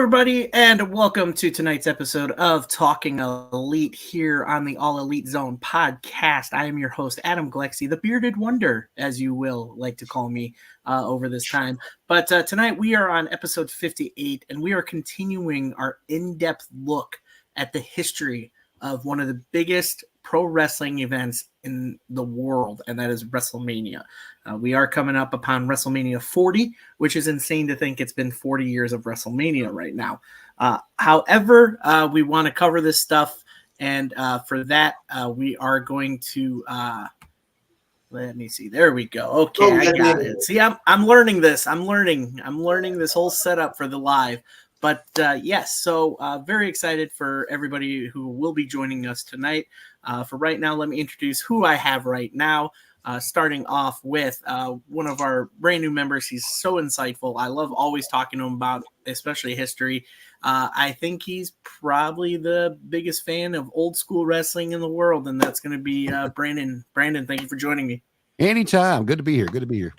everybody, and welcome to tonight's episode of Talking Elite here on the All Elite Zone podcast. I am your host, Adam Glexy, the Bearded Wonder, as you will like to call me over this time. But tonight we are on episode 58, and we are continuing our in-depth look at the history of one of the biggest pro wrestling events in the world, and that is WrestleMania. We are coming up upon WrestleMania 40, which is insane to think it's been 40 years of WrestleMania right now. However, we want to cover this stuff, and for that, we are going to let me see. There we go. Okay, I got it. See, I'm learning this. I'm learning this whole setup for the live. But yes, so very excited for everybody who will be joining us tonight. For right now, let me introduce who I have right now. Starting off with one of our brand new members. He's so insightful. I love always talking to him about, especially history. I think he's probably the biggest fan of old school wrestling in the world, and that's going to be Brandon. Brandon, thank you for joining me. Anytime. Good to be here.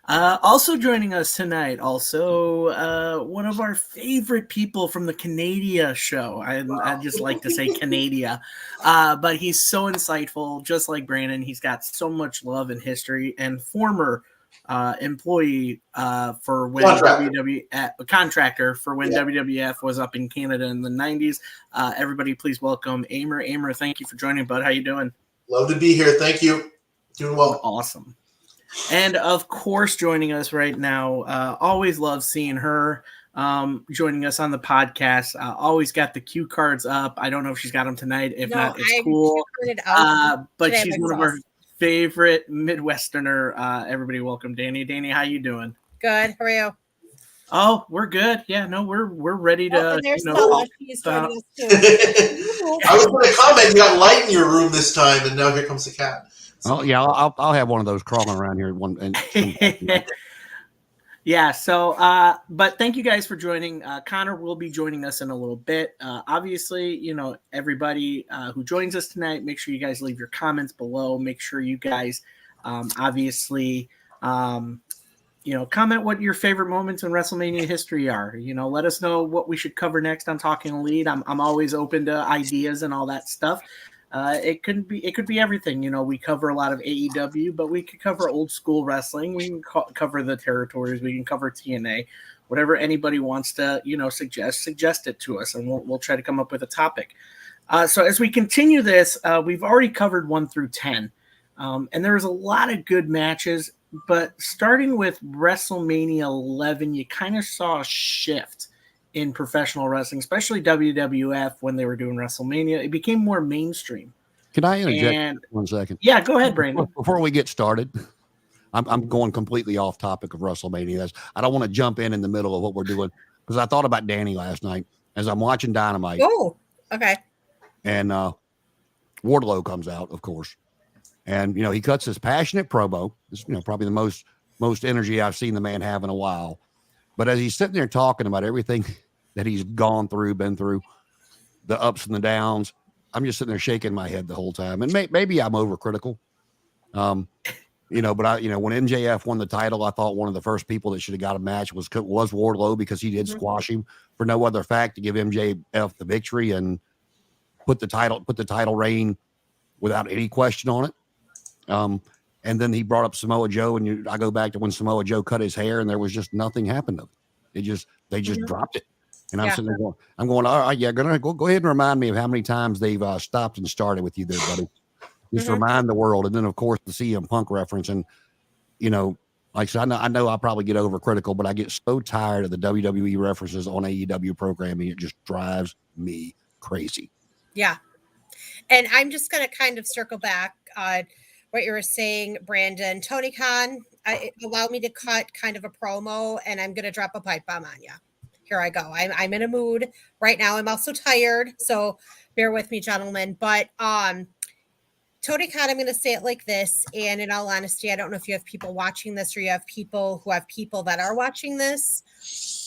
Also joining us tonight, one of our favorite people from the Canada show. I just like to say Canada, but he's so insightful, just like Brandon. He's got so much love and history, and former employee for when contractor for when WWF was up in Canada in the 90s. Everybody, please welcome Amer. Amer, thank you for joining, bud. How you doing? Love to be here. Thank you. Doing well. Awesome. And of course, joining us right now, always love seeing her joining us on the podcast. Always got the cue cards up. I don't know if she's got them tonight. If not, it's cool. But she's one of our favorite Midwesterner. Everybody, welcome Danny. Danny, how you doing? Good. How are you? Oh, we're good. Yeah, no, we're ready to. I was going to comment. You got light in your room this time, and now here comes the cat. Oh yeah, I'll have one of those crawling around here. Yeah. So, but thank you guys for joining. Connor will be joining us in a little bit. Obviously, everybody who joins us tonight, make sure you guys leave your comments below. Make sure you guys, comment what your favorite moments in WrestleMania history are. Let us know what we should cover next on Talking Elite. I'm always open to ideas and all that stuff. It could be everything. We cover a lot of AEW, but we could cover old school wrestling. We can cover the territories. We can cover TNA, whatever anybody wants to, suggest it to us, and we'll try to come up with a topic. So as we continue this, we've already covered 1 through 10, and there's a lot of good matches. But starting with WrestleMania 11, you kind of saw a shift in professional wrestling, especially WWF when they were doing WrestleMania. It became more mainstream. Can I interject 1 second? Yeah, go ahead, Brandon. Before we get started, I'm going completely off topic of WrestleMania. I don't want to jump in the middle of what we're doing, because I thought about Danny last night as I'm watching Dynamite. Oh, okay. And Wardlow comes out, of course. And, he cuts his passionate promo. It's, probably the most energy I've seen the man have in a while. But as he's sitting there talking about everything that he's been through, the ups and the downs, I'm just sitting there shaking my head the whole time. And maybe I'm overcritical. But when MJF won the title, I thought one of the first people that should have got a match was Wardlow, because he did squash him for no other fact to give MJF the victory and put the title reign without any question on it. And then he brought up Samoa Joe, and I go back to when Samoa Joe cut his hair, and there was just nothing happened of it. They just dropped it. And I'm sitting there going, all right, yeah, go ahead and remind me of how many times they've stopped and started with you there, buddy. Just remind the world. And then, of course, the CM Punk reference. And, like I said, I know I probably get overcritical, but I get so tired of the WWE references on AEW programming. It just drives me crazy. Yeah. And I'm just going to kind of circle back on what you were saying, Brandon. Tony Khan allowed me to cut kind of a promo, and I'm going to drop a pipe bomb on you. Here I go. I'm in a mood right now. I'm also tired, so bear with me, gentlemen. But Tony Khan, I'm going to say it like this, and in all honesty, I don't know if you have people watching this or you have people who have people that are watching this,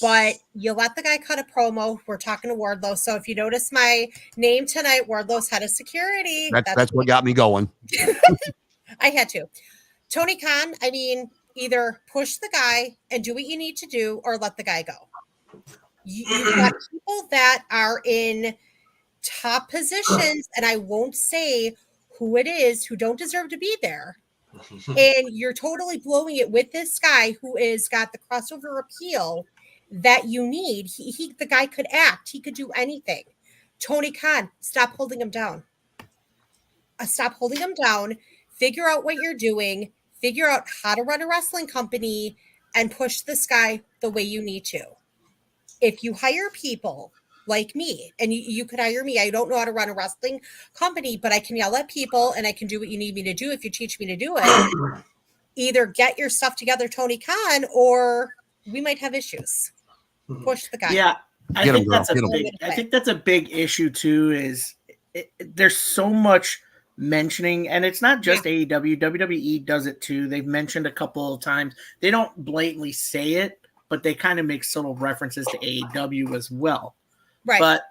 but you let the guy cut a promo. We're talking to Wardlow. So if you notice my name tonight, Wardlow's head of security. That's what got me going. I had to. Tony Khan, either push the guy and do what you need to do or let the guy go. You've got people that are in top positions, and I won't say who it is, who don't deserve to be there. And you're totally blowing it with this guy who is got the crossover appeal that you need. He the guy could act. He could do anything. Tony Khan, stop holding him down. Stop holding him down. Figure out what you're doing. Figure out how to run a wrestling company and push this guy the way you need to. If you hire people like me, and you could hire me, I don't know how to run a wrestling company, but I can yell at people and I can do what you need me to do if you teach me to do it. Either get your stuff together, Tony Khan, or we might have issues. Push the guy. Yeah, I Get 'em, think that's a girl. Get 'em. big. I think that's a big issue too. Is there's so much mentioning, and it's not just AEW. WWE does it too. They've mentioned a couple of times. They don't blatantly say it, but they kind of make subtle references to AEW as well. Right. But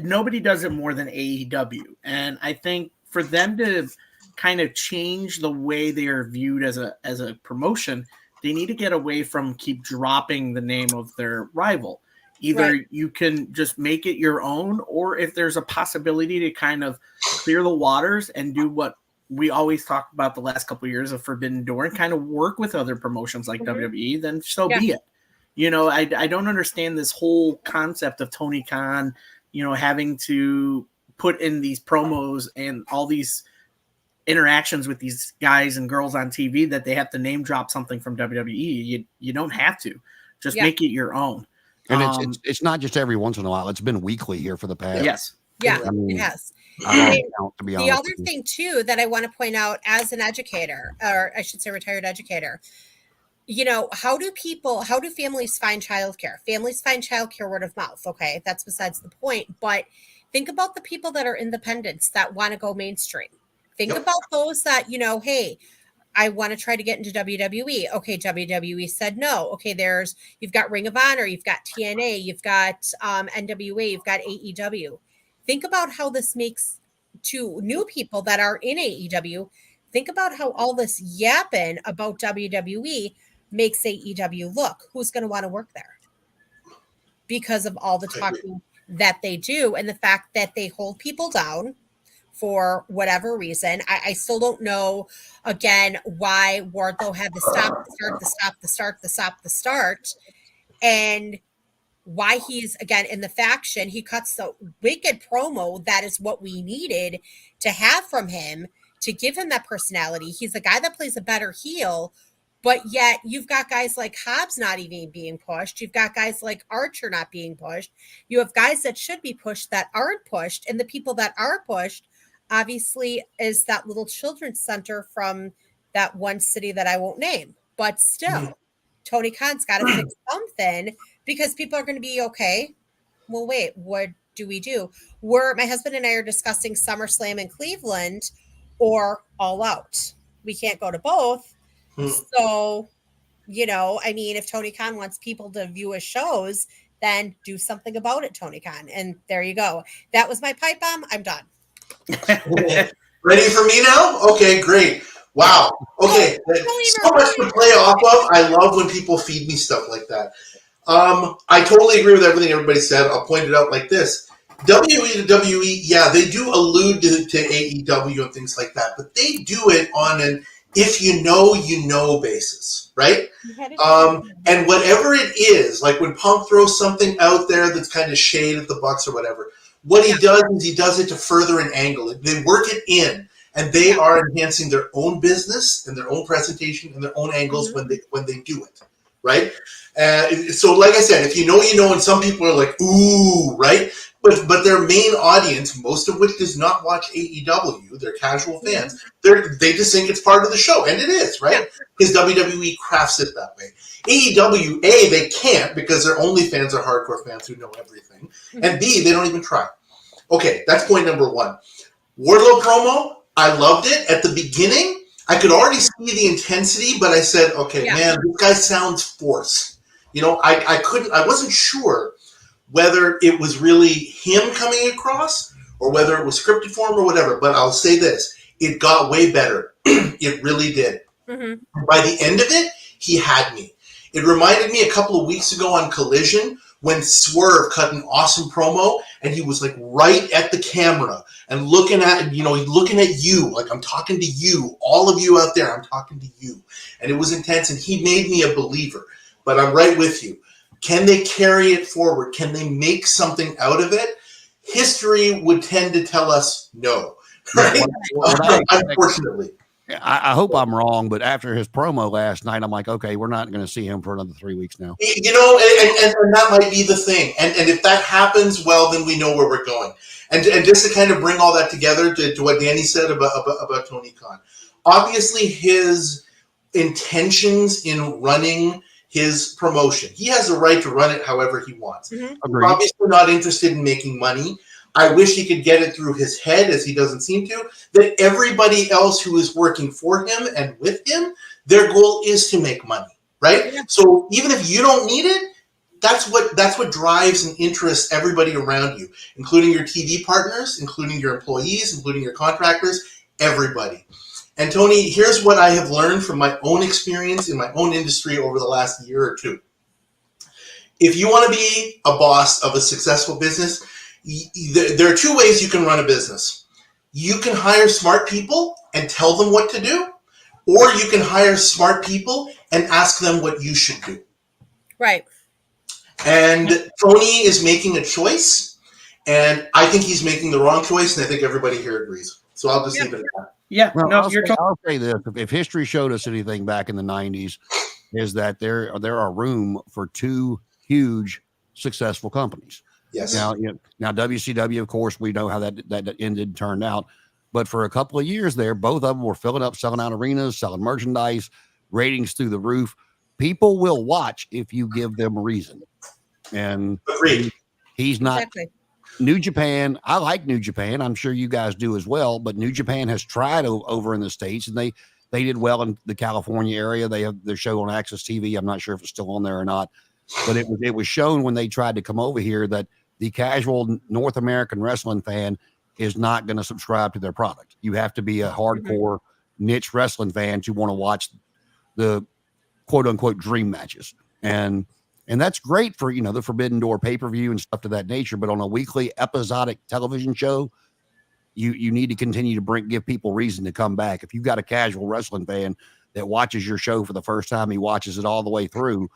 nobody does it more than AEW, and I think for them to kind of change the way they are viewed as a promotion, they need to get away from keep dropping the name of their rival. Either you can just make it your own, or if there's a possibility to kind of clear the waters and do what we always talk about the last couple of years of Forbidden Door and kind of work with other promotions like WWE, then so be it. You know, I don't understand this whole concept of Tony Khan, you know, having to put in these promos and all these interactions with these guys and girls on TV that they have to name drop something from WWE. You don't have to. Just make it your own. And it's not just every once in a while. It's been weekly here for the past. Yes. Yeah, I mean, it has. to be The honest other thing too that I want to point out as an educator, or I should say retired educator, you know, how do families find childcare? Families find childcare word of mouth. Okay, that's besides the point. But think about the people that are independents that want to go mainstream. Think about those that, you know, hey, I want to try to get into WWE. Okay, WWE said no. Okay, you've got Ring of Honor, you've got TNA, you've got NWA, you've got AEW. Think about how this makes to new people that are in AEW. Think about how all this yapping about WWE makes AEW look. Who's going to want to work there? Because of all the talking that they do and the fact that they hold people down for whatever reason. I still don't know, again, why Wardlow had the start, and why he's, again, in the faction. He cuts the wicked promo that is what we needed to have from him to give him that personality. He's a guy that plays a better heel, but yet you've got guys like Hobbs not even being pushed. You've got guys like Archer not being pushed. You have guys that should be pushed that aren't pushed, and the people that are pushed obviously is that little children's center from that one city that I won't name. But still, Tony Khan's got to fix something because people are going to be okay. Well, wait, what do we do? My husband and I are discussing SummerSlam in Cleveland or All Out. We can't go to both. So, you know, I mean, if Tony Khan wants people to view his shows, then do something about it, Tony Khan. And there you go. That was my pipe bomb. I'm done. Ready for me now? Okay, great. Wow. Okay. So much to play off of. I love when people feed me stuff like that. I totally agree with everything everybody said. I'll point it out like this. WWE to WWE, yeah, they do allude to AEW and things like that, but they do it on an if you know basis, right? And whatever it is, like when Punk throws something out there that's kind of shade at the Bucks or whatever, what he does is he does it to further an angle. They work it in, and they are enhancing their own business and their own presentation and their own angles when they do it, right? So, like I said, if you know, and some people are like, ooh, right? But their main audience, most of which does not watch AEW, they're casual fans. They just think it's part of the show, and it is, right? Because WWE crafts it that way. AEW, A, they can't because their only fans are hardcore fans who know everything, and B, they don't even try. Okay, that's point number one. Wardlow promo, I loved it. At the beginning, I could already see the intensity, but I said, okay, man, this guy sounds forced. You know, I wasn't sure whether it was really him coming across or whether it was scripted for him or whatever. But I'll say this, it got way better. It really did. By the end of it, he had me. It reminded me a couple of weeks ago on Collision when Swerve cut an awesome promo and he was like right at the camera and looking at you, like I'm talking to you, all of you out there, I'm talking to you. And it was intense and he made me a believer. But I'm right with you. Can they carry it forward? Can they make something out of it? History would tend to tell us no, right? Unfortunately. I hope I'm wrong, but after his promo last night, I'm like, okay, we're not going to see him for another 3 weeks now. You know, and that might be the thing. And if that happens, well, then we know where we're going. And just to kind of bring all that together to what Danny said about Tony Khan. Obviously, his intentions in running his promotion. He has the right to run it however he wants. Mm-hmm. He's obviously not interested in making money. I wish he could get it through his head, as he doesn't seem to, that everybody else who is working for him and with him, their goal is to make money, right? Yeah. So even if you don't need it, that's what drives and interests everybody around you, including your TV partners, including your employees, including your contractors, everybody. And Tony, here's what I have learned from my own experience in my own industry over the last year or two. If you want to be a boss of a successful business, there are two ways you can run a business. You can hire smart people and tell them what to do, or you can hire smart people and ask them what you should do. Right. And Tony is making a choice, and I think he's making the wrong choice, and I think everybody here agrees. So I'll just leave it at that. Yeah, well, no, I'll say this: if history showed us anything back in the '90s, is that there are room for two huge successful companies. Yes. Now WCW, of course, we know how that ended, turned out, but for a couple of years there, both of them were filling up, selling out arenas, selling merchandise, ratings through the roof. People will watch if you give them a reason. And he's not. Exactly. New Japan, I like New Japan. I'm sure you guys do as well. But New Japan has tried over in the States, and they did well in the California area. They have their show on Access TV. I'm not sure if it's still on there or not, but it was shown when they tried to come over here that the casual North American wrestling fan is not going to subscribe to their product. You have to be a hardcore niche wrestling fan to want to watch the quote unquote dream matches. And that's great for, the Forbidden Door pay-per-view and stuff to that nature. But on a weekly episodic television show, you need to continue to give people reason to come back. If you've got a casual wrestling fan that watches your show for the first time, he watches it all the way through,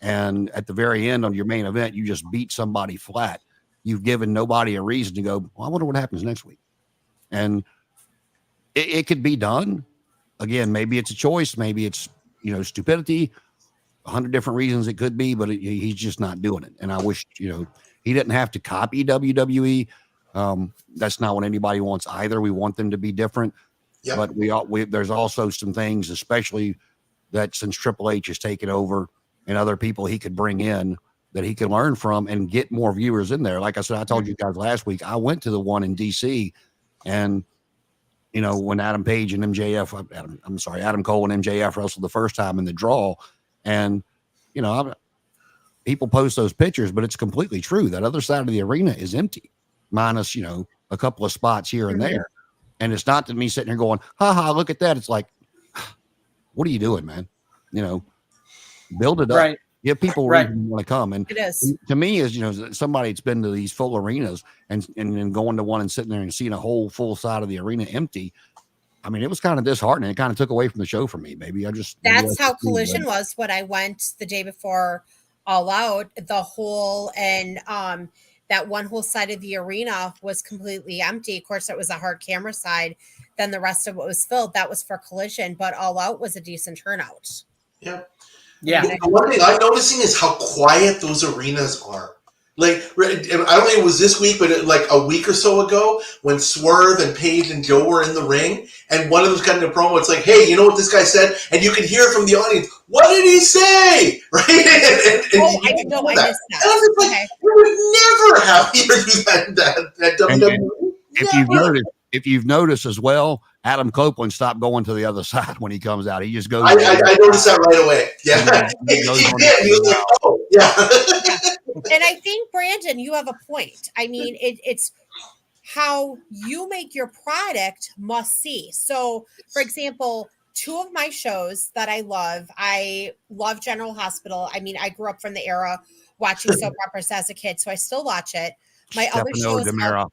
and at the very end on your main event, you just beat somebody flat. You've given nobody a reason to go, well, I wonder what happens next week. And it could be done. Again, maybe it's a choice. Maybe it's, stupidity. 100 different reasons it could be, but he's just not doing it. And I wish, he didn't have to copy WWE. That's not what anybody wants either. We want them to be different. Yep. But there's also some things, especially that since Triple H has taken over and other people he could bring in that he could learn from and get more viewers in there. Like I said, I told you guys last week, I went to the one in DC, and when Adam Cole and MJF wrestled the first time in the draw, and people post those pictures, but it's completely true. That other side of the arena is empty, minus a couple of spots here and there. And it's not that me sitting here going, ha, look at that. It's like, what are you doing, man? Build it up. Right. Give people reason to want to come. And it is. To me, is somebody that's been to these full arenas and going to one and sitting there and seeing a whole full side of the arena empty. I mean, it was kind of disheartening. It kind of took away from the show for me. That's how Collision was when I went the day before All Out. The whole and that one whole side of the arena was completely empty. Of course, it was a hard camera side. Then the rest of it was filled. That was for Collision, but All Out was a decent turnout. Yeah. Yeah. The one thing I'm noticing is how quiet those arenas are. Like, I don't think it was this week, but like a week or so ago when Swerve and Paige and Joe were in the ring and one of them's cutting a promo, it's like, hey, you know what this guy said? And you can hear from the audience, what did he say? Right? I missed that. And I was just like, we would never have you do that at WWE. If you've noticed as well, Adam Copeland stopped going to the other side when he comes out. He just goes. I noticed that right away. Yeah. He did. He was like, oh, yeah. And I think, Brandon, you have a point. I mean, it's how you make your product must see. So, for example, two of my shows that I love General Hospital. I mean, I grew up from the era watching soap operas as a kid, so I still watch it. My other Stefano shows DiMera.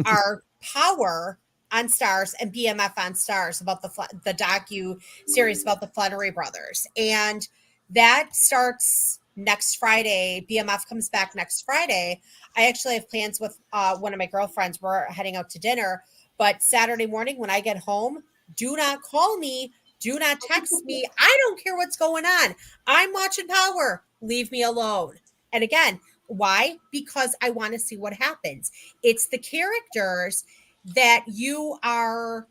are Power on Stars and BMF on Stars, about the docu series about the Flannery brothers, and that starts next Friday. BMF comes back next Friday. I actually have plans with one of my girlfriends. We're heading out to dinner, but Saturday morning when I get home, do not call me. Do not text me. I don't care what's going on. I'm watching Power. Leave me alone. And again, why? Because I want to see what happens. It's the characters that you are,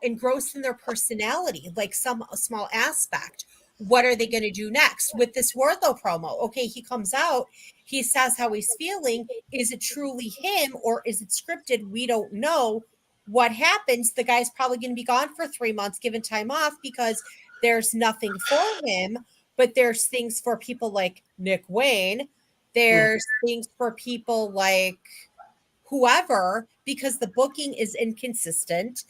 engrossed in their personality, like some small aspect. What are they going to do next with this Wardlow promo? Okay, he comes out, he says how he's feeling. Is it truly him or is it scripted? We don't know. What happens? The guy's probably going to be gone for 3 months, given time off because there's nothing for him. But there's things for people like Nick Wayne. There's things for people like whoever, because the booking is inconsistent.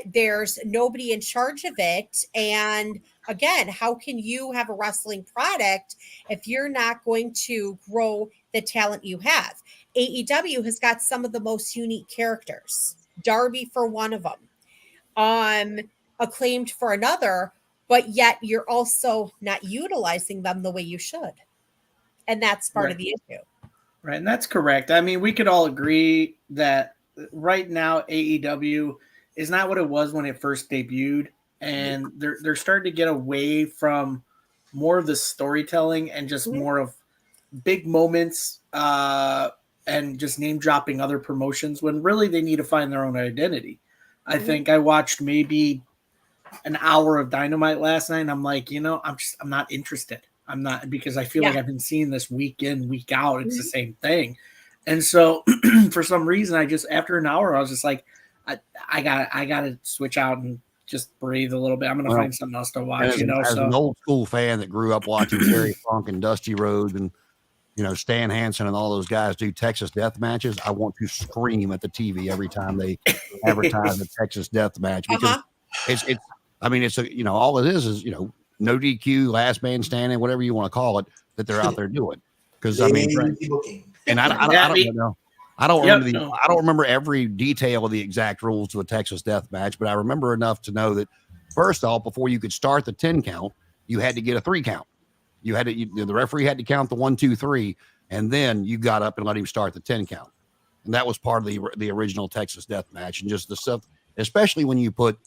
There's nobody in charge of it. And again, how can you have a wrestling product if you're not going to grow the talent you have? AEW has got some of the most unique characters. Darby for one of them, Acclaimed for another, but yet you're also not utilizing them the way you should. And that's part of the issue. Right, and that's correct. I mean, we could all agree that right now AEW is not what it was when it first debuted, and they're starting to get away from more of the storytelling and just more of big moments and just name dropping other promotions when really they need to find their own identity. I think I watched maybe an hour of Dynamite last night, and I'm like, I'm not interested. I'm not, because I feel like I've been seeing this week in, week out. It's the same thing. And so for some reason, I just, after an hour, I was just like, I gotta switch out and just breathe a little bit. I'm going to find something else to watch, as an old school fan that grew up watching Terry Funk and Dusty Rhodes and, Stan Hansen and all those guys do Texas death matches, I want to scream at the TV every time they advertise a Texas death match, because it's all it is, no DQ, last man standing, whatever you want to call it, that they're out there doing. Because I don't know. I don't remember every detail of the exact rules to a Texas death match, but I remember enough to know that first off, before you could start the 10 count, you had to get a 3 count. You had to, the referee had to count the 1, 2, 3, and then you got up and let him start the 10 count. And that was part of the original Texas death match. And just the stuff, especially when you put,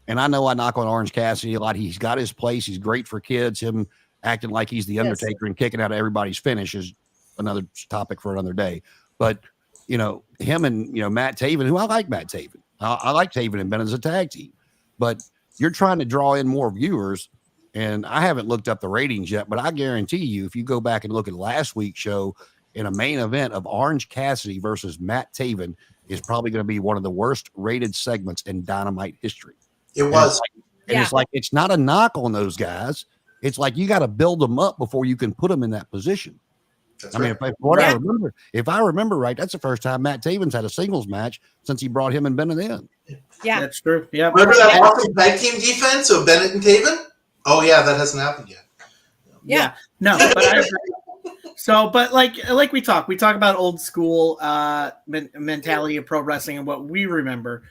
and I know I knock on Orange Cassidy a lot. He's got his place. He's great for kids. Him acting like he's the Undertaker and kicking out of everybody's finish is another topic for another day. But, him and, Matt Taven, who I like Matt Taven. I like Taven and Ben as a tag team. But you're trying to draw in more viewers. And I haven't looked up the ratings yet, but I guarantee you, if you go back and look at last week's show, in a main event of Orange Cassidy versus Matt Taven is probably going to be one of the worst rated segments in Dynamite history. It was. It's like, it's not a knock on those guys. It's like, you got to build them up before you can put them in that position. I mean, if I remember right, that's the first time Matt Taven's had a singles match since he brought him and Bennett in. Yeah, that's true. Yeah. Remember that awesome tag team defense of Bennett and Taven? Oh yeah, that hasn't happened yet. Yeah. No, but I agree. So, but like we talk about old school mentality of pro wrestling and what we remember,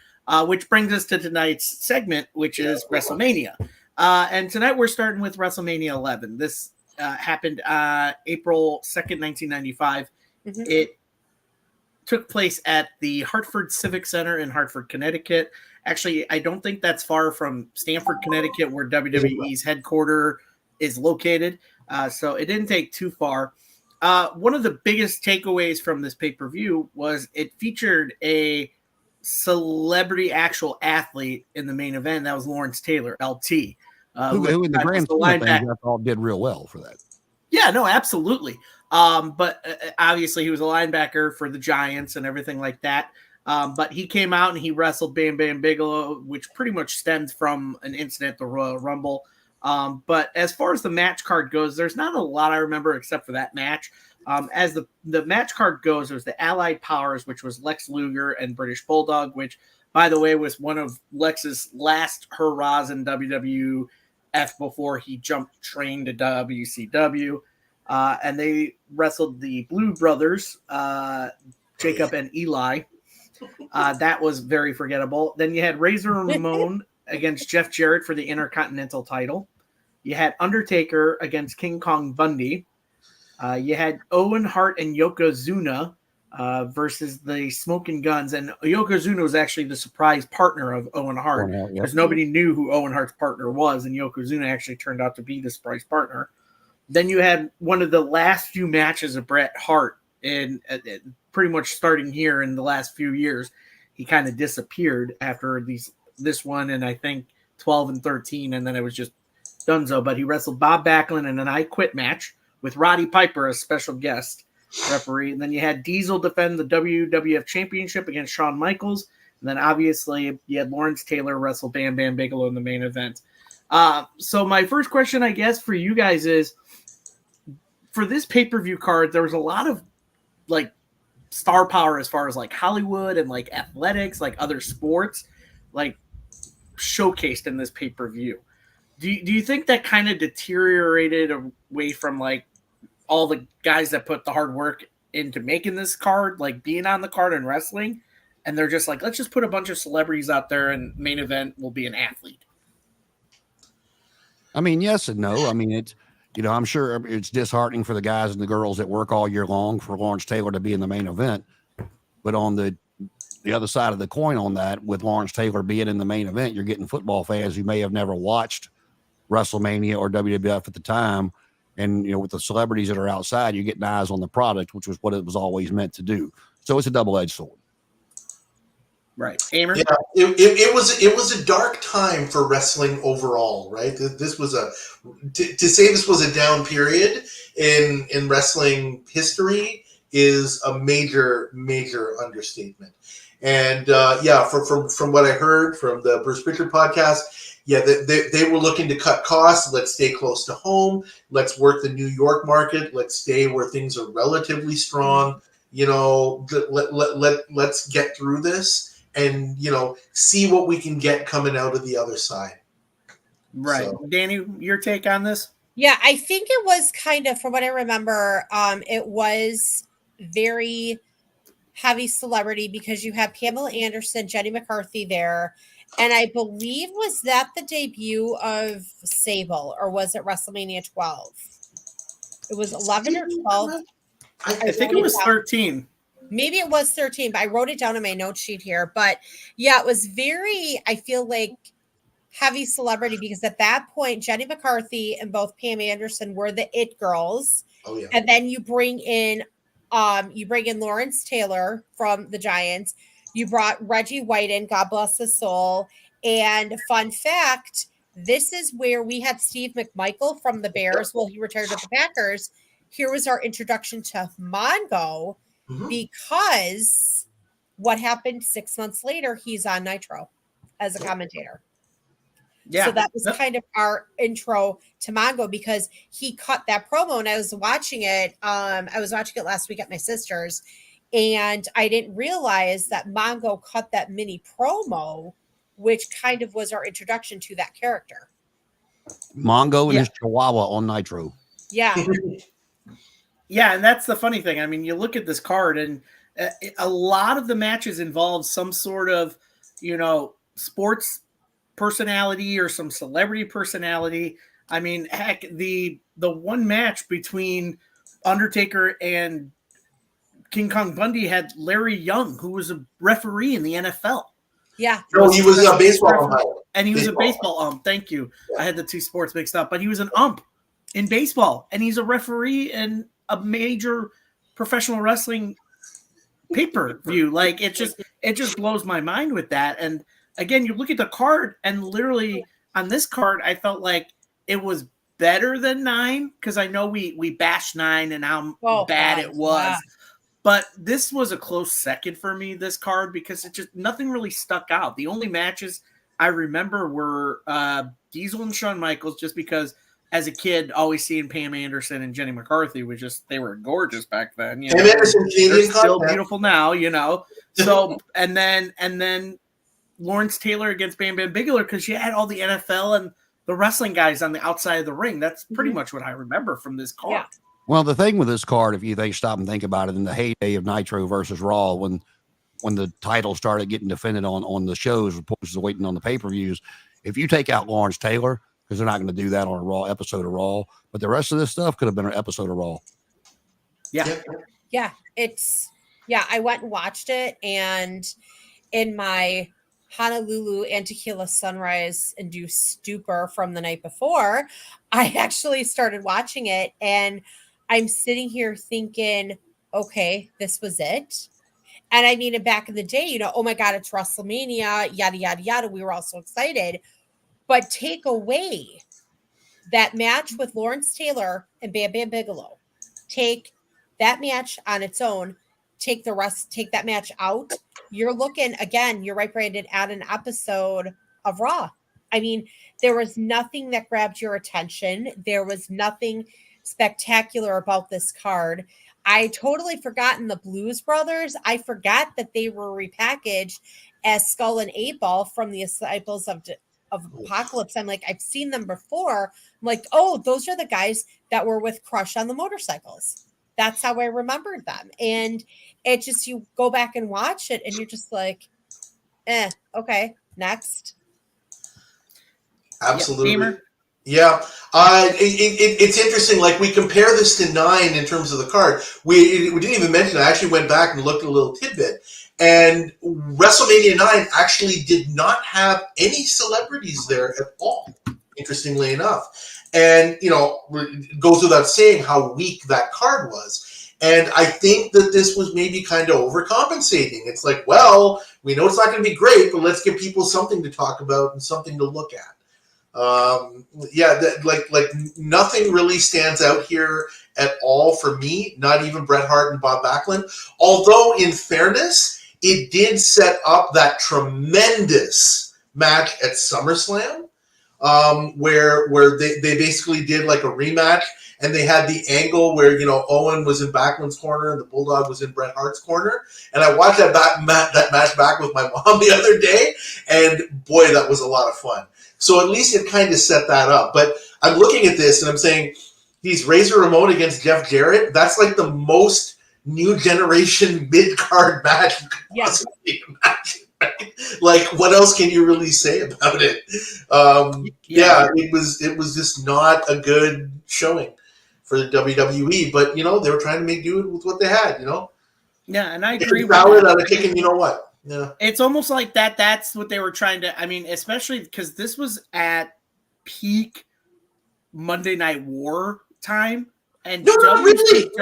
which brings us to tonight's segment, which is WrestleMania. And tonight we're starting with WrestleMania 11. This happened April 2nd, 1995. It took place at the Hartford Civic Center in Hartford, Connecticut. Actually, I don't think that's far from Stamford, Connecticut, where WWE's headquarters is located. So it didn't take too far. One of the biggest takeaways from this pay-per-view was it featured a celebrity actual athlete in the main event. That was Lawrence Taylor, LT. Who in the grand scheme of things, I thought did real well for that. Yeah, no, absolutely. But obviously he was a linebacker for the Giants and everything like that. But he came out and he wrestled Bam Bam Bigelow, which pretty much stemmed from an incident at the Royal Rumble. But as far as the match card goes, there's not a lot I remember except for that match. As the match card goes, there's the Allied Powers, which was Lex Luger and British Bulldog, which, by the way, was one of Lex's last hurrahs in WWF before he jumped train to WCW. and they wrestled the Blue Brothers, Jacob and Eli. That was very forgettable. Then you had Razor Ramon against Jeff Jarrett for the Intercontinental title. You had Undertaker against King Kong Bundy. You had Owen Hart and Yokozuna versus the Smoking Guns. And Yokozuna was actually the surprise partner of Owen Hart because nobody knew who Owen Hart's partner was. And Yokozuna actually turned out to be the surprise partner. Then you had one of the last few matches of Bret Hart in pretty much starting here in the last few years. He kind of disappeared after this one and I think 12 and 13, and then it was just donezo. But he wrestled Bob Backlund in an I Quit match with Roddy Piper as special guest referee. And then you had Diesel defend the WWF Championship against Shawn Michaels. And then obviously you had Lawrence Taylor wrestle Bam Bam Bigelow in the main event. So my first question, I guess, for you guys is, for this pay-per-view card, there was a lot of like star power as far as like Hollywood and like athletics, like other sports, like showcased in this pay-per-view. Do you think that kind of deteriorated away from like all the guys that put the hard work into making this card, like being on the card and wrestling, and they're just like, let's just put a bunch of celebrities out there and main event will be an athlete? I mean, yes and no. I mean, it's, I'm sure it's disheartening for the guys and the girls that work all year long for Lawrence Taylor to be in the main event. But on the other side of the coin on that, with Lawrence Taylor being in the main event, you're getting football fans who may have never watched Wrestlemania or WWF at the time. And, with the celebrities that are outside, you're getting eyes on the product, which was what it was always meant to do. So it's a double-edged sword. Right. Amer? Yeah, it was a dark time for wrestling overall, right? This was to say this was a down period in wrestling history is a major understatement. And from what I heard from the Bruce Pritchard podcast, they were looking to cut costs. Let's stay close to home. Let's work the New York market. Let's stay where things are relatively strong. Let's get through this. And, see what we can get coming out of the other side. Right. So. Danny, your take on this? Yeah, I think it was kind of, from what I remember, it was very heavy celebrity because you have Pamela Anderson, Jenny McCarthy there. And I believe, was that the debut of Sable, or was it WrestleMania 12? It was 11 or 12. I think it was 13. Maybe it was 13, but I wrote it down on my note sheet here. But yeah, it was very, I feel like, heavy celebrity because at that point, Jenny McCarthy and both Pam Anderson were the it girls. Oh, yeah. And then you bring in Lawrence Taylor from the Giants. You brought Reggie White in, God bless his soul. And fun fact, this is where we had Steve McMichael from the Bears. Well, he retired with the Packers. Here was our introduction to Mongo. Mm-hmm. Because what happened 6 months later, he's on Nitro as a commentator. Yeah. So that was kind of our intro to Mongo because he cut that promo and I was watching it. I was watching it last week at my sister's and I didn't realize that Mongo cut that mini promo, which kind of was our introduction to that character. Mongo and his Chihuahua on Nitro. Yeah. Yeah, and that's the funny thing. I mean, you look at this card, and a lot of the matches involve some sort of, sports personality or some celebrity personality. I mean, heck, the one match between Undertaker and King Kong Bundy had Larry Young, who was a referee in the NFL. Yeah. No, he was a baseball ump. And he was a baseball ump. Thank you. Yeah. I had the two sports mixed up, but he was an ump in baseball, and he's a referee in a major professional wrestling pay-per-view. Like it just blows my mind with that. And again, you look at the card and literally on this card, I felt like it was better than 9 because I know we bashed 9 and how bad it was. Yeah. But this was a close second for me, this card, because it just nothing really stuck out. The only matches I remember were Diesel and Shawn Michaels, just because as a kid, always seeing Pam Anderson and Jenny McCarthy was just, they were gorgeous back then. They're still beautiful now, So, and then Lawrence Taylor against Bam Bam Bigelow, because you had all the NFL and the wrestling guys on the outside of the ring. That's pretty much what I remember from this card. Well, the thing with this card, if you stop and think about it, in the heyday of Nitro versus Raw, when the title started getting defended on the shows, opposed to waiting on the pay-per-views, if you take out Lawrence Taylor, because they're not going to do that on a Raw episode of Raw, but the rest of this stuff could have been an episode of Raw. Yeah. Yeah, I went and watched it, and in my Honolulu and Tequila Sunrise induced stupor from the night before, I actually started watching it, and I'm sitting here thinking, okay, this was it. And I mean, back in the day, oh my God, it's WrestleMania, yada, yada, yada. We were all so excited. But take away that match with Lawrence Taylor and Bam Bam Bigelow. Take that match on its own. Take that match out. You're looking, again, you're right, Brandon, at an episode of Raw. I mean, there was nothing that grabbed your attention. There was nothing spectacular about this card. I totally forgotten the Blues Brothers. I forgot that they were repackaged as Skull and 8-Ball from the Disciples of Apocalypse. I'm like, I've seen them before. I'm like, oh, those are the guys that were with Crush on the motorcycles. That's how I remembered them. And it just, you go back and watch it and you're just like, okay, next. Absolutely. Yeah. It's interesting. Like, we compare this to 9 in terms of the card. We didn't even mention, I actually went back and looked at a little tidbit. And WrestleMania 9 actually did not have any celebrities there at all, interestingly enough. And, goes without saying how weak that card was. And I think that this was maybe kind of overcompensating. It's like, well, we know it's not going to be great, but let's give people something to talk about and something to look at. Like nothing really stands out here at all for me, not even Bret Hart and Bob Backlund. Although, in fairness, it did set up that tremendous match at SummerSlam, where they basically did like a rematch, and they had the angle where, Owen was in Backlund's corner and the Bulldog was in Bret Hart's corner. And I watched that match back with my mom the other day, and boy, that was a lot of fun. So at least it kind of set that up. But I'm looking at this and I'm saying, he's Razor Ramon against Jeff Jarrett. That's like the most new generation mid-card match you could possibly imagine. Right? Like, what else can you really say about it? It was just not a good showing for the WWE. But, they were trying to make do with what they had, Yeah, and I agree with that. Out of kicking, what? Yeah. It's almost like that's what they were trying to, especially because this was at peak Monday Night War time. And No,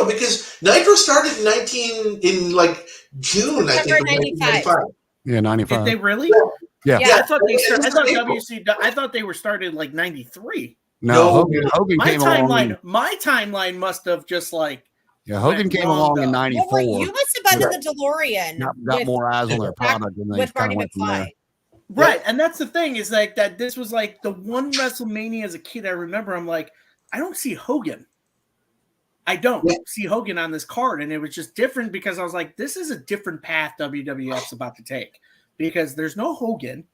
because Nitro started in like June, I think. 95. Yeah, 95. Did they really? Yeah. I thought they were started like 93. No, Hogan my came timeline. along. My timeline must have just like. Yeah, Hogan came along in 94. Well, you must have been in the DeLorean. Got more eyes on their product than they with kind Marty of went from there. Right, and that's the thing is like that. This was like the one WrestleMania as a kid I remember. I'm like, I don't see Hogan. I don't see Hogan on this card, and it was just different because I was like, this is a different path WWF's about to take because there's no Hogan,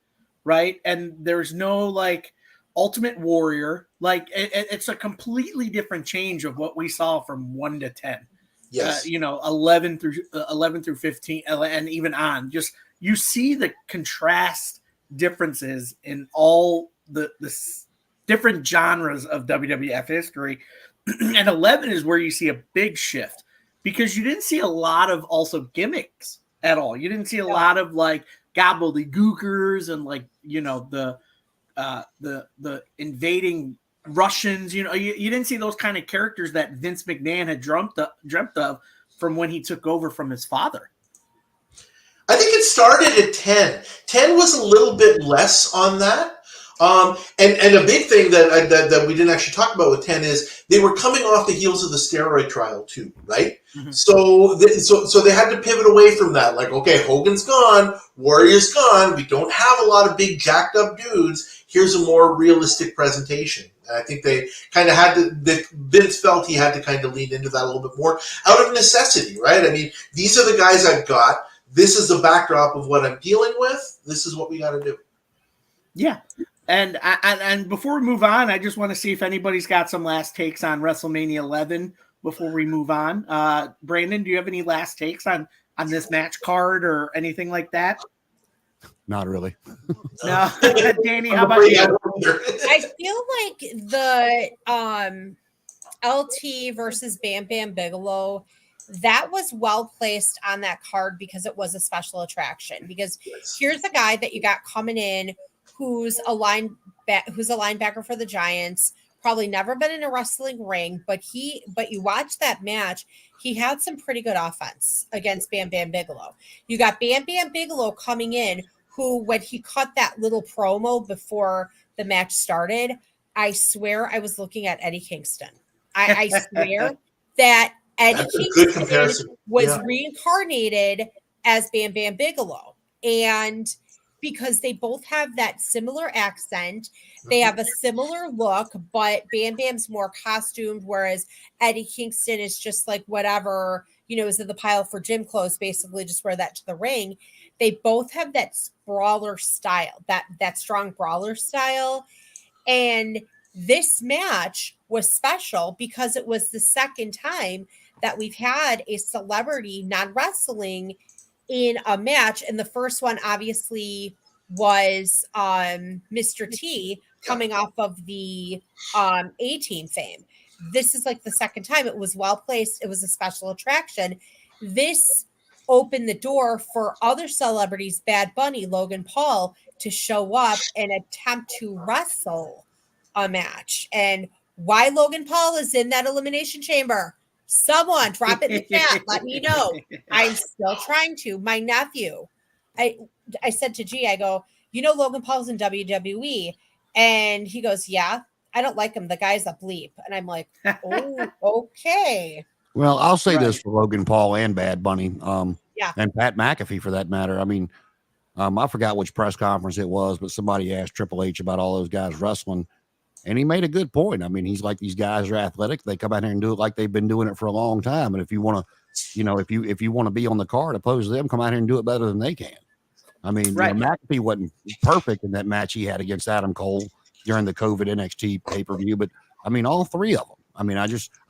right, and there's no like Ultimate Warrior. Like it's a completely different change of what we saw from 1 to 10. Yes, 11 through 15, and even on. Just you see the contrast differences in all the different genres of WWF history, and 11 is where you see a big shift because you didn't see a lot of also gimmicks at all. You didn't see a lot of like gobbledygookers and like the invading Russians. You didn't see those kind of characters that Vince McMahon had dreamt of from when he took over from his father. I think it started at 10. 10 was a little bit less on that. And a big thing that we didn't actually talk about with 10 is they were coming off the heels of the steroid trial too, right? Mm-hmm. So they had to pivot away from that. Like, okay, Hogan's gone, Warrior's gone. We don't have a lot of big jacked up dudes. Here's a more realistic presentation. And I think they kind of had to. Vince felt he had to kind of lean into that a little bit more out of necessity, right? I mean, these are the guys I've got. This is the backdrop of what I'm dealing with. This is what we got to do. Yeah. And before we move on, I just want to see if anybody's got some last takes on WrestleMania 11 before we move on. Brandon, do you have any last takes on this match card or anything like that? Not really. No. Danny, how about you? I feel like the LT versus Bam Bam Bigelow, that was well placed on that card because it was a special attraction. Because here's a guy that you got coming in who's a linebacker for the Giants, probably never been in a wrestling ring, but you watch that match, he had some pretty good offense against Bam Bam Bigelow. You got Bam Bam Bigelow coming in, who, when he cut that little promo before the match started, I swear I was looking at Eddie Kingston. I swear that Eddie Kingston was reincarnated as Bam Bam Bigelow. And because they both have that similar accent, they have a similar look, but Bam Bam's more costumed, whereas Eddie Kingston is just like whatever, is in the pile for gym clothes, basically just wear that to the ring. They both have that brawler style, that strong brawler style. And this match was special because it was the second time that we've had a celebrity non-wrestling in a match. And the first one obviously was Mr. T coming off of the A-Team fame. This is like the second time. It was well placed. It was a special attraction. This opened the door for other celebrities, Bad Bunny, Logan Paul, to show up and attempt to wrestle a match. And why Logan Paul is in that elimination chamber, someone drop it in the chat. Let me know. I'm still trying to. My nephew, I said to G, I go, Logan Paul's in WWE. And he goes, yeah, I don't like him. The guy's a bleep. And I'm like, oh, okay. Well, I'll say this for Logan Paul and Bad Bunny, yeah, and Pat McAfee for that matter. I mean, I forgot which press conference it was, but somebody asked Triple H about all those guys wrestling, and he made a good point. I mean, he's like, these guys are athletic. They come out here and do it like they've been doing it for a long time. And if you want to, if you want to be on the card opposed to them, come out here and do it better than they can. I mean, McAfee wasn't perfect in that match he had against Adam Cole during the COVID NXT pay-per-view, but I mean, all three of them. I mean, I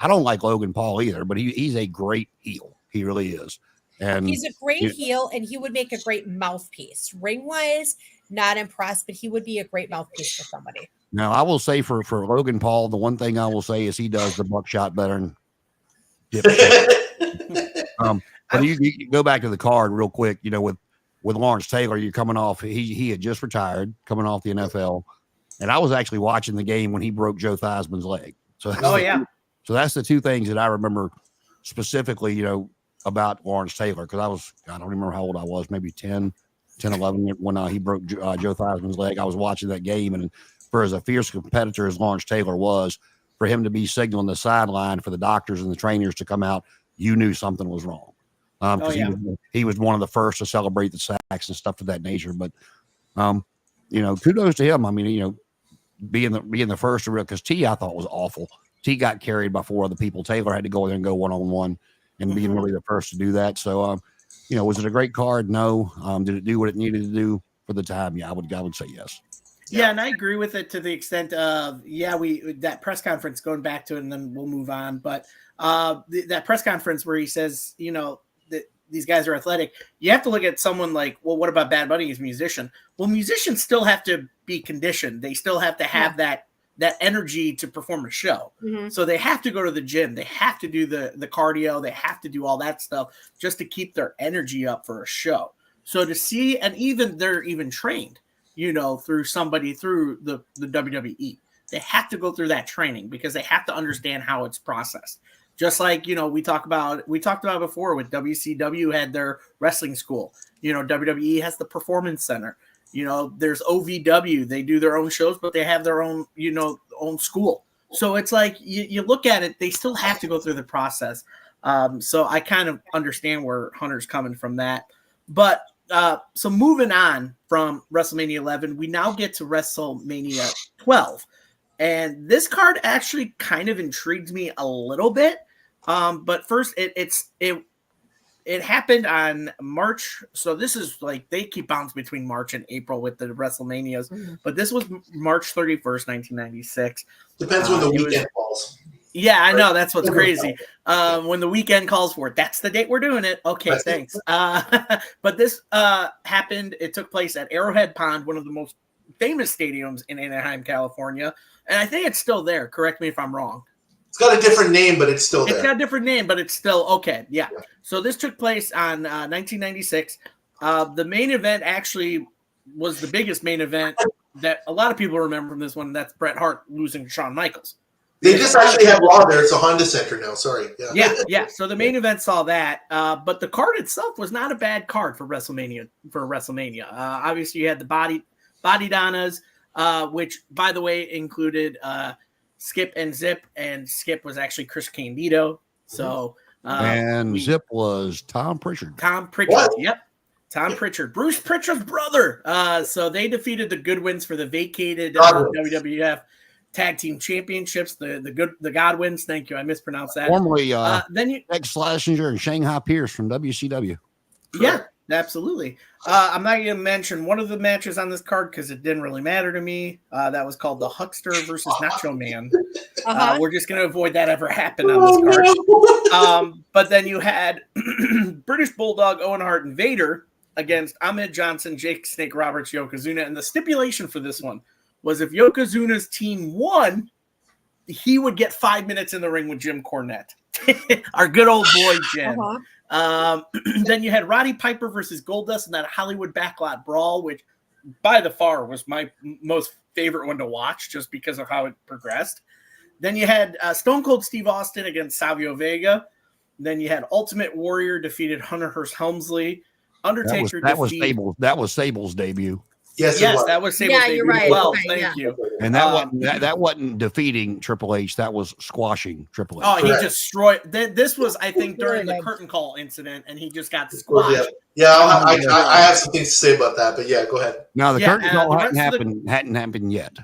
don't like Logan Paul either, but he's a great heel. He really is. And he's a great heel, and he would make a great mouthpiece. Ring-wise, not impressed, but he would be a great mouthpiece for somebody. Now, I will say for Logan Paul, the one thing I will say is he does the buckshot better than Dipshot. But you go back to the card real quick, with Lawrence Taylor, you're coming off, he had just retired, coming off the NFL. And I was actually watching the game when he broke Joe Theismann's leg. So so that's the two things that I remember specifically, about Lawrence Taylor, because I don't remember how old I was, maybe 10, 11 when he broke Joe Theismann's leg. I was watching that game, and for as a fierce competitor as Lawrence Taylor was, for him to be signaling the sideline for the doctors and the trainers to come out, you knew something was wrong. He was one of the first to celebrate the sacks and stuff of that nature. But kudos to him. I mean, being the first to real, because T, I thought, was awful. T got carried by four other people. Taylor had to go in there and go one-on-one, and being really the first to do that. So, was it a great card? No. Did it do what it needed to do for the time? Yeah, I would say yes. Yeah, and I agree with it to the extent of, that press conference, going back to it, and then we'll move on. But that press conference where he says, that these guys are athletic, you have to look at someone like, well, what about Bad Bunny as a musician? Well, musicians still have to be conditioned. They still have to have that energy to perform a show. Mm-hmm. So they have to go to the gym. They have to do the cardio. They have to do all that stuff just to keep their energy up for a show. So to see, and they're even trained, through the WWE. They have to go through that training because they have to understand how it's processed. Just like, we talked about before with WCW had their wrestling school. WWE has the Performance Center. There's OVW. They do their own shows, but they have their own, own school. So it's like you look at it, they still have to go through the process. So I kind of understand where Hunter's coming from that. But so moving on from WrestleMania 11, we now get to WrestleMania 12. And this card actually kind of intrigued me a little bit. But first, it it happened on March. So this is like they keep bouncing between March and April with the WrestleManias, but this was March 31st, 1996. Depends when the it weekend was- falls. Yeah, I know. That's what's crazy. When the weekend calls for it, that's the date we're doing it. Okay, thanks. But this happened. It took place at Arrowhead Pond, one of the most famous stadiums in Anaheim, California. And I think it's still there. Correct me if I'm wrong. It's got a different name, but it's still there. It's got a different name, but it's still okay. Yeah. So this took place on 1996. The main event actually was the biggest main event that a lot of people remember from this one. That's Bret Hart losing to Shawn Michaels. They just actually have Raw there. It's a Honda Center now. Sorry. Yeah. So the main event saw that, but the card itself was not a bad card for WrestleMania. Obviously, you had the Body Donnas, which, by the way, included Skip and Zip, and Skip was actually Chris Candido. So Zip was Tom Pritchard. What? Yep. Tom Pritchard, Bruce Pritchard's brother. So they defeated the Goodwins for the vacated WWF Tag Team Championships. The Godwins. Thank you, I mispronounced that. Formerly, then you X Schlesinger and Shanghai Pierce from WCW. Yeah, absolutely. I'm not going to mention one of the matches on this card because it didn't really matter to me. That was called the Huckster versus Nacho Man. We're just going to avoid that ever happen on this card. But then you had British Bulldog, Owen Hart, and Vader against Ahmed Johnson, Jake Snake Roberts, Yokozuna. And the stipulation for this one was if Yokozuna's team won, he would get 5 minutes in the ring with Jim Cornette. Our good old boy, Jim. Then you had Roddy Piper versus Goldust in that Hollywood Backlot Brawl, which by the far was my most favorite one to watch just because of how it progressed. Then you had Stone Cold Steve Austin against Savio Vega. Then you had Ultimate Warrior defeated Hunter Hearst Helmsley. Undertaker that was Sable's debut. Yes, that was Sable's debut. You're right. Well, Okay, thank you. And that wasn't defeating Triple H. That was squashing Triple H. Oh, he destroyed. This was, I think, during the curtain call incident, and he just got squashed. I have some things to say about that, but yeah, go ahead. Now the curtain call hadn't happened yet.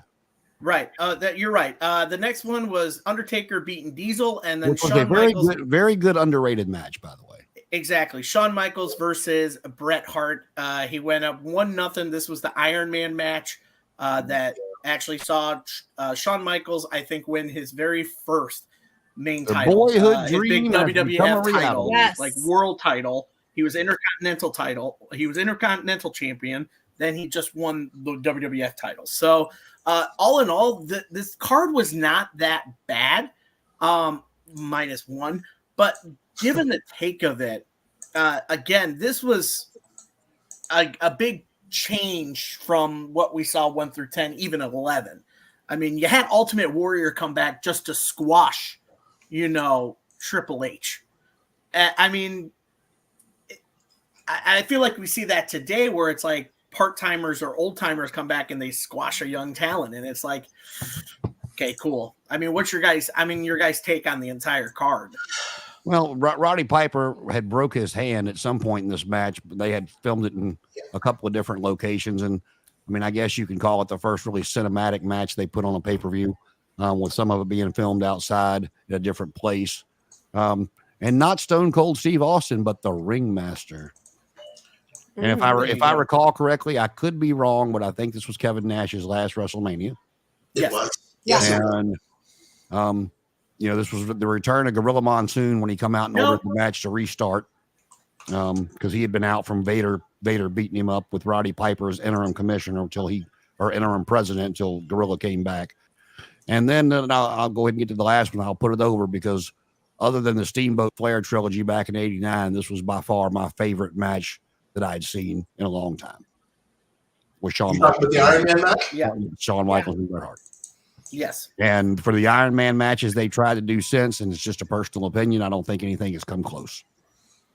Right. You're right. The next one was Undertaker beating Diesel, and then Which was Shawn Michaels. Very good underrated match, by the way. Exactly. Shawn Michaels versus Bret Hart. He went up 1-0. This was the Iron Man match that actually saw Shawn Michaels, I think, win his very first main title. Boyhood his dream big WWF title, yes. like world title. He was Intercontinental title. He was Intercontinental champion. Then he just won the WWF title. So all in all, this card was not that bad, -1. But given the take of it, again, this was a big change from what we saw 1 through 10, even 11. I mean, you had Ultimate Warrior come back just to squash, Triple H. I mean, I feel like we see that today where it's like part-timers or old-timers come back and they squash a young talent. And it's like, okay, cool. I mean, what's your guys' take on the entire card? Well, Roddy Piper had broke his hand at some point in this match, but they had filmed it in a couple of different locations. And I mean, I guess you can call it the first really cinematic match they put on a pay-per-view, with some of it being filmed outside in a different place. And not Stone Cold Steve Austin, but the Ringmaster. And if I recall correctly, I could be wrong, but I think this was Kevin Nash's last WrestleMania. It was. Yes. And this was the return of Gorilla Monsoon when he come out and ordered the match to restart, because he had been out from Vader beating him up with Roddy Piper as interim commissioner interim president until Gorilla came back. And then I'll go ahead and get to the last one. I'll put it over because other than the Steamboat Flair trilogy back in '89, this was by far my favorite match that I'd seen in a long time. With Shawn Michaels. With the Iron Man match? Yeah. Shawn Michaels and Bret Hart. Yes. And for the Iron Man matches they tried to do since, and it's just a personal opinion, I don't think anything has come close.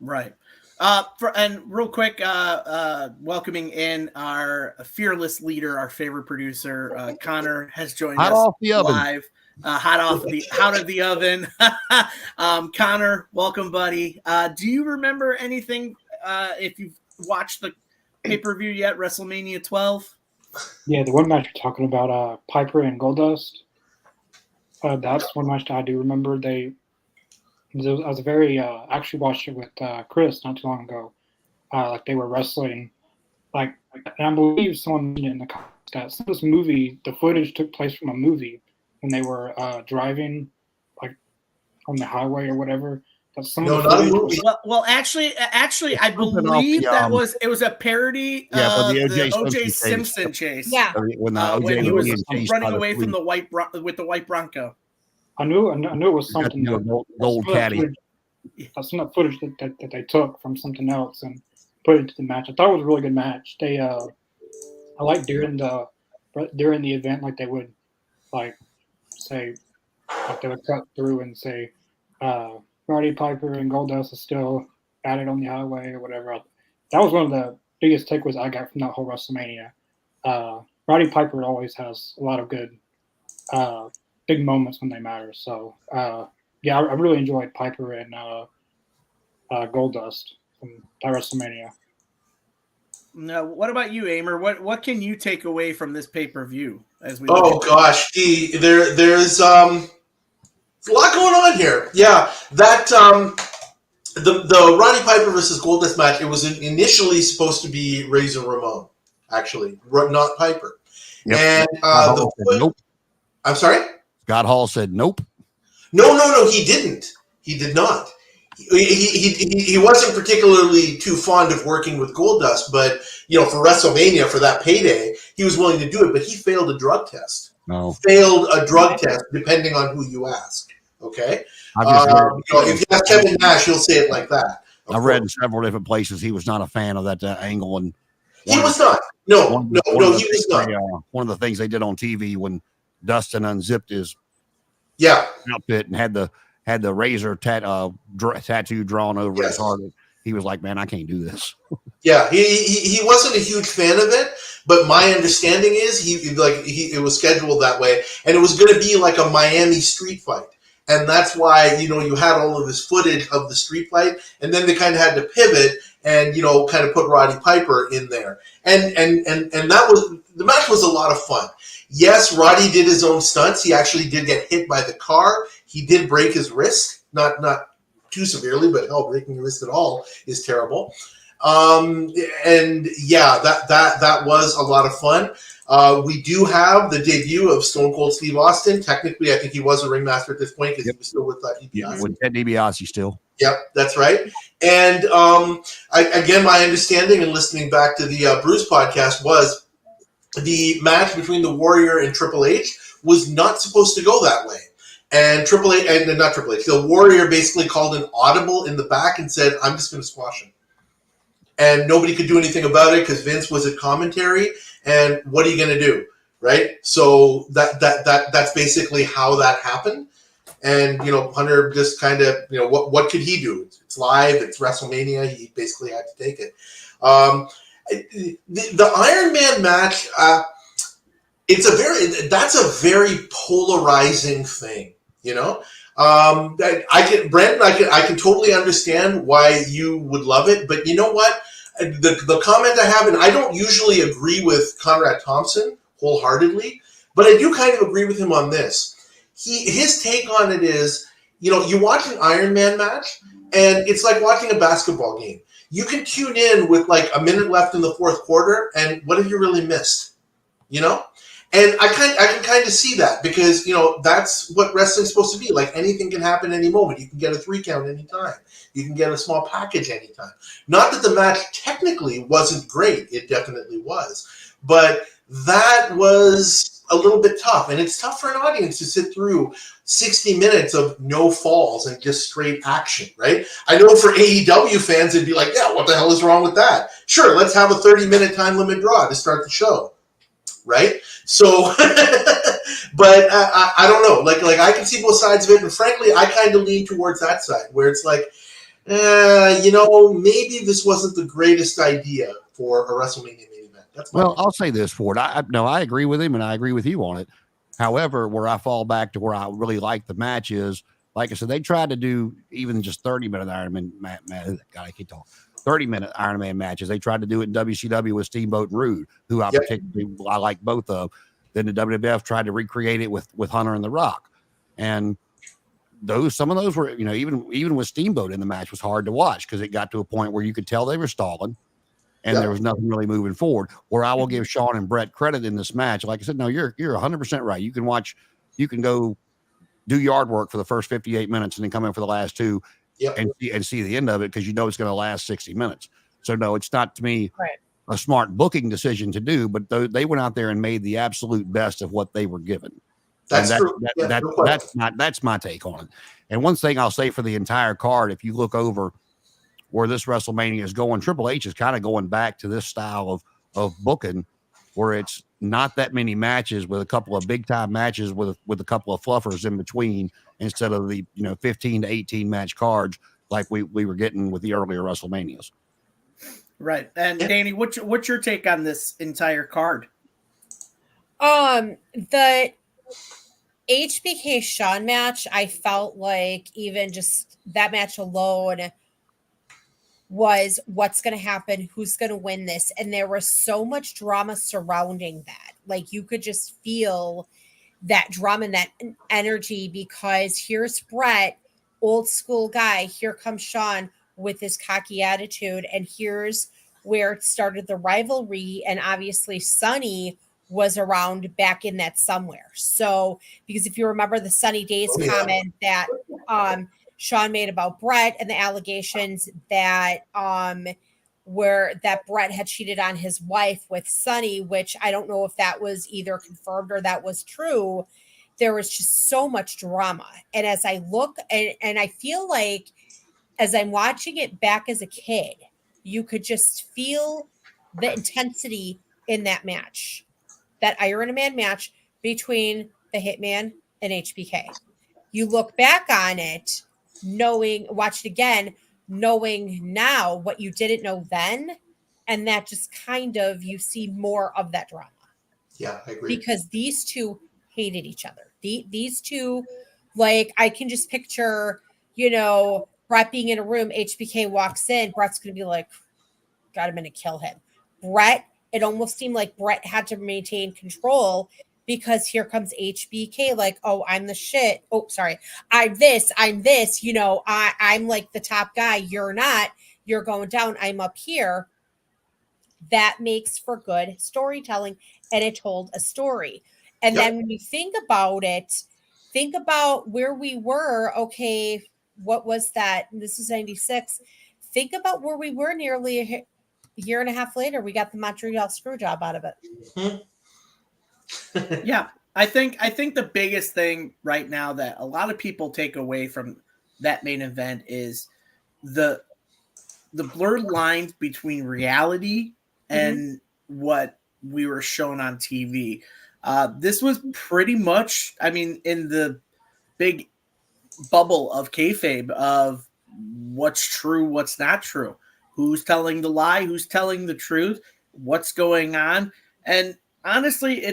Right. And real quick, welcoming in our fearless leader, our favorite producer, Connor has joined us live. Hot out of the oven. Connor, welcome, buddy. Do you remember anything if you've watched the pay-per-view yet, WrestleMania 12? Yeah, the one match you're talking about, Piper and Goldust. That's one match I do remember. They I was very actually watched it with Chris not too long ago. Like they were wrestling, like, and I believe someone mentioned in the comments that some of this movie, the footage took place from a movie when they were driving, like on the highway or whatever. But some No, of the not a footage movie. Well, actually, I Something off believe the, it was a parody Yeah, but of the the O.J. O.J. Simpson Simpson chase. Yeah. when When OJ he was was being chased running by the away from police. with the white Bronco. I knew it was Got something to do a gold some of that caddy. footage- some of that footage that they took from something else and put it into the match. I thought it was a really good match. They I like during the event, like they would like say, like they would cut through and say Roddy Piper and Goldust is still at it on the highway or whatever. That was one of the biggest takeaways I got from that whole WrestleMania. Roddy Piper always has a lot of good big moments when they matter. So yeah, I really enjoyed Piper and Goldust from that WrestleMania. Now, what about you, Amer? What can you take away from this pay-per-view as we? Oh gosh, there's a lot going on here. Yeah, that the Roddy Piper versus Goldust match. It was initially supposed to be Razor Ramon, actually, not Piper. Yep. And Nope. I'm sorry. Scott Hall said nope. No, he didn't. He did not. He wasn't particularly too fond of working with Goldust, but for WrestleMania, for that payday, he was willing to do it. But he failed a drug test. No. Failed a drug test, depending on who you ask. Okay. If you ask Kevin Nash, he'll say it like that. I read in several different places he was not a fan of that angle, and he was not. No, he was not. One of the things they did on TV when Dustin unzipped his outfit and had the razor tattoo drawn over his heart. He was like, "Man, I can't do this." Yeah, he wasn't a huge fan of it, but my understanding is it was scheduled that way, and it was going to be like a Miami street fight, and that's why you had all of this footage of the street fight, and then they kind of had to pivot and kind of put Roddy Piper in there, and that was the match was a lot of fun. Yes, Roddy did his own stunts. He actually did get hit by the car. He did break his wrist, not too severely, but hell, breaking your wrist at all is terrible. And yeah, that was a lot of fun. We do have the debut of Stone Cold Steve Austin. Technically, I think he was a ringmaster at this point because he was still with DiBiase. Yeah, with Ted DiBiase still. Yep, that's right. And again, my understanding and listening back to the Bruce podcast was the match between the Warrior and Triple H was not supposed to go that way. And the Warrior basically called an audible in the back and said, "I'm just going to squash him." And nobody could do anything about it because Vince was at commentary. And what are you going to do, right? So that's basically how that happened. And Hunter just kind of what could he do? It's live. It's WrestleMania. He basically had to take it. The Iron Man match. That's a very polarizing thing. I can totally understand why you would love it, but you know what? The comment I have, and I don't usually agree with Conrad Thompson wholeheartedly, but I do kind of agree with him on this. His take on it is, you watch an Iron Man match, and it's like watching a basketball game. You can tune in with like a minute left in the fourth quarter, and what have you really missed? And I can kind of see that because, that's what wrestling's supposed to be. Like anything can happen any moment. You can get a 3 count anytime. You can get a small package anytime. Not that the match technically wasn't great. It definitely was. But that was a little bit tough. And it's tough for an audience to sit through 60 minutes of no falls and just straight action, right? I know for AEW fans, it'd be like, yeah, what the hell is wrong with that? Sure, let's have a 30-minute time limit draw to start the show. Right? So, but I don't know. Like I can see both sides of it, and frankly, I kind of lean towards that side where it's like, maybe this wasn't the greatest idea for a WrestleMania main event. I'll say this, Ford. I agree with him, and I agree with you on it. However, where I fall back to where I really like the match is, like I said, they tried to do even just 30-minute Iron Man match. God, I can't talk. 30-minute Iron Man matches. They tried to do it in WCW with Steamboat and Rude, who I like both of. Then the WWF tried to recreate it with Hunter and The Rock. And some of those were, even with Steamboat in the match was hard to watch because it got to a point where you could tell they were stalling and there was nothing really moving forward. Where I will give Sean and Brett credit in this match. Like I said, no, you're 100% right. You can go do yard work for the first 58 minutes and then come in for the last two and see the end of it because it's going to last 60 minutes. So no, it's not to me a smart booking decision to do, but they went out there and made the absolute best of what they were given. That's true. That's my take on it. And one thing I'll say for the entire card, if you look over where this WrestleMania is going, Triple H is kind of going back to this style of booking where it's not that many matches with a couple of big time matches with a couple of fluffers in between instead of the 15 to 18 match cards like we were getting with the earlier WrestleManias. Right. And Danny, what's your take on this entire card? The HBK Shawn match, I felt like even just that match alone was what's going to happen, who's going to win this. And there was so much drama surrounding that. Like you could just feel that drama and that energy because here's Brett, old school guy. Here comes Shawn with his cocky attitude. And here's where it started the rivalry. And obviously Sonny was around back in that somewhere. So, because if you remember the Sunny Days comment that Shawn made about Brett and the allegations that that Brett had cheated on his wife with Sonny, which I don't know if that was either confirmed or that was true. There was just so much drama. And as I look and I feel like as I'm watching it back as a kid, you could just feel the intensity in that match, that Iron Man match between the Hitman and HBK. You look back on it, watch it again, knowing now what you didn't know then, and that just kind of, you see more of that drama. Yeah, I agree. Because these two hated each other. These two, like, I can just picture, Brett being in a room, HBK walks in, Brett's going to be like, God, I'm going to kill him. Brett, it almost seemed like Brett had to maintain control because here comes HBK like, oh, I'm the shit. Oh, sorry. I'm this, I'm like the top guy. You're not. You're going down. I'm up here. That makes for good storytelling. And it told a story. And then when you think about it, think about where we were. Okay, what was that? This is 96. Think about where we were nearly a year and a half later. We got the Montreal screw job out of it. Yeah, I think the biggest thing right now that a lot of people take away from that main event is the blurred lines between reality and what we were shown on TV. This was pretty much, in the big bubble of kayfabe of what's true, what's not true, who's telling the lie, who's telling the truth, what's going on. And honestly,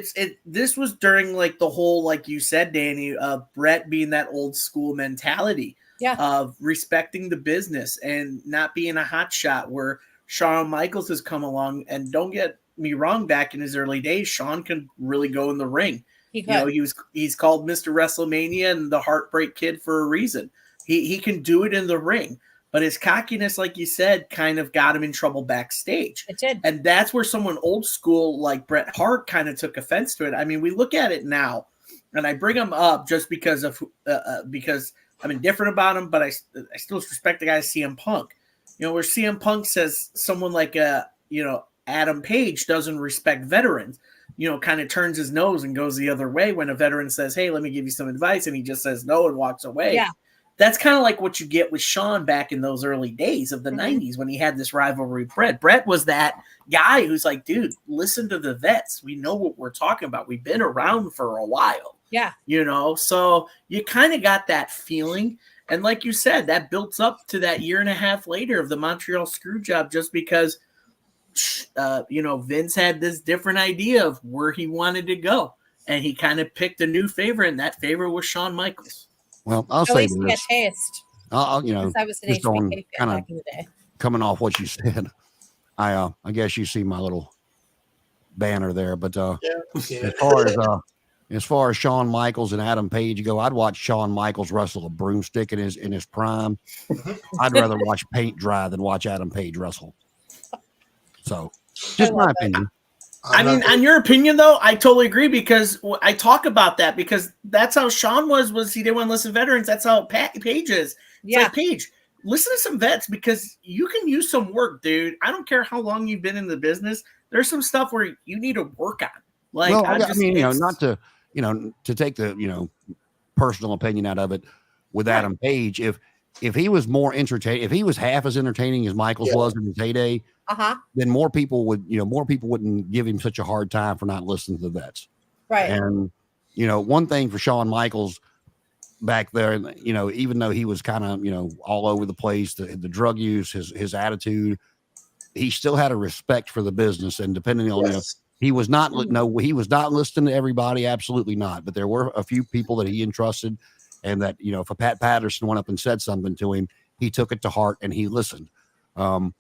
this was during like the whole, like you said, Danny, Brett being that old school mentality of respecting the business and not being a hot shot where Shawn Michaels has come along. And don't get me wrong, back in his early days, Shawn can really go in the ring. He's called Mr. WrestleMania and the Heartbreak Kid for a reason. He can do it in the ring. But his cockiness, like you said, kind of got him in trouble backstage. It did. And that's where someone old school like Bret Hart kind of took offense to it. We look at it now, and I bring him up just because I'm indifferent about him, but I still respect the guy CM Punk. Where CM Punk says someone like Adam Page doesn't respect veterans, kind of turns his nose and goes the other way when a veteran says, hey, let me give you some advice, and he just says no and walks away. Yeah. That's kind of like what you get with Shawn back in those early days of the 90s when he had this rivalry. Brett was that guy who's like, dude, listen to the vets. We know what we're talking about. We've been around for a while. Yeah. So you kind of got that feeling. And like you said, that built up to that year and a half later of the Montreal screw job just because, Vince had this different idea of where he wanted to go. And he kind of picked a new favorite, and that favorite was Shawn Michaels. Well, I'll say this. Taste. I was an just on kind of coming off what you said. I guess you see my little banner there, but as far as as far as Shawn Michaels and Adam Page go, I'd watch Shawn Michaels wrestle a broomstick in his prime. I'd rather watch paint dry than watch Adam Page wrestle. So, just my opinion. I mean, on your opinion, though, I totally agree because I talk about that because that's how Sean was he didn't want to listen to veterans. That's how Paige is. It's like, Paige, listen to some vets because you can use some work, dude. I don't care how long you've been in the business. There's some stuff where you need to work on. Like, well, I mean, not to, to take the, personal opinion out of it with Adam Page, if he was more entertaining, if he was half as entertaining as Michaels was in his heyday, then more people wouldn't give him such a hard time for not listening to the vets. Right. And, one thing for Shawn Michaels back there, even though he was kind of, all over the place, the drug use, his attitude, he still had a respect for the business. And depending on, he was not listening to everybody. Absolutely not. But there were a few people that he entrusted, and that, if a Pat Patterson went up and said something to him, he took it to heart and he listened. And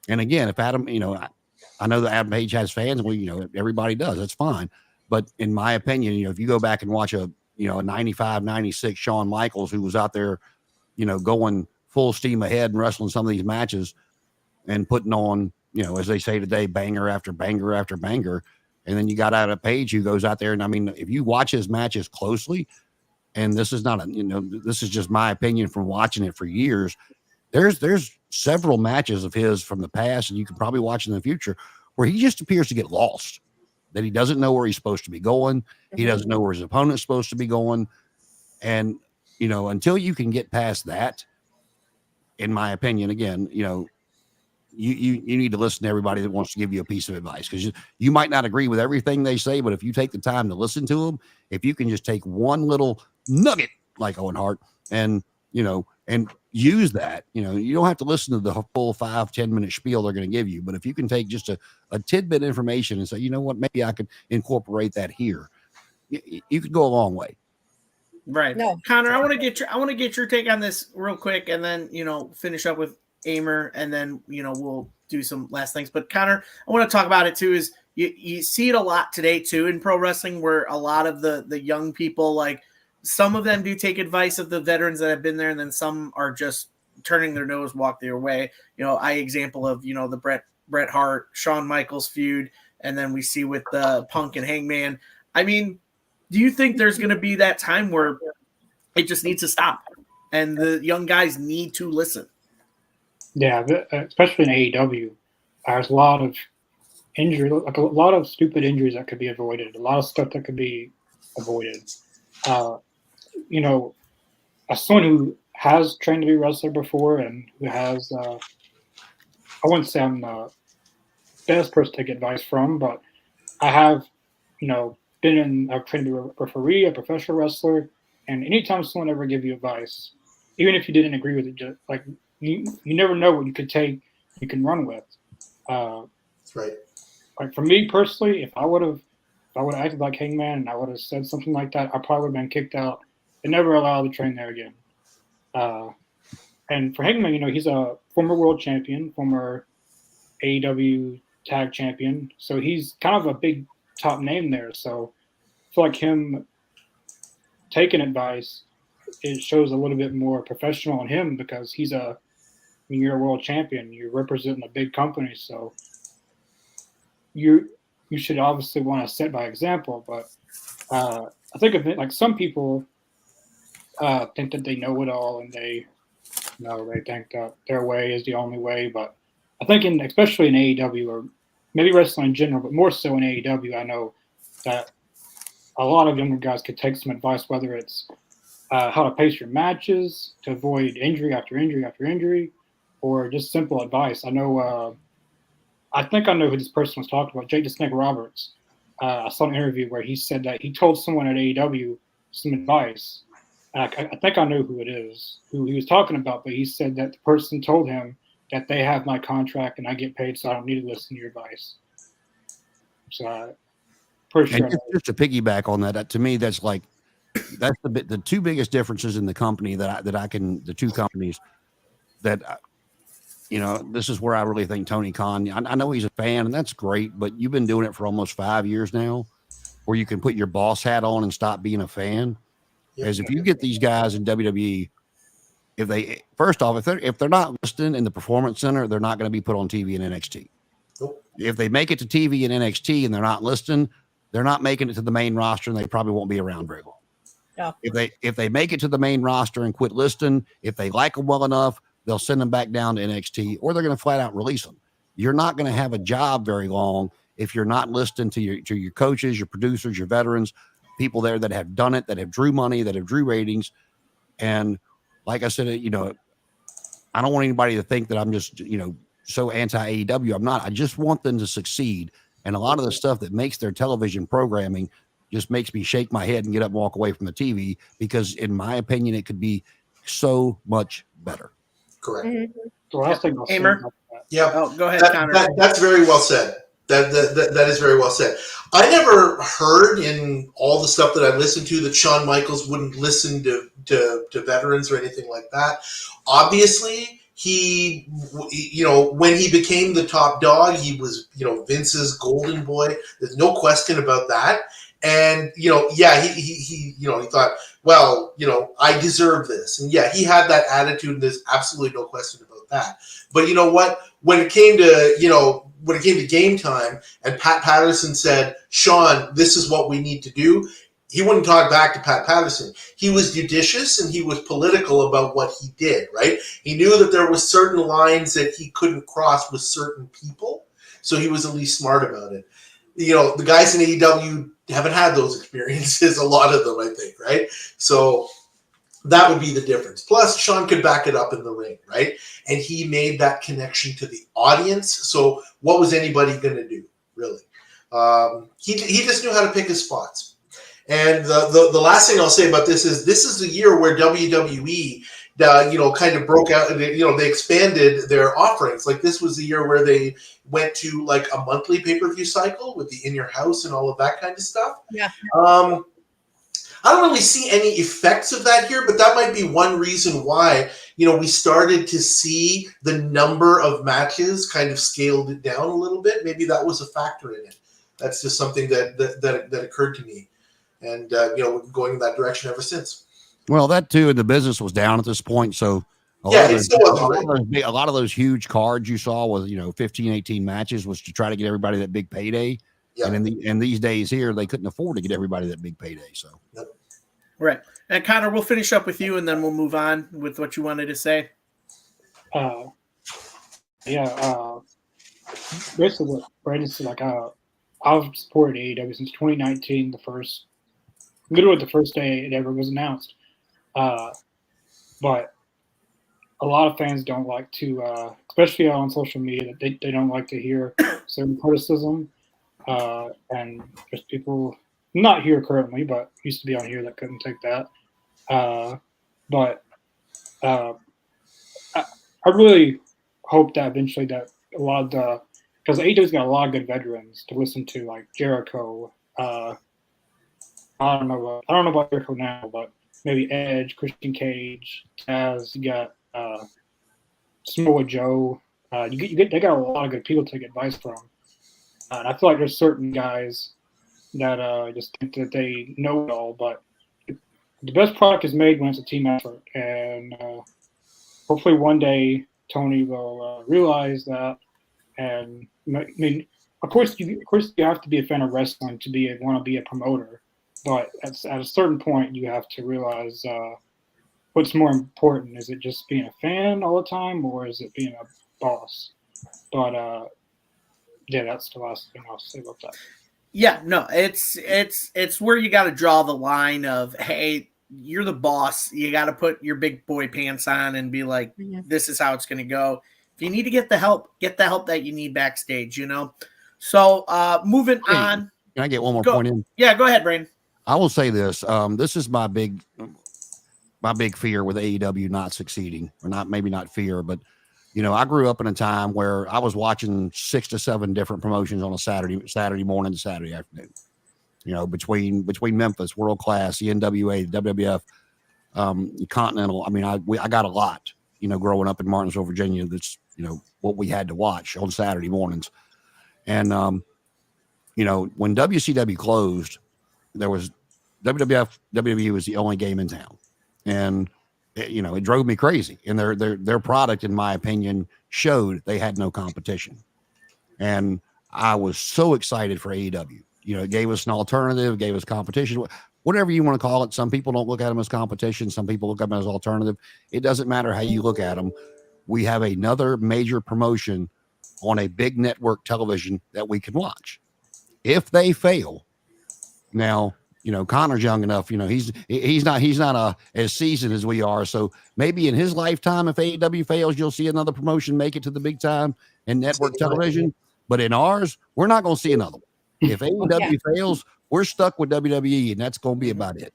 again, if Adam, I know that Adam Page has fans, everybody does. That's fine. But in my opinion, if you go back and watch a 95, 96 Shawn Michaels, who was out there, going full steam ahead and wrestling some of these matches and putting on, as they say today, banger after banger after banger. And then you got out a Page who goes out there. And I mean, if you watch his matches closely, and this is not this is just my opinion from watching it for years. There's several matches of his from the past, and you can probably watch in the future, where he just appears to get lost, that he doesn't know where he's supposed to be going. He doesn't know where his opponent's supposed to be going. And, until you can get past that, in my opinion, again, you need to listen to everybody that wants to give you a piece of advice, because you might not agree with everything they say, but if you take the time to listen to them, if you can just take one little nugget like Owen Hart and use that, you don't have to listen to the full 5-10 minute spiel they're going to give you, but if you can take just a tidbit of information and say, you know what, maybe I could incorporate that here, you could go a long way. Right. No, Connor, I want to get your take on this real quick, and then finish up with Aimer, and then we'll do some last things. But Connor, I want to talk about it too. Is you see it a lot today too in pro wrestling, where a lot of the young people, like, some of them do take advice of the veterans that have been there, and then some are just turning their nose, walk their way. Example of the Bret Hart, Shawn Michaels feud, and then we see with Punk and Hangman. I mean, do you think there's going to be that time where it just needs to stop, and the young guys need to listen? Yeah, especially in AEW, there's a lot of injury, like a lot of stupid injuries that could be avoided, a lot of stuff that could be avoided. As someone who has trained to be a wrestler before and who has, I wouldn't say I'm the best person to take advice from, but I have, I've trained to be a referee, a professional wrestler, and anytime someone ever give you advice, even if you didn't agree with it, just like you never know what you could take, you can run with. That's right. Like for me personally, if I would have acted like Hangman and I would have said something like that, I probably would have been kicked out and never allowed to train there again. And for Hangman, he's a former world champion, former AEW tag champion, so he's kind of a big top name there. So I feel like him taking advice, it shows a little bit more professional in him, because you're a world champion, you're representing a big company, so you should obviously want to set by example. But I think of it like some people think that they know it all, and they think that their way is the only way. But I think especially in AEW, or maybe wrestling in general, but more so in AEW, I know that a lot of younger guys could take some advice, whether it's how to pace your matches to avoid injury after injury after injury, or just simple advice. I know, I think I know who this person was talking about, Jake the Snake Roberts. I saw an interview where he said that he told someone at AEW some advice. I think I know who it is, who he was talking about, but he said that the person told him that they have my contract and I get paid, so I don't need to listen to your advice. So pretty sure. And just to piggyback on that, to me, that's the two biggest differences in the company the two companies that, this is where I really think Tony Khan, I know he's a fan and that's great, but you've been doing it for almost 5 years now. where you can put your boss hat on and stop being a fan. Yep. Is if you get these guys in WWE, if they first off, if they're not listed in the Performance Center, they're not going to be put on TV in NXT. Nope. If they make it to TV in NXT and they're not listing, they're not making it to the main roster, and they probably won't be around very long. Yeah. If they make it to the main roster and quit listing, if they like them well enough, they'll send them back down to NXT, or they're going to flat out release them. You're not going to have a job very long if you're not listening to your coaches, your producers, your veterans, people there that have done it, that have drew money, that have drew ratings. And like I said, you know, I don't want anybody to think that I'm just, you know, so anti AEW. I'm not. I just want them to succeed. And a lot of the stuff that makes their television programming just makes me shake my head and get up and walk away from the TV, because in my opinion, it could be so much better. Correct. Mm-hmm. The last thing I'll say Hamer? about that, Yeah. Oh, go ahead, Connor. That's very well said. That is very well said. I never heard in all the stuff that I listened to that Shawn Michaels wouldn't listen to veterans or anything like that. Obviously, he, you know, when he became the top dog, he was, you know, Vince's golden boy. There's no question about that. And, you know, yeah, he you know, he thought, well, you know, I deserve this. And yeah, he had that attitude, and there's absolutely no question about that. But you know what? When it came to game time and Pat Patterson said, Shawn, this is what we need to do, he wouldn't talk back to Pat Patterson. He was judicious and he was political about what he did, right? He knew that there was certain lines that he couldn't cross with certain people, so he was at least smart about it. You know, the guys in AEW haven't had those experiences, a lot of them, I think, right? So that would be the difference. Plus, Shawn could back it up in the ring, right? And he made that connection to the audience. So what was anybody going to do, really? He just knew how to pick his spots. And the last thing I'll say about this is the year where WWE, you know, kind of broke out. You know, they expanded their offerings. Like, this was the year where they went to like a monthly pay-per-view cycle with the In Your House and all of that kind of stuff. Yeah. I don't really see any effects of that here, but that might be one reason why, you know, we started to see the number of matches kind of scaled it down a little bit. Maybe that was a factor in it. That's just something that occurred to me. And, you know, going in that direction ever since. Well, that too, and the business was down at this point. So a lot of those huge cards you saw with, you know, 15, 18 matches was to try to get everybody that big payday. Yeah. And in these days here, they couldn't afford to get everybody that big payday. So, Yep. Right. And Connor, we'll finish up with you, and then we'll move on with what you wanted to say. Basically what Brandon said, like, I've supported AEW since 2019, literally the first day it ever was announced. But a lot of fans don't like to, especially on social media, they don't like to hear certain criticism. And there's people not here currently, but used to be on here that couldn't take that. But I really hope that eventually that a lot of the, because AEW's got a lot of good veterans to listen to, like Jericho. I don't know about Jericho now, but maybe Edge, Christian Cage, Taz. You got Samoa Joe. They got a lot of good people to take advice from. And I feel like there's certain guys that just think that they know it all, but the best product is made when it's a team effort. And hopefully one day Tony will realize that. And I mean, of course you have to be a fan of wrestling to want to be a promoter, but at a certain point you have to realize what's more important. Is it just being a fan all the time, or is it being a boss? But yeah, that's the last thing I'll say about that. Yeah, no, it's where you got to draw the line of, hey, you're the boss. You got to put your big boy pants on and be like, this is how it's going to go. If you need to get the help that you need backstage, you know? So moving on. Can I get one more point in? Yeah, go ahead, Brain. I will say this. This is my big fear with AEW not succeeding, or maybe not fear, but you know, I grew up in a time where I was watching 6 to 7 different promotions on a Saturday morning to Saturday afternoon. You know, between Memphis, World Class, the NWA, the WWF, Continental. I mean, I got a lot. You know, growing up in Martinsville, Virginia, that's, you know, what we had to watch on Saturday mornings. And you know, when WCW closed, there was WWE was the only game in town, and it drove me crazy. And their product, in my opinion, showed they had no competition, and I was so excited for AEW. It gave us an alternative, gave us competition, whatever you want to call it. Some people don't look at them as competition. Some people look at them as alternative. It doesn't matter how you look at them. We have another major promotion on a big network television that we can watch. If they fail, now, Connor's young enough, he's not as seasoned as we are. So maybe in his lifetime, if AEW fails, you'll see another promotion make it to the big time and network television. But in ours, we're not going to see another one. If AEW fails, we're stuck with WWE, and that's going to be about it.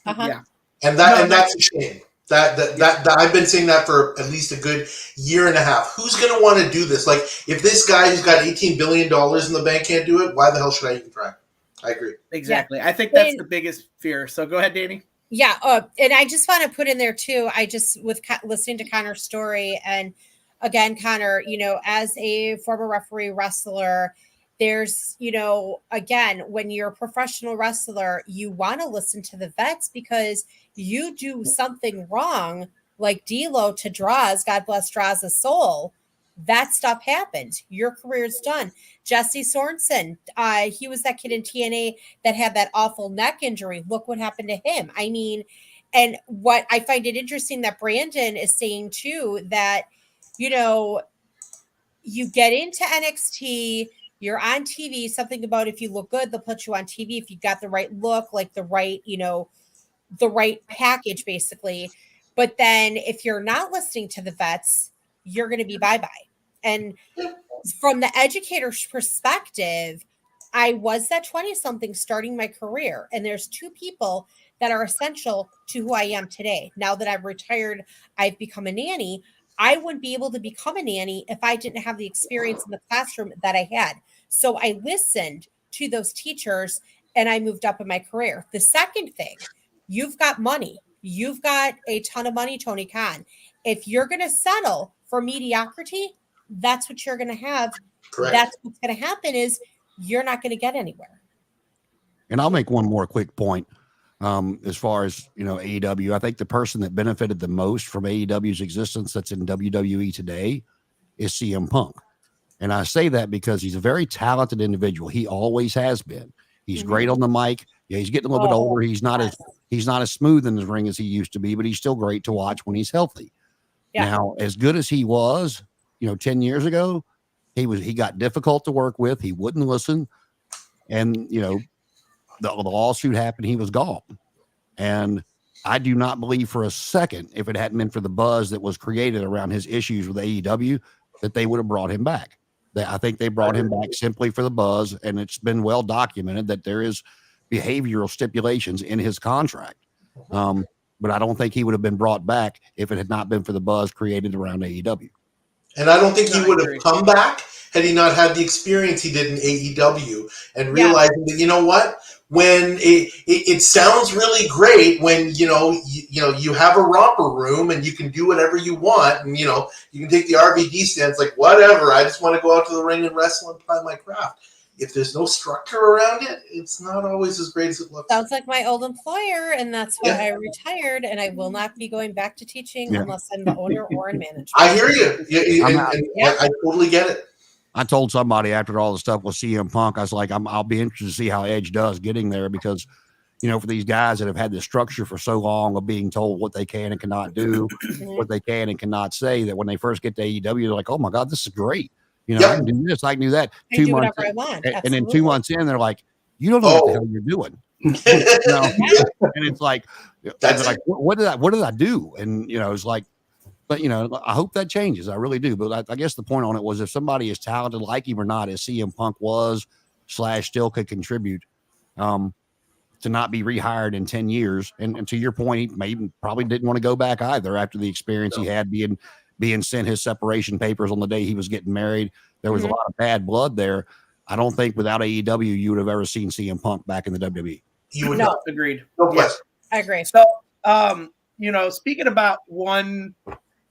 Yeah. And that's a shame. That I've been saying that for at least a good year and a half. Who's going to want to do this? Like, if this guy who's got $18 billion in the bank can't do it, why the hell should I even try? I agree. Exactly. Yeah. I think that's the biggest fear. So go ahead, Danny. Yeah. And I just want to put in there too, with listening to Connor's story, and again, Connor, as a former referee wrestler, there's, again, when you're a professional wrestler, you want to listen to the vets, because you do something wrong, like D'Lo to Draws, God bless Draws' soul. That stuff happened. Your career's done. Jesse Sorensen, he was that kid in TNA that had that awful neck injury. Look what happened to him. I mean, and what I find it interesting that Brandon is saying too, that, you get into NXT, you're on TV, something about if you look good, they'll put you on TV if you got the right look, like the right, the right package, basically. But then if you're not listening to the vets, you're going to be bye-bye. And from the educator's perspective, I was that 20-something starting my career, and there's two people that are essential to who I am today. Now that I've retired, I've become a nanny. I wouldn't be able to become a nanny if I didn't have the experience in the classroom that I had. So I listened to those teachers, and I moved up in my career. The second thing, you've got money. You've got a ton of money, Tony Khan. If you're going to settle for mediocrity, that's what you're going to have. Correct. That's what's going to happen, is you're not going to get anywhere. And I'll make one more quick point. As far as, AEW, I think the person that benefited the most from AEW's existence that's in WWE today is CM Punk. And I say that because he's a very talented individual. He always has been. He's great on the mic. Yeah, he's getting a little bit older. He's not as smooth in the ring as he used to be, but he's still great to watch when he's healthy. Yeah. Now, as good as he was, 10 years ago, he got difficult to work with. He wouldn't listen. And, the lawsuit happened, he was gone. And I do not believe for a second, if it hadn't been for the buzz that was created around his issues with AEW, that they would have brought him back. I think they brought him back simply for the buzz, and it's been well documented that there is behavioral stipulations in his contract. But I don't think he would have been brought back if it had not been for the buzz created around AEW. And I don't think he would have come back had he not had the experience he did in AEW, and realizing that, when it sounds really great when you have a romper room and you can do whatever you want, and you can take the RVD stance, like, whatever, I just want to go out to the ring and wrestle and play my craft. If there's no structure around it, it's not always as great as it looks. Sounds like my old employer, and that's why I retired, and I will not be going back to teaching unless I'm the owner or in management. I hear you. I totally get it. I told somebody after all the stuff with CM Punk, I was like, I'll be interested to see how Edge does getting there, because, for these guys that have had the structure for so long of being told what they can and cannot do, what they can and cannot say, that when they first get to AEW, they're like, oh my God, this is great. I can do this, I can do that. I do whatever I want. And then 2 months in, they're like, you don't know what the hell you're doing. And it's like, what did I do? And, it's like, but, I hope that changes. I really do. But I guess the point on it was, if somebody is talented like him or not, as CM Punk was / still could contribute, to not be rehired in 10 years. And to your point, he probably didn't want to go back either after the experience he had being sent his separation papers on the day he was getting married. There was a lot of bad blood there. I don't think without AEW, you would have ever seen CM Punk back in the WWE. You would not. Agreed. No question. I agree. So, speaking about one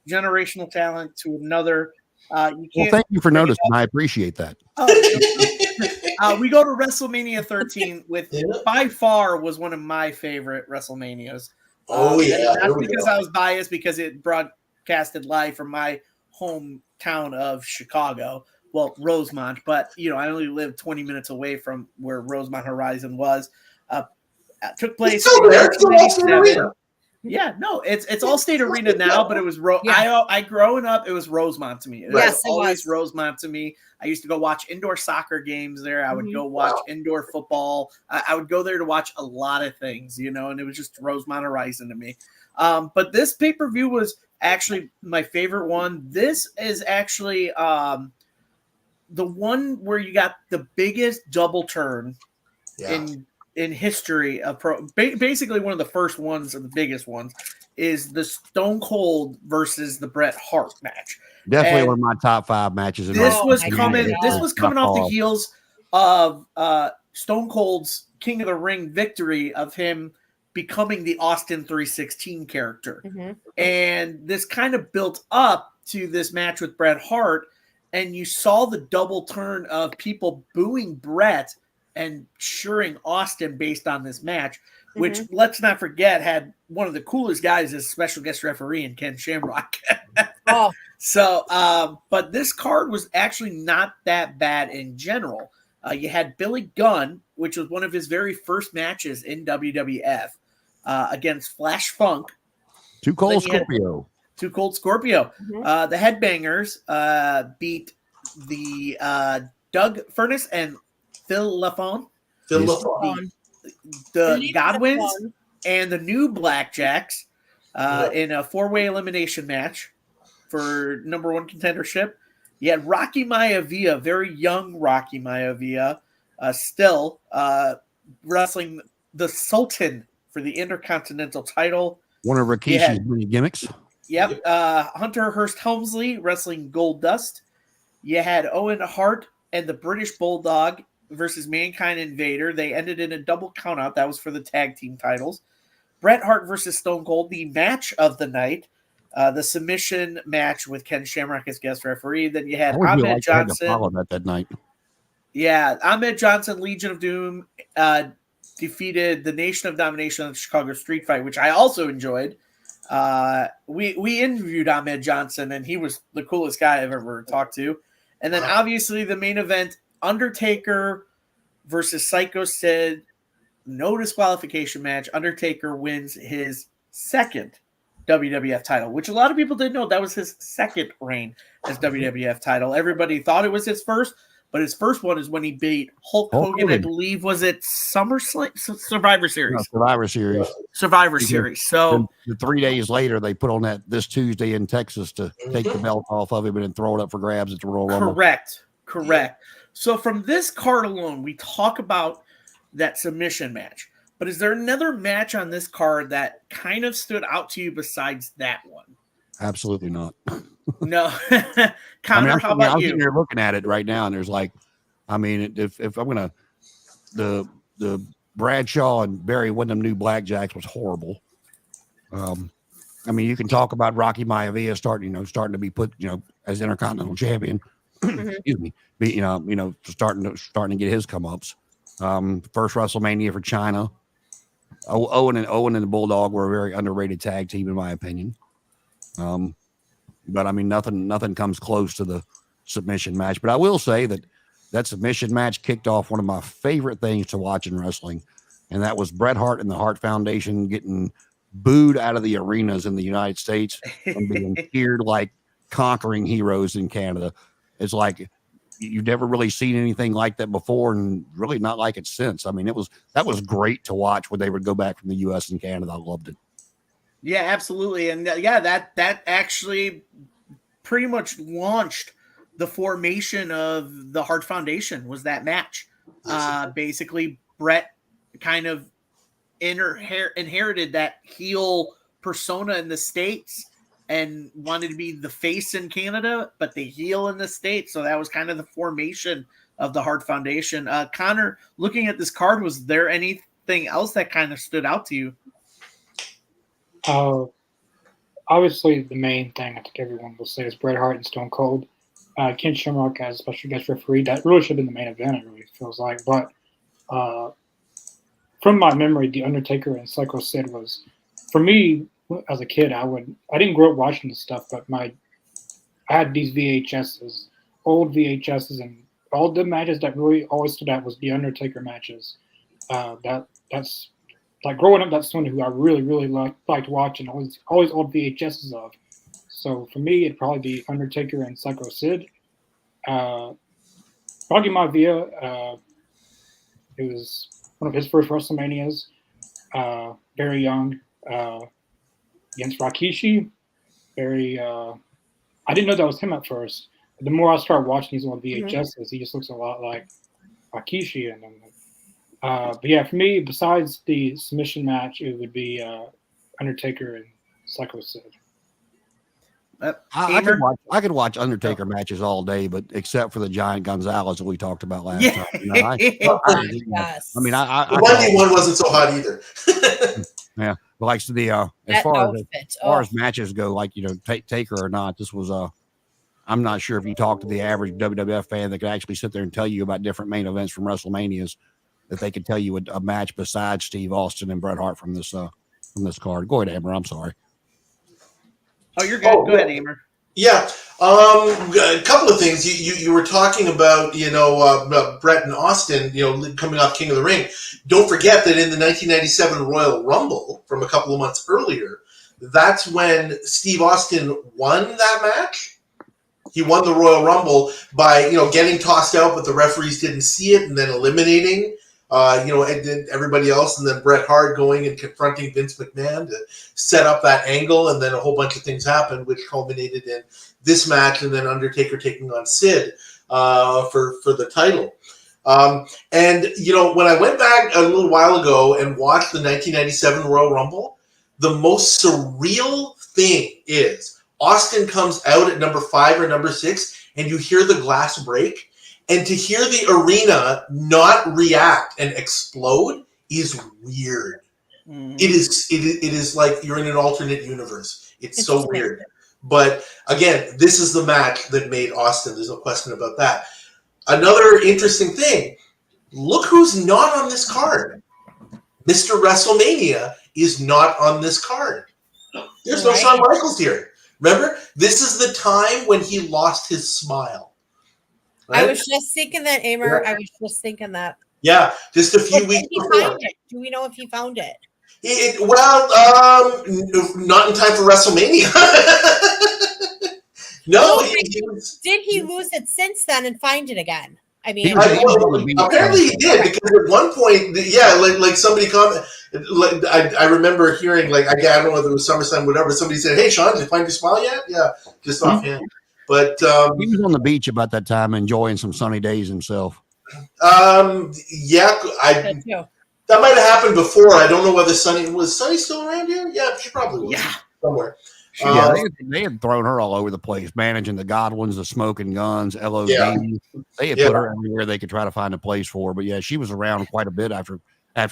generational talent to another, Well, thank you for noticing. I appreciate that. We go to WrestleMania 13 with Yeah. by far was one of my favorite WrestleManias. Oh, yeah. And Here that's we because go. I was biased because it broadcasted live from my hometown of Chicago. Well, Rosemont, but I only lived 20 minutes away from where Rosemont Horizon was. Took place It's still in there. It's still Allstate 1987. Arena. Yeah, no, it's Allstate Arena now, but it was Yeah. I growing up, it was Rosemont to me. It Yes, was it always was. Rosemont to me. I used to go watch indoor soccer games there. I would Mhm. go watch Wow. indoor football. I would go there to watch a lot of things, and it was just Rosemont Horizon to me. But this pay-per-view was actually my favorite one. This is actually the one where you got the biggest double turn Yeah. in history of basically one of the first ones or the biggest ones is the Stone Cold versus the Bret Hart match. Definitely And one of my top 5 matches in this wrestling. was my coming. God. This was coming off the heels of Stone Cold's King of the Ring victory of him becoming the Austin 316 character, Mhm. and this kind of built up to this match with Bret Hart, and you saw the double turn of people booing Bret and cheering Austin based on this match, which let's not forget had one of the coolest guys as special guest referee in Ken Shamrock. Oh, So, but this card was actually not that bad in general. You had Billy Gunn, which was one of his very first matches in WWF against Flash Funk. Too Cold Then you had Scorpio. Too Cold Scorpio. Mhm. The Headbangers beat the Doug Furnace and Phil LaFon. Phil Yes. LaFon. The Leave Godwins that one. and the new Blackjacks in a 4-way elimination match for number 1 contendership. You had Rocky Maivia, very young Rocky Maivia, still wrestling the Sultan for the Intercontinental title. One of Rikishi's many gimmicks. Yep. Hunter Hearst Helmsley wrestling Gold Dust. You had Owen Hart and the British Bulldog versus Mankind Invader. They ended in a double countout. That was for the tag team titles. Bret Hart versus Stone Cold, the match of the night. The submission match with Ken Shamrock as guest referee. Then you had I would feel Ahmed like I had to Johnson. follow that night. Yeah, Ahmed Johnson, Legion of Doom, defeated the Nation of Domination in the Chicago Street Fight, which I also enjoyed. We interviewed Ahmed Johnson, and he was the coolest guy I've ever talked to. And then obviously the main event, Undertaker versus Psycho Sid, no disqualification match. Undertaker wins his second WWF title, which a lot of people didn't know that was his second reign as WWF title. Everybody thought it was his first, but his first one is when he beat Hulk Hogan. I believe was it SummerSlam, Survivor Series. No, Survivor Series. Survivor Series. So the 3 days later, they put on that this Tuesday in Texas to take the belt off of him and then throw it up for grabs at the Royal Rumble. Correct. So from this card alone, we talk about that submission match. But is there another match on this card that kind of stood out to you besides that one? Absolutely not. No. Connor, how about I'm you? sitting here looking at it right now, and there's like, I mean, if I'm gonna, the Bradshaw and Barry Windham new Blackjacks was horrible. I mean, you can talk about Rocky Maivia starting to be put, as Intercontinental Champion. Excuse me, starting to get his come ups. First WrestleMania for China. Owen and the Bulldog were a very underrated tag team, in my opinion. But I mean, nothing comes close to the submission match. But I will say that submission match kicked off one of my favorite things to watch in wrestling, and that was Bret Hart and the Hart Foundation getting booed out of the arenas in the United States and being cheered like conquering heroes in Canada. It's like you've never really seen anything like that before, and really not like it since. I mean, that was great to watch when they would go back from the U.S. and Canada. I loved it. Yeah, absolutely. And that actually pretty much launched the formation of the Hart Foundation was that match. Basically, Bret kind of inherited that heel persona in the States and wanted to be the face in Canada, but the heel in the States. So that was kind of the formation of the Hart Foundation. Connor, looking at this card, was there anything else that kind of stood out to you? Obviously, the main thing I think everyone will say is Bret Hart and Stone Cold. Ken Shamrock as special guest referee. That really should have been the main event. It really feels like, but from my memory, The Undertaker and Psycho Sid was, for me as a kid. I didn't grow up watching this stuff, but I had these VHSs, old VHSs, and all the matches that really always stood out was The Undertaker matches. That's like growing up. That's someone who I really liked watching. Always old VHSs of. So for me, it'd probably be Undertaker and Psycho Sid. Rocky Maivia. It was one of his first WrestleManias. Very young, against Rikishi. I didn't know that was him at first. But the more I start watching these on VHSs, he just looks a lot like Rikishi. And but yeah, for me, besides the submission match, it would be Undertaker and Psycho Sid. I could watch Undertaker matches all day, but except for the Giant Gonzalez that we talked about last time. You know, Yes. I mean, the Monday one wasn't so hot either. Yeah, but like the as far as matches go, like Taker or not, this was I'm not sure if you talk to the average WWF fan that could actually sit there and tell you about different main events from WrestleManias, that they could tell you a match besides Steve Austin and Bret Hart from this card. Go ahead, Amber. I'm sorry. Oh, you're good. Go ahead, Amber. Yeah, a couple of things. You were talking about Bret and Austin, coming off King of the Ring. Don't forget that in the 1997 Royal Rumble from a couple of months earlier, that's when Steve Austin won that match. He won the Royal Rumble by getting tossed out, but the referees didn't see it, and then eliminating everybody else, and then Bret Hart going and confronting Vince McMahon to set up that angle, and then a whole bunch of things happened, which culminated in this match, and then Undertaker taking on Sid for the title. And when I went back a little while ago and watched the 1997 Royal Rumble, the most surreal thing is Austin comes out at number 5 or number 6, and you hear the glass break. And to hear the arena not react and explode is weird. It is like you're in an alternate universe. It's so weird. But again, this is the match that made Austin. There's no question about that. Another interesting thing, look who's not on this card. Mr. WrestleMania is not on this card. There's no Shawn Michaels here. Remember, this is the time when he lost his smile. Right? I was just thinking that, Amber. Yeah. I was just thinking that. Yeah, just a few weeks before. Do we know if he found it? Not in time for WrestleMania. No, did he lose it since then and find it again? I mean, apparently he did, because at one point, like somebody commented. I remember hearing, I don't know if it was SummerSlam, whatever. Somebody said, "Hey, Sean, did you find your smile yet?" Yeah, just offhand. But he was on the beach about that time, enjoying some sunny days himself. That might have happened before. I don't know whether was Sunny still around here. Yeah, she probably was. Yeah, somewhere. Yeah, they had thrown her all over the place, managing the Godwins, the Smoking Guns, LOD. Yeah. They had put her everywhere they could try to find a place for her. But yeah, she was around quite a bit after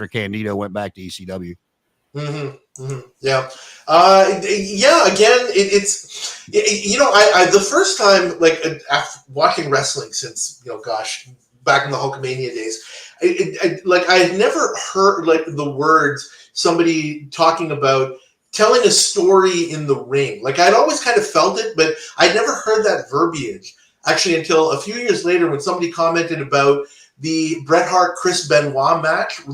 Candido went back to ECW. Yeah. Again, it's the first time, after watching wrestling since back in the Hulkamania days, I had never heard the words somebody talking about telling a story in the ring. I'd always kind of felt it, but I'd never heard that verbiage actually until a few years later when somebody commented about the Bret Hart Chris Benoit match at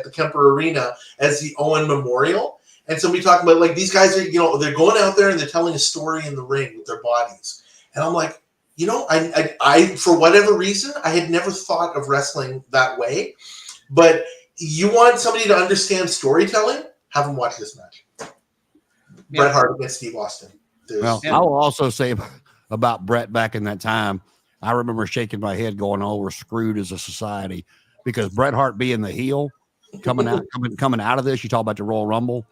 the Kemper Arena as the Owen Memorial. And somebody talking about these guys are, they're going out there and they're telling a story in the ring with their bodies. And I'm like, I for whatever reason, I had never thought of wrestling that way. But you want somebody to understand storytelling? Have them watch this match. Yeah. Bret Hart against Steve Austin. Well, I will also say about Bret back in that time, I remember shaking my head going, "Oh, we're screwed as a society," because Bret Hart being the heel, coming out of this, you talk about the Royal Rumble,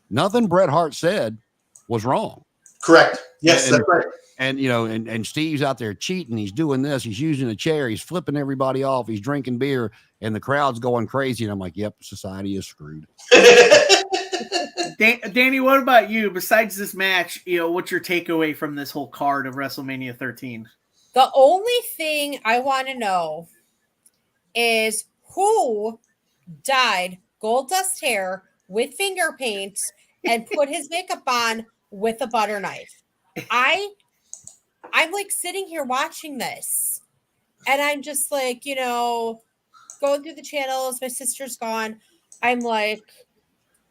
nothing Bret Hart said was wrong. Correct. Yes, that's right. And and Steve's out there cheating. He's doing this. He's using a chair. He's flipping everybody off. He's drinking beer, and the crowd's going crazy. And I'm like, "Yep, society is screwed." Danny, what about you? Besides this match, what's your takeaway from this whole card of WrestleMania 13? The only thing I want to know is who dyed gold dust hair with finger paint and put his makeup on with a butter knife. I'm like sitting here watching this, and I'm just like, going through the channels. My sister's gone. I'm like,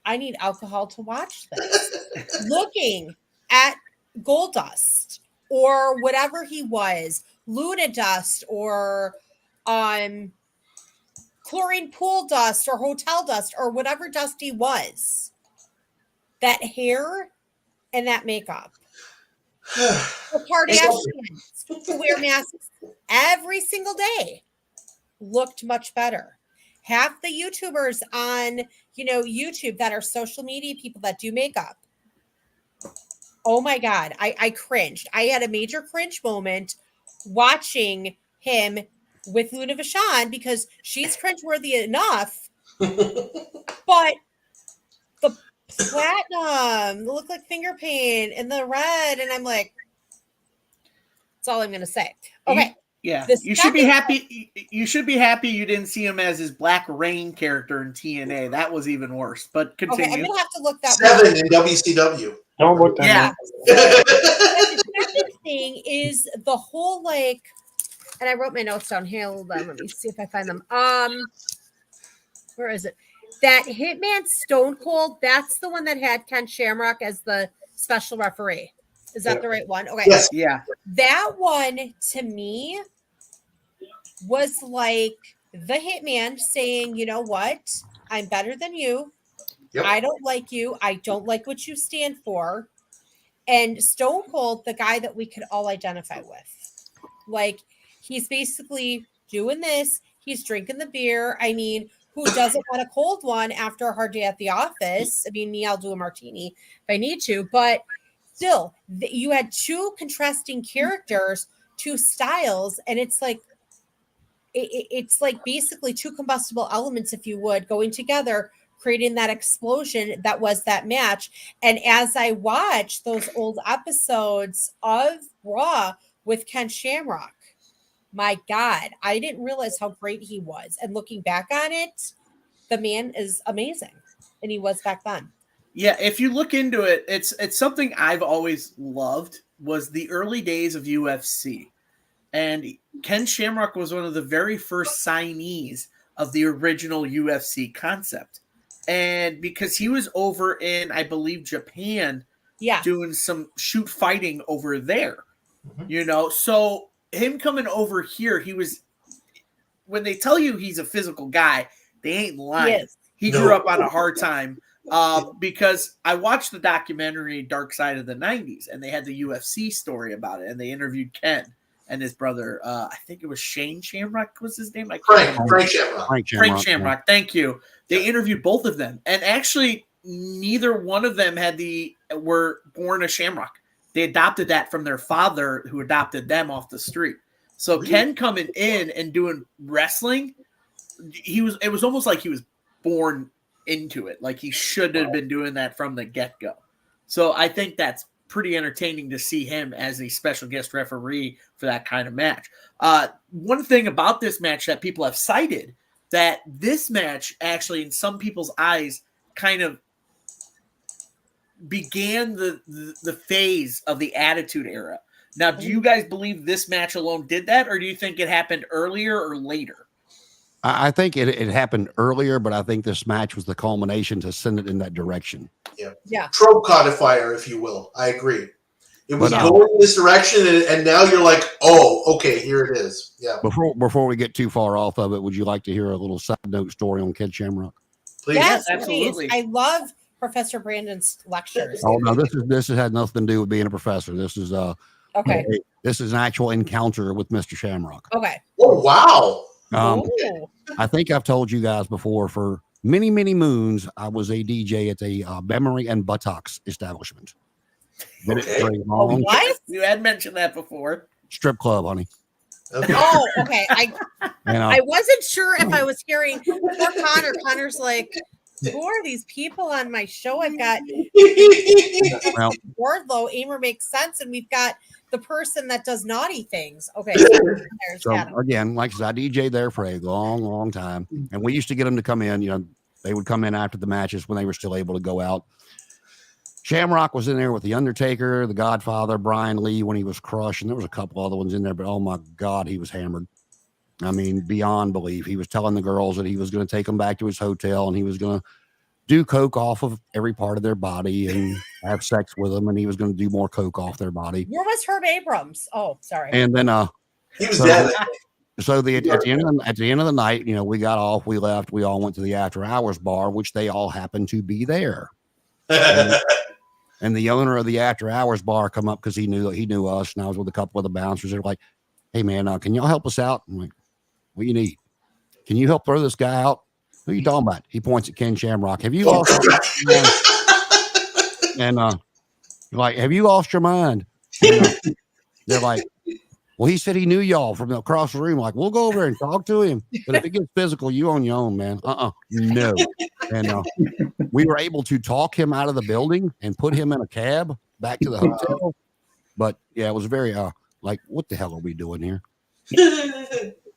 I need alcohol to watch this. Looking at Goldust or whatever he was, Luna Dust or chlorine pool dust or hotel dust or whatever dust he was. That hair and that makeup. The Kardashians who wear masks every single day looked much better. Half the YouTubers on, YouTube that are social media people that do makeup. Oh my God. I cringed. I had a major cringe moment watching him with Luna Vachon because she's cringeworthy enough, but the platinum, the look like finger paint and the red, and I'm like, that's all I'm going to say. Okay. Yeah, you should be happy. You should be happy you didn't see him as his Black Rain character in TNA. That was even worse. But continue. Okay, I'm gonna have to look that 7 in WCW. Don't look that. Yeah. The second thing is the whole and I wrote my notes down here. Hold on, let me see if I find them. Where is it? That Hitman Stone Cold. That's the one that had Ken Shamrock as the special referee. Is that the right one? Okay. Yes. Yeah. That one to me was like the Hitman saying, you know what? I'm better than you. Yep. I don't like you. I don't like what you stand for. And Stone Cold, the guy that we could all identify with. Like, he's basically doing this. He's drinking the beer. I mean, who doesn't want a cold one after a hard day at the office? I mean, me, I'll do a martini if I need to. But still, you had two contrasting characters, two styles, and it's like basically two combustible elements, if you would, going together, creating that explosion that was that match. And as I watched those old episodes of Raw with Ken Shamrock, my God, I didn't realize how great he was. And looking back on it, the man is amazing. And he was back then. Yeah, if you look into it, it's something I've always loved was the early days of UFC. And Ken Shamrock was one of the very first signees of the original UFC concept. And because he was over in, I believe, Japan, doing some shoot fighting over there, so him coming over here, when they tell you he's a physical guy, they ain't lying. He grew up on a hard time because I watched the documentary Dark Side of the 90s, and they had the UFC story about it, and they interviewed Ken and his brother. I think it was Shane Shamrock was his name. Frank Shamrock. Frank Shamrock. Yeah. Thank you. They interviewed both of them, and actually neither one of them were born a Shamrock. They adopted that from their father, who adopted them off the street. So Ken coming in and doing wrestling, it was almost like he was born into it. Like he should have been doing that from the get-go. So I think that's pretty entertaining to see him as a special guest referee for that kind of match. One thing about this match that people have cited, that this match actually in some people's eyes kind of began the phase of the Attitude Era. Now, do you guys believe this match alone did that, or do you think it happened earlier or later? I think it happened earlier, but I think this match was the culmination to send it in that direction. Yeah. Trope codifier, if you will. I agree. It was going in this direction, and now you're like, oh, okay, here it is. Yeah. Before we get too far off of it, would you like to hear a little side note story on Ken Shamrock? Please. Yes, absolutely. Please. I love Professor Brandon's lectures. Oh no, this has had nothing to do with being a professor. This is okay. This is an actual encounter with Mr. Shamrock. Okay. Oh wow. I think I've told you guys before, for many, many moons, I was a DJ at a memory and buttocks establishment. Did it for a long What? You had mentioned that before. strip club, honey. Okay. Oh, okay. I wasn't sure if I was hearing poor Connor. Connor's like, Who are these people on my show? I've got Well, Wardlow, Aimer makes sense, and we've got the person that does naughty things. Okay, so there's so Adam. again, like I said, I DJ'd there for a long, long time, and we used to get them to come in. They would come in after the matches when they were still able to go out. Shamrock was in there with The Undertaker, The Godfather, Brian Lee when he was crushed, and there was a couple other ones in there, but oh my God, he was hammered. I mean, beyond belief. He was telling the girls that he was going to take them back to his hotel and he was going to do coke off of every part of their body and have sex with them, and he was going to do more coke off their body. Where was Herb Abrams? Oh, sorry. And then He was dead. so at the end of the night, we got off, we left, we all went to the after hours bar, which they all happened to be there. And the owner of the after hours bar come up because he knew us, and I was with a couple of the bouncers. They're like, "Hey man, can y'all help us out?" I'm like, "What do you need? Can you help throw this guy out?" "Who are you talking about?" He points at Ken Shamrock. "Have you lost your mind?" And like, "Have you lost your mind?" And, they're like, "Well, he said he knew y'all from across the room." Like, "We'll go over there and talk to him, but if it gets physical, you on your own, man." No. And we were able to talk him out of the building and put him in a cab back to the hotel. But yeah, it was very like, what the hell are we doing here?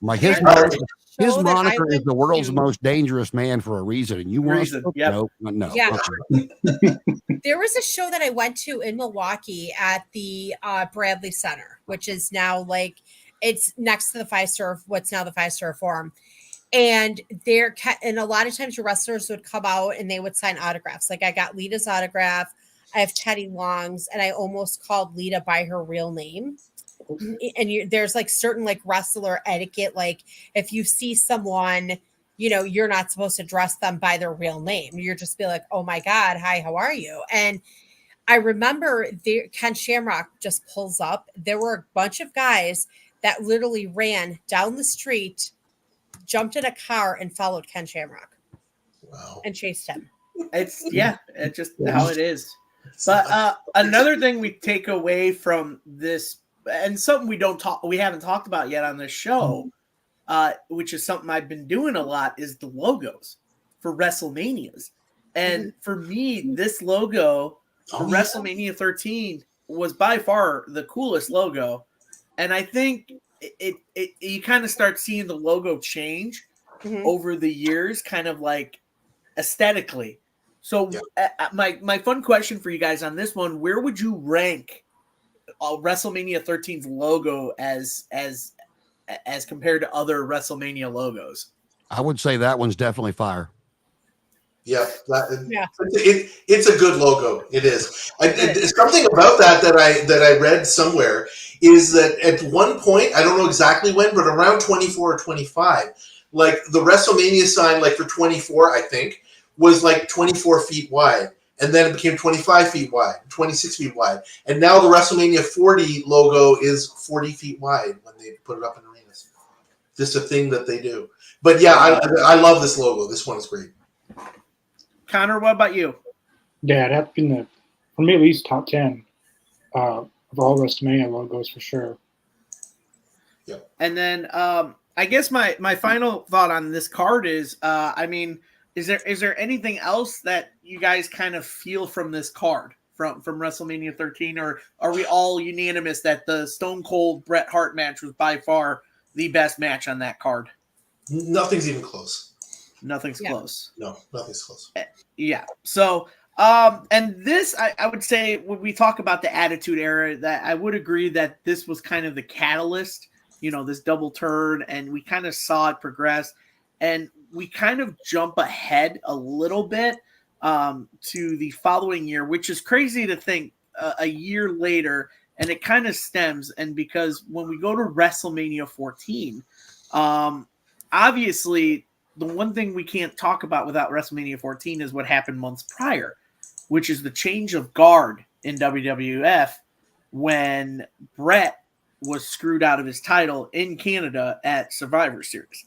Like his moniker is the world's most dangerous man for a reason. And you want to no. Yeah. There was a show that I went to in Milwaukee at the Bradley Center, which is now it's next to the what's now the 5-Star Forum. And a lot of times your wrestlers would come out and they would sign autographs. Like I got Lita's autograph. I have Teddy Long's, and I almost called Lita by her real name. And there's certain wrestler etiquette. Like if you see someone, you're not supposed to address them by their real name. You're just be like, "Oh my God, hi, how are you?" And I remember Ken Shamrock just pulls up. There were a bunch of guys that literally ran down the street, jumped in a car, and followed Ken Shamrock. Wow. And chased him. It's just how it is. But another thing we take away from this, and something we haven't talked about yet on this show, which is something I've been doing a lot, is the logos for WrestleManias. And for me, this logo for WrestleMania 13 was by far the coolest logo. And I think you kind of start seeing the logo change over the years, kind of like aesthetically. So my fun question for you guys on this one, where would you rank WrestleMania 13's logo as compared to other WrestleMania logos? I would say that one's definitely fire. Yeah, it's a good logo. It is. Something about that I read somewhere is that at one point, I don't know exactly when, but around 24 or 25, like the WrestleMania sign, like for 24, I think, was like 24 feet wide. And then it became 25 feet wide, 26 feet wide. And now the WrestleMania 40 logo is 40 feet wide when they put it up in arenas. Just a thing that they do. But yeah, I love this logo. This one is great. Connor, what about you? Yeah, it'd have to be for me at least top 10 of all WrestleMania logos for sure. Yep. And then I guess my final thought on this card is, is there anything else that you guys kind of feel from this card from WrestleMania 13, or are we all unanimous that the Stone Cold Bret Hart match was by far the best match on that card? Nothing's even close. Nothing's close. No, nothing's close. Yeah. So, and this, I would say, when we talk about the Attitude Era, that I would agree that this was kind of the catalyst, this double turn, and we kind of saw it progress, and we kind of jump ahead a little bit to the following year, which is crazy to think a year later, and it kind of stems, and because when we go to WrestleMania 14, obviously, the one thing we can't talk about without WrestleMania 14 is what happened months prior, which is the change of guard in WWF when Bret was screwed out of his title in Canada at Survivor Series.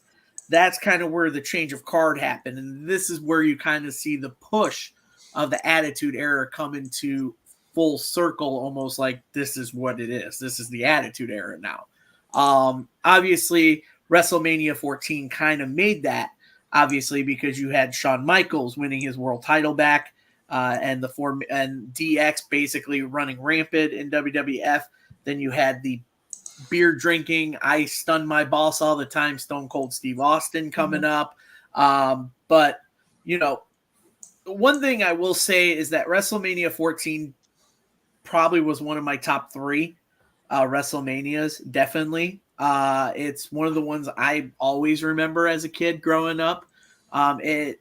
That's kind of where the change of guard happened. And this is where you kind of see the push of the Attitude Era come into full circle, almost like this is what it is. This is the Attitude Era now. Obviously, WrestleMania 14 kind of made that. obviously, because you had Shawn Michaels winning his world title back, and DX basically running rampant in WWF. Then you had the beer drinking, I stun my boss all the time, Stone Cold Steve Austin coming up. But, one thing I will say is that WrestleMania 14 probably was one of my top 3 WrestleManias, definitely. It's one of the ones I always remember as a kid growing up. It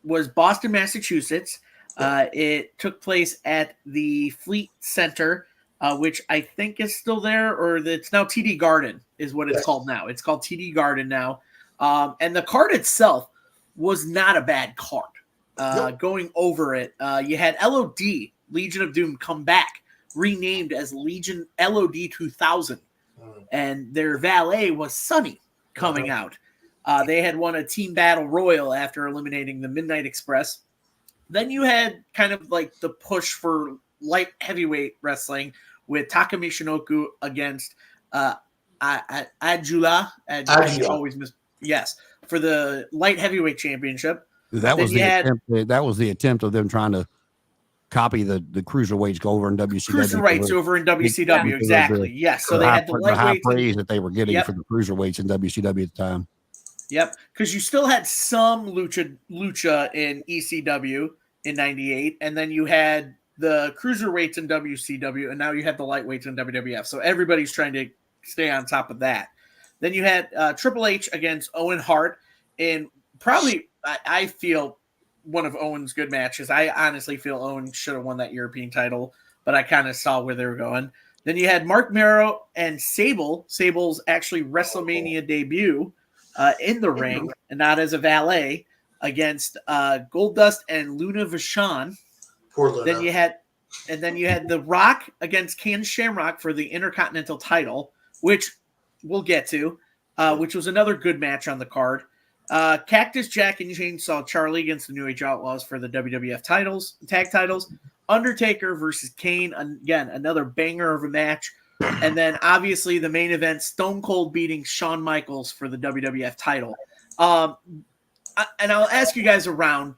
was Boston, Massachusetts. It took place at the Fleet Center, which I think is still there, or it's now TD Garden is what it's called now. It's called TD Garden now. And the card itself was not a bad card. Going over it, you had LOD, Legion of Doom, come back, renamed as Legion LOD 2000. And their valet was Sunny coming out. They had won a team battle royal after eliminating the Midnight Express. Then you had kind of like the push for light heavyweight wrestling with Taka Michinoku against Adjula. Yes, for the light heavyweight championship. That was the attempt of them trying to copy the cruiserweights go over in WCW. Cruiserweights over in WCW, exactly. Yes, so they had the high praise that they were getting for the cruiserweights in WCW at the time. Yep, because you still had some lucha in ECW in '98, and then you had the cruiserweights in WCW, and now you have the lightweights in WWF. So everybody's trying to stay on top of that. Then you had Triple H against Owen Hart in probably, I feel, one of Owen's good matches. I honestly feel Owen should have won that European title, but I kind of saw where they were going. Then you had Mark Merrow and Sable. Sable's actually WrestleMania debut in the ring, and not as a valet, against Goldust and Luna Vachon. Poor Luna. Then you had The Rock against Ken Shamrock for the Intercontinental title, which we'll get to, which was another good match on the card. Cactus Jack and Chainsaw Charlie against the New Age Outlaws for the WWF tag titles. Undertaker versus Kane, again, another banger of a match. And then obviously the main event, Stone Cold beating Shawn Michaels for the WWF title. And I'll ask you guys around,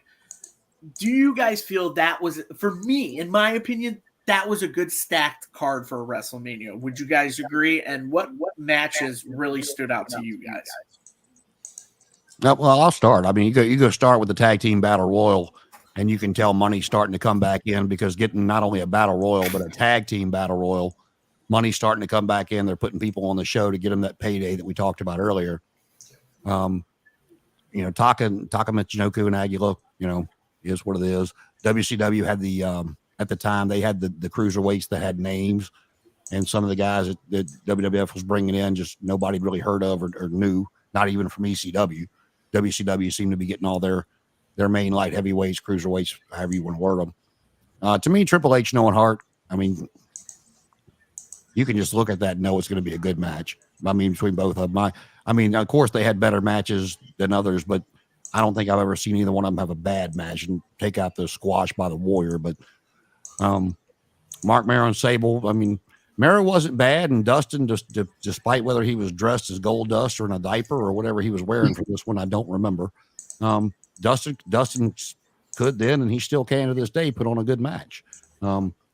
do you guys feel that was, for me, in my opinion, that was a good stacked card for a WrestleMania? Would you guys agree? And what matches really stood out to you guys? Well, I'll start. I mean, you go start with the tag team battle royal, and you can tell money's starting to come back in, because getting not only a battle royal but a tag team battle royal, money's starting to come back in. They're putting people on the show to get them that payday that we talked about earlier. Taka Michinoku and Aguila, is what it is. WCW had the at the time they had the cruiserweights that had names, and some of the guys that WWF was bringing in just nobody really heard of or knew, not even from ECW. WCW seemed to be getting all their main light heavyweights, cruiserweights, however you want to word them. To me, Triple H, Owen Hart, I mean, you can just look at that and know it's going to be a good match. I mean, between both of them. I mean, of course, they had better matches than others, but I don't think I've ever seen either one of them have a bad match, and take out the squash by the Warrior. But Mark Merrow and Sable, I mean, Merrow wasn't bad, and Dustin, despite whether he was dressed as Goldust or in a diaper or whatever he was wearing for this one, I don't remember. Dustin could then, and he still can to this day, put on a good match,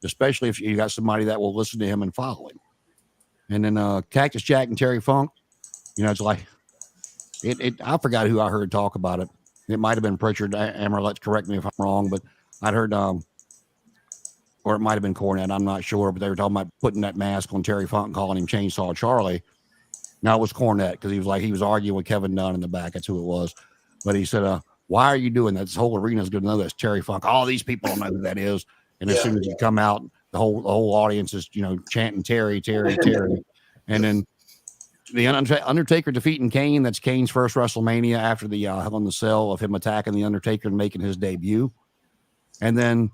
especially if you got somebody that will listen to him and follow him. And then Cactus Jack and Terry Funk, it's like I forgot who I heard talk about it. It might have been Pritchard. Let's correct me if I'm wrong, but I'd heard, or it might have been Cornette. I'm not sure, but they were talking about putting that mask on Terry Funk and calling him Chainsaw Charlie. Now it was Cornette, because he was arguing with Kevin Dunn in the back. That's who it was. But he said, "Why are you doing that? This whole arena is going to know that's Terry Funk. All these people don't know who that is." And as soon as you come out, the whole audience is chanting Terry, Terry, Terry, and then the Undertaker defeating Kane. That's Kane's first WrestleMania after the Hell in the Cell of him attacking the Undertaker and making his debut. And then,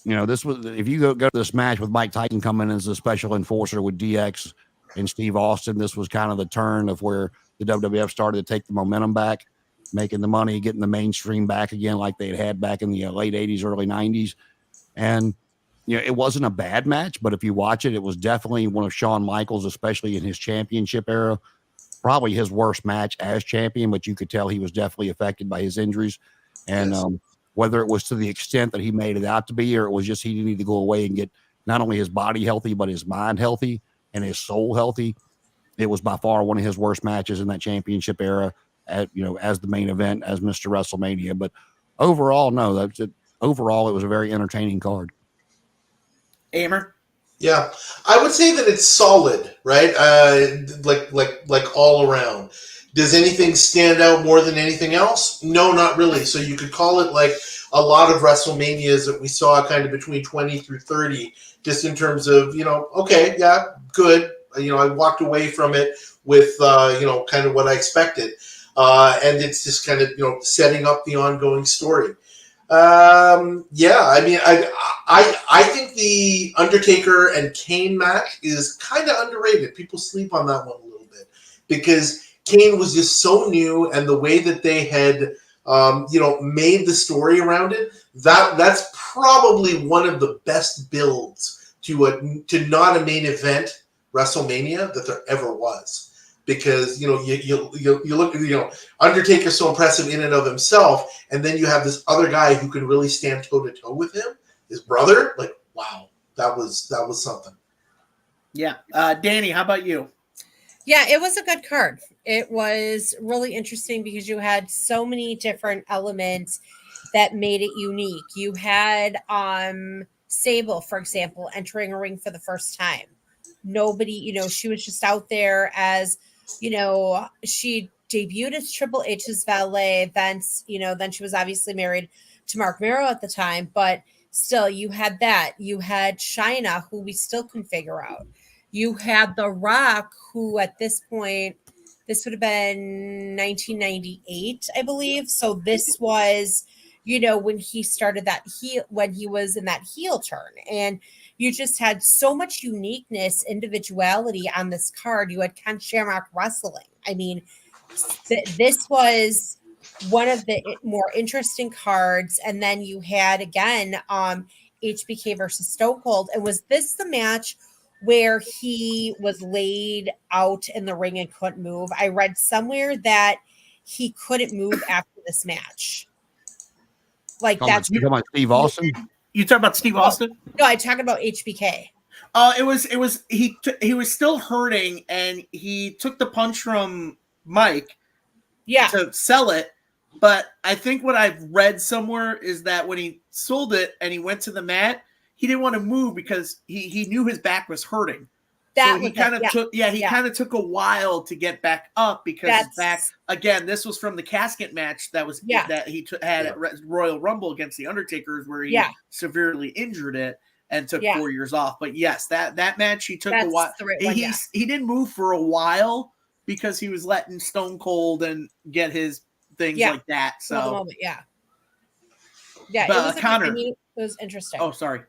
this was, if you go to this match with Mike Tyson coming in as a special enforcer with DX and Steve Austin, this was kind of the turn of where the WWF started to take the momentum back, making the money, getting the mainstream back again, like they had back in the late 80s, early 90s. And, it wasn't a bad match, but if you watch it, it was definitely one of Shawn Michaels, especially in his championship era, probably his worst match as champion, but you could tell he was definitely affected by his injuries. And whether it was to the extent that he made it out to be, or it was just he needed to go away and get not only his body healthy, but his mind healthy and his soul healthy, it was by far one of his worst matches in that championship era, as the main event, as Mr. WrestleMania. But overall, no, that's it. Overall, it was a very entertaining card. Amer? Yeah, I would say that it's solid, right? Like all around. Does anything stand out more than anything else? No, not really. So you could call it like a lot of WrestleManias that we saw kind of between 20 through 30, just in terms of, okay, yeah, good. I walked away from it with, kind of what I expected. And it's just kind of, setting up the ongoing story. I mean, I think the Undertaker and Kane match is kind of underrated. People sleep on that one a little bit because Kane was just so new, and the way that they had, made the story around it, that's probably one of the best builds to not a main event WrestleMania that there ever was. Because you look at Undertaker's so impressive in and of himself, and then you have this other guy who can really stand toe to toe with him, his brother. Like, wow, that was something. Yeah, Danny, how about you? Yeah, it was a good card. It was really interesting because you had so many different elements that made it unique. You had Sable, for example, entering a ring for the first time. Nobody, she was just out there as, she debuted as Triple H's valet. Then she was obviously married to Mark Mero at the time, but still you had that. You had Chyna, who we still couldn't figure out. You had The Rock, who at this point, this would have been 1998, I believe. So this was, when he started when he was in that heel turn. And you just had so much uniqueness, individuality on this card. You had Ken Shamrock wrestling. I mean, this was one of the more interesting cards. And then you had, again, HBK versus Stone Cold. And was this the match where he was laid out in the ring and couldn't move? I read somewhere that he couldn't move after this match. Like that's you talking about Steve Austin? You talking about Steve Austin? No, I talking about HBK. It was he was still hurting, and he took the punch from Mike to sell it. But I think what I've read somewhere is that when he sold it and he went to the mat, he didn't want to move because he knew his back was hurting. So he kind of took a while to get back up because his back, again, this was from the casket match that he had at Royal Rumble against the Undertaker, where he severely injured it and took 4 years off. But yes, that match he took a while. He didn't move for a while because he was letting Stone Cold and get his things like that. So the moment, but Connor, it was interesting. Oh, sorry,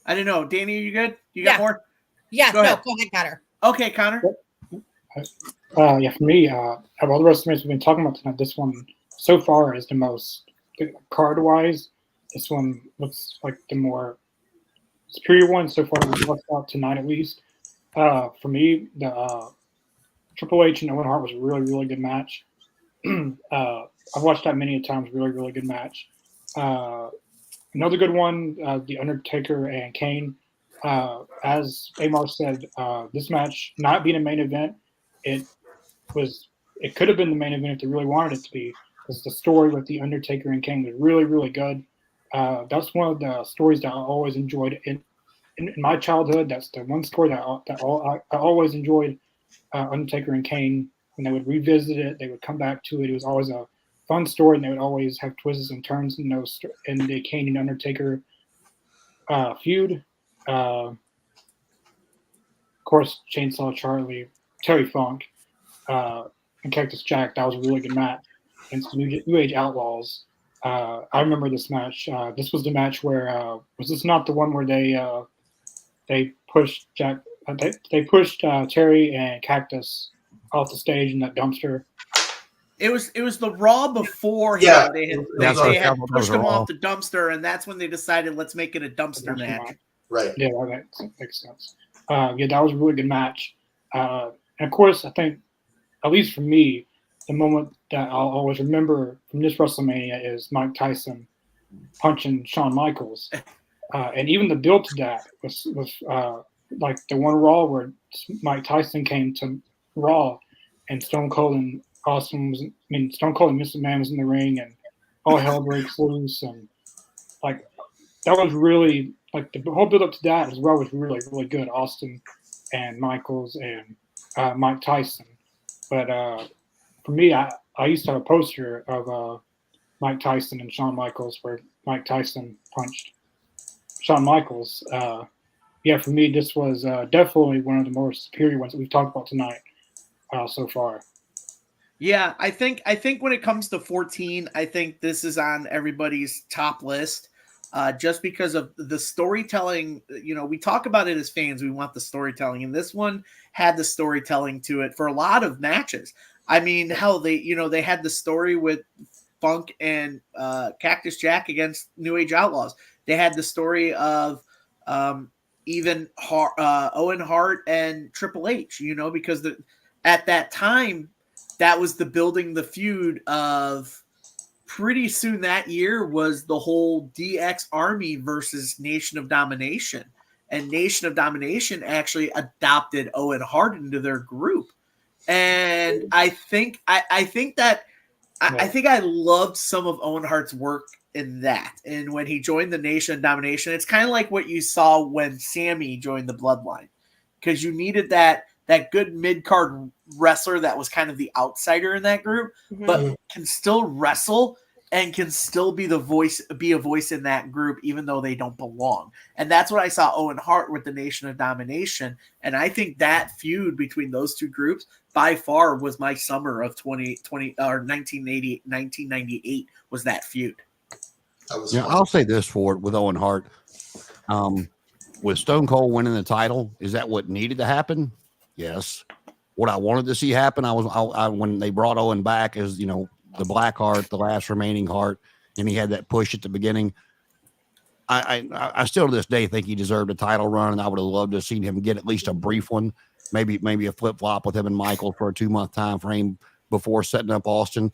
I didn't know. Danny, are you good? You got more? Yeah, go ahead, Connor. Okay, Connor. For me, of all the WrestleManias we've been talking about tonight, this one so far is the most card-wise. This one looks like the more superior one so far that we've watched out tonight, at least. For me, the Triple H and Owen Hart was a really, really good match. I've watched that many times. Really, really good match. Another good one, The Undertaker and Kane. As Amar said, this match not being a main event, it could have been the main event if they really wanted it to be, because the story with the Undertaker and Kane was really, really good. That's one of the stories that I always enjoyed in my childhood. That's the one story that I always enjoyed. Undertaker and Kane, when they would revisit it, they would come back to it. It was always a fun story, and they would always have twists and turns in the Kane and Undertaker feud. Of course, Chainsaw Charlie, Terry Funk, and Cactus Jack. That was a really good match against New Age Outlaws. I remember this match. This was the match where was this not the one where they pushed Jack? They pushed Terry and Cactus off the stage in that dumpster. It was the Raw before they had pushed him off the dumpster, and that's when they decided, let's make it a dumpster match. Right. Yeah, that makes sense. That was a really good match. And of course, I think at least for me, the moment that I'll always remember from this WrestleMania is Mike Tyson punching Shawn Michaels, and even the build to that was like the one Raw where Mike Tyson came to Raw, and Stone Cold and Austin was, I mean, Stone Cold and Mr. Man was in the ring, and all hell breaks loose, and like that was really like the whole build up to that as well was really really good. Austin and Michaels and Mike Tyson, but for me, I used to have a poster of Mike Tyson and Shawn Michaels where Mike Tyson punched Shawn Michaels. Yeah, for me, this was definitely one of the more superior ones that we've talked about tonight so far. Yeah, I think when it comes to 14, I think this is on everybody's top list. Just because of the storytelling. We talk about it as fans, we want the storytelling, and this one had the storytelling to it for a lot of matches. I mean, hell, they had the story with Funk and Cactus Jack against New Age Outlaws. They had the story of even Owen Hart and Triple H, because at that time, that was the building the feud of pretty soon that year was the whole DX Army versus Nation of Domination. And Nation of Domination actually adopted Owen Hart into their group. And I think that I think I loved some of Owen Hart's work in that. And when he joined the Nation of Domination, it's kind of like what you saw when Sammy joined the Bloodline, because you needed that good mid-card wrestler that was kind of the outsider in that group, but can still wrestle and can still be a voice in that group, even though they don't belong. And that's what I saw Owen Hart with the Nation of Domination. And I think that feud between those two groups by far was my summer of 2020 or 1998 was that feud. I'll say this for it with Owen Hart. With Stone Cold winning the title, is that what needed to happen? Yes. What I wanted to see happen, when they brought Owen back as, the Black Heart, the last remaining heart, and he had that push at the beginning. I still to this day think he deserved a title run, and I would have loved to have seen him get at least a brief one, maybe a flip flop with him and Michael for a 2-month time frame before setting up Austin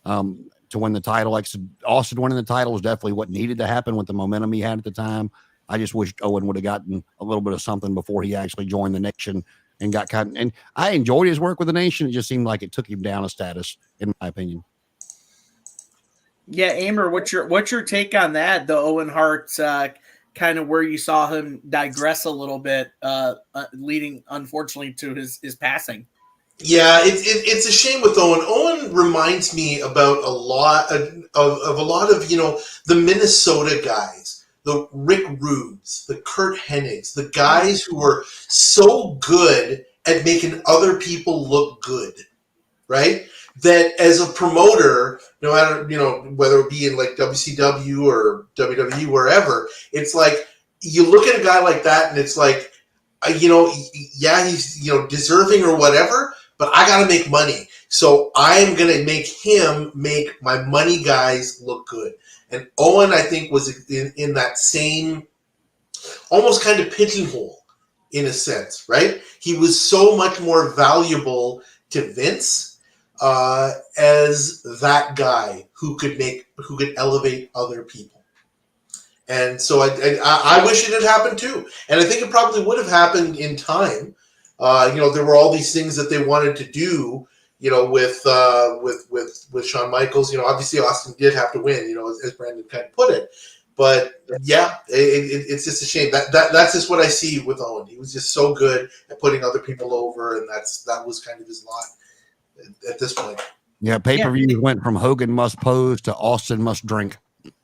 to win the title. Like Austin winning the title was definitely what needed to happen with the momentum he had at the time. I just wished Owen would have gotten a little bit of something before he actually joined the Nation and got and I enjoyed his work with the Nation. It just seemed like it took him down a status, in my opinion. Yeah, Amber, what's your take on that? The Owen Hart kind of where you saw him digress a little bit, leading unfortunately to his passing. Yeah, it's a shame with Owen. Owen reminds me about a lot of the Minnesota guys, the Rick Rudes, the Kurt Hennigs, the guys who were so good at making other people look good, right? That as a promoter, no matter, whether it be in like WCW or WWE, wherever, it's like you look at a guy like that and it's like, yeah, he's, deserving or whatever, but I got to make money. So I'm going to make him make my money guys look good. And Owen, I think, was in that same almost kind of pigeonhole in a sense, right? He was so much more valuable to Vince as that guy who could elevate other people. And so I wish it had happened too. And I think it probably would have happened in time. There were all these things that they wanted to do, with Shawn Michaels. Obviously Austin did have to win, as Brandon kind of put it. But yeah, it's just a shame. That's just what I see with Owen. He was just so good at putting other people over, and that was kind of his lot at this point. Yeah, pay-per-views went from Hogan must pose to Austin must drink.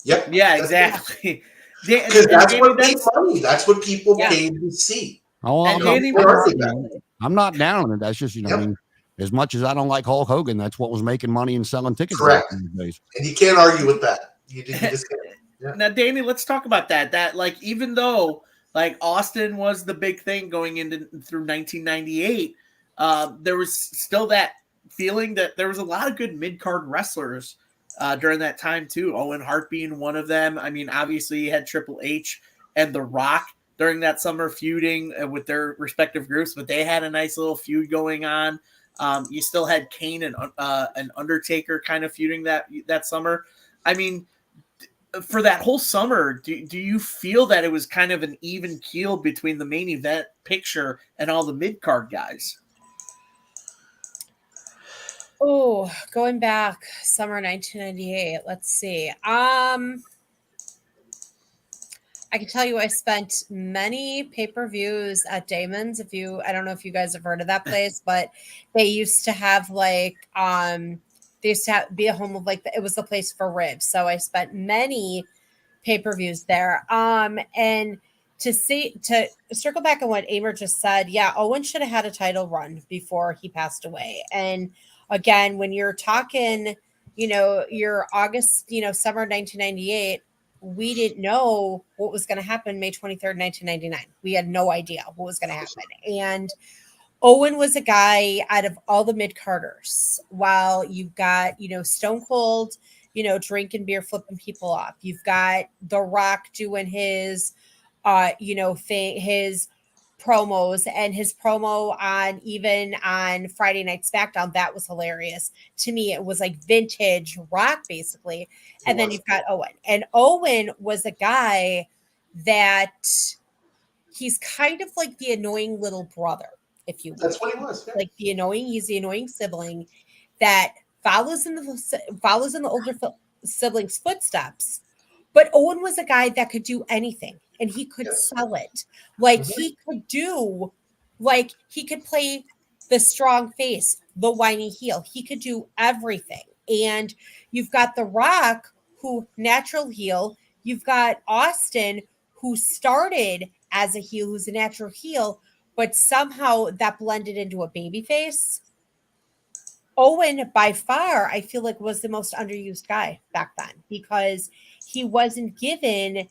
Yep. Yeah, exactly. Because that's what made money. That's what people paid to see. Oh, I'm not down on it. That's just, I mean, as much as I don't like Hulk Hogan, that's what was making money and selling tickets. Correct. And you can't argue with that. You just can't. Yeah. Now, Danny, let's talk about that. That, like, even though, like, Austin was the big thing going through 1998, there was still that feeling that there was a lot of good mid-card wrestlers during that time, too. Owen Hart being one of them. I mean, obviously, you had Triple H and The Rock during that summer feuding with their respective groups, but they had a nice little feud going on. You still had Kane and Undertaker kind of feuding that summer. I mean, for that whole summer, do you feel that it was kind of an even keel between the main event picture and all the mid-card guys? Oh, going back summer 1998. Let's see. I can tell you I spent many pay-per-views at Damon's. I don't know if you guys have heard of that place, but they used to have like they used to be a home of like it was the place for ribs. So I spent many pay-per-views there. And to circle back on what Amer just said, yeah, Owen should have had a title run before he passed away. And again, when you're talking, your August, summer 1998, we didn't know what was going to happen May 23rd, 1999. We had no idea what was going to happen. And Owen was a guy out of all the mid-carders. While you've got, Stone Cold, drinking beer, flipping people off. You've got The Rock doing his, his promos, and his promo on Friday Night SmackDown. That was hilarious. To me, it was like vintage Rock, basically. And then you've got Owen. And Owen was a guy that he's kind of like the annoying little brother, if you will. That's what he was. Yeah. He's the annoying sibling that follows in the older sibling's footsteps. But Owen was a guy that could do anything, and he could sell it. Like he could play the strong face, the whiny heel. He could do everything. And you've got The Rock, who natural heel. You've got Austin, who started as a heel, who's a natural heel, but somehow that blended into a baby face. Owen, by far, I feel like was the most underused guy back then because he wasn't given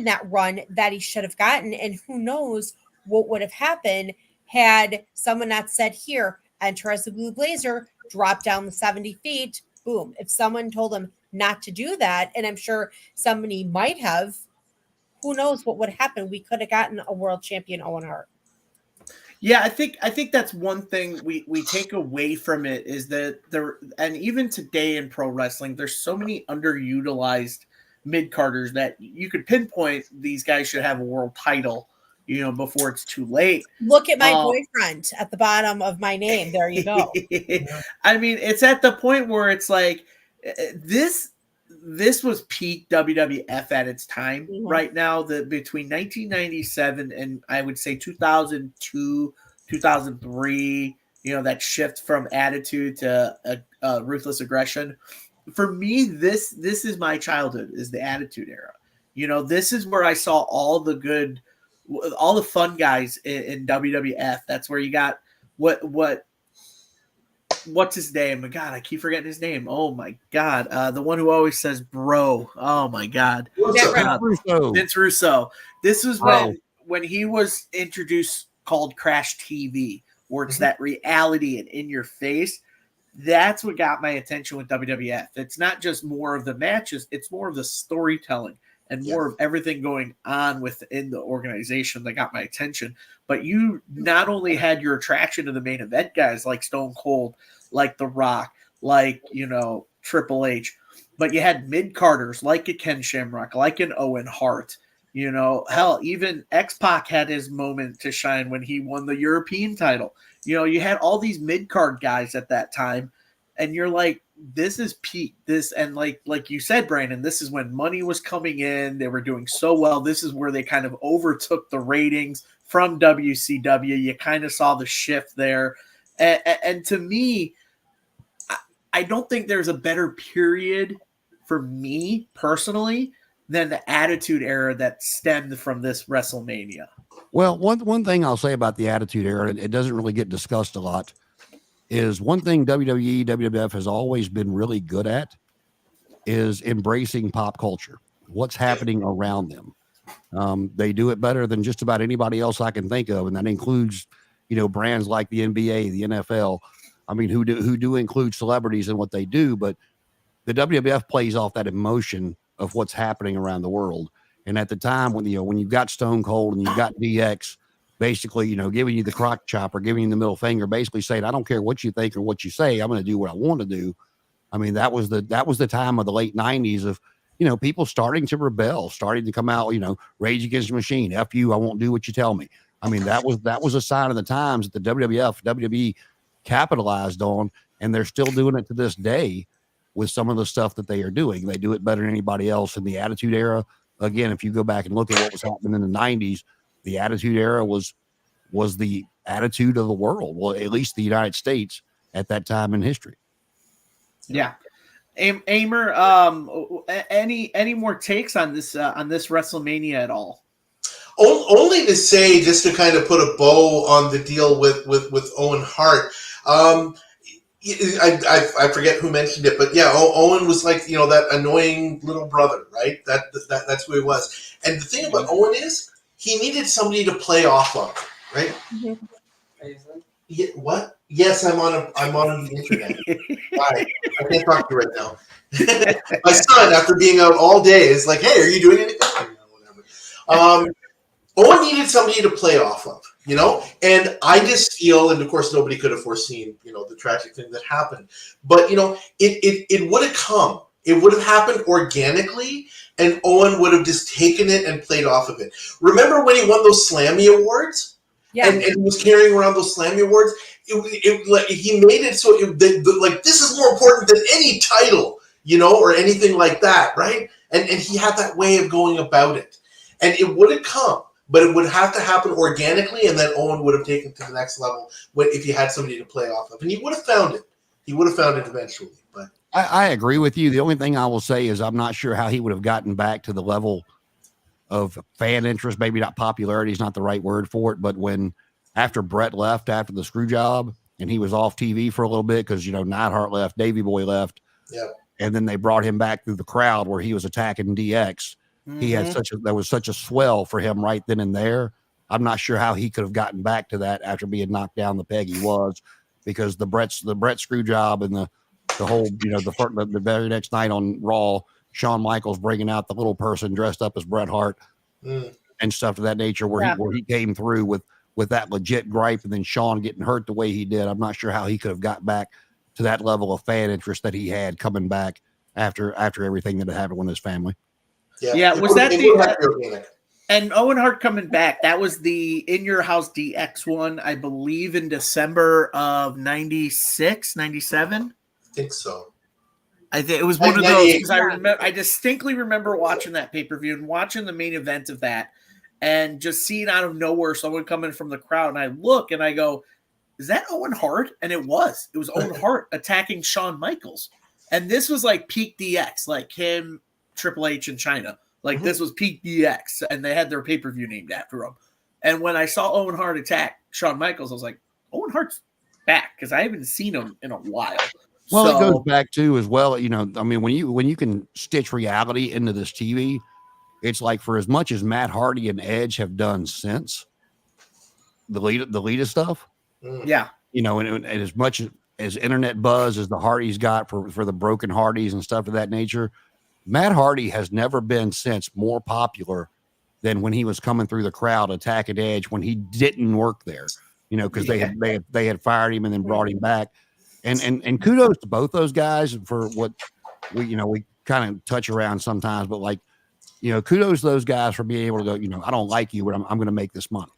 that run that he should have gotten. And who knows what would have happened had someone not said, here, enter as a Blue Blazer, drop down the 70 feet, boom. If someone told him not to do that, and I'm sure somebody might have, who knows what would happen? We could have gotten a world champion Owen Hart. Yeah, I think that's one thing we take away from it is that and even today in pro wrestling, there's so many underutilized mid-carders that you could pinpoint these guys should have a world title, before it's too late. Look at my boyfriend at the bottom of my name. There you go. I mean, it's at the point where it's like this was peak WWF at its time. Right now, between 1997 and I would say 2002, 2003, that shift from attitude to ruthless aggression. For me, this is my childhood, is the Attitude Era. This is where I saw all the fun guys in WWF. That's where you got what's his name? God, I keep forgetting his name. Oh my God. The one who always says bro. Oh my God. Vince Russo. This was when he was introduced, called Crash TV, where it's that reality and in your face. That's what got my attention with WWF. It's not just more of the matches, it's more of the storytelling and more of everything going on within the organization that got my attention. But you not only had your attraction to the main event guys like Stone Cold, like The Rock, like, Triple H, but you had mid-carders like a Ken Shamrock, like an Owen Hart. Hell, even X-Pac had his moment to shine when he won the European title. You had all these mid-card guys at that time, and you're like, this is peak. And like you said, Brandon, this is when money was coming in. They were doing so well. This is where they kind of overtook the ratings from WCW. You kind of saw the shift there. And to me, I don't think there's a better period for me personally than the Attitude Era that stemmed from this WrestleMania. Well, one thing I'll say about the Attitude Era, it doesn't really get discussed a lot, is one thing WWE, WWF has always been really good at is embracing pop culture, what's happening around them. They do it better than just about anybody else I can think of, and that includes, brands like the NBA, the NFL. I mean, who do include celebrities in what they do, but the WWF plays off that emotion of what's happening around the world. And at the time when you've got Stone Cold and you've got DX, basically, giving you the crock chopper, giving you the middle finger, basically saying, I don't care what you think or what you say. I'm going to do what I want to do. I mean, that was the time of the late 90s of, people starting to rebel, starting to come out, Rage Against the Machine. F you, I won't do what you tell me. I mean, that was a sign of the times that the WWE capitalized on, and they're still doing it to this day with some of the stuff that they are doing. They do it better than anybody else in the Attitude Era. Again, if you go back and look at what was happening in the 90s, the Attitude Era was the attitude of the world. Well, at least the United States at that time in history. Yeah. Amer, any more takes on this WrestleMania at all? Only to say, just to kind of put a bow on the deal with Owen Hart. I forget who mentioned it, but yeah, Owen was like, that annoying little brother, right? That's who he was. And the thing about Owen is he needed somebody to play off of, right? Mm-hmm. Yeah, what? Yes, I'm on the internet. Why? I can't talk to you right now. My son, after being out all day, is like, "Hey, are you doing anything?" Whatever. Owen needed somebody to play off of, and I just feel, and of course nobody could have foreseen, the tragic thing that happened, but it would have come. It would have happened organically, and Owen would have just taken it and played off of it. Remember when he won those Slammy Awards? Yeah. And he was carrying around those Slammy Awards. He made it so this is more important than any title, or anything like that, right? And he had that way of going about it, and it would have come, but it would have to happen organically, and then Owen would have taken it to the next level if he had somebody to play off of, and he would have found it. He would have found it eventually. But I agree with you. The only thing I will say is I'm not sure how he would have gotten back to the level of fan interest. Maybe not popularity is not the right word for it, but after Brett left after the screw job and he was off TV for a little bit because Neidhart left, Davey Boy left, and then they brought him back through the crowd where he was attacking DX. Mm-hmm. He had there was such a swell for him right then and there. I'm not sure how he could have gotten back to that after being knocked down the peg he was, because the Brett screw job and the whole the very next night on Raw, Shawn Michaels bringing out the little person dressed up as Bret Hart and stuff of that nature, where he came through with that legit gripe, and then Shawn getting hurt the way he did. I'm not sure how he could have got back to that level of fan interest that he had coming back after everything that had happened with his family. Yeah, was that the and Owen Hart coming back? That was the In Your House DX one, I believe, in December of 96, 97. I think so. I think it was one of those, because I distinctly remember watching that pay-per-view and watching the main event of that, and just seeing out of nowhere someone coming from the crowd, and I look and I go, "Is that Owen Hart?" And it was Owen Hart attacking Shawn Michaels, and this was like peak DX, like him, Triple H in China, like this was peak DX, and they had their pay-per-view named after him. And when I saw Owen Hart attack Shawn Michaels, I was like, Owen Hart's back, because I haven't seen him in a while. Well, it goes back to as well, I mean, when you can stitch reality into this TV, it's like, for as much as Matt Hardy and Edge have done since the Lita stuff, and as much as internet buzz as the Hardys got for the broken Hardys and stuff of that nature, Matt Hardy has never been since more popular than when he was coming through the crowd attacking Edge when he didn't work there, because they had fired him and then brought him back. And kudos to both those guys for what we kind of touch around sometimes, but kudos to those guys for being able to go, I don't like you, but I'm going to make this money,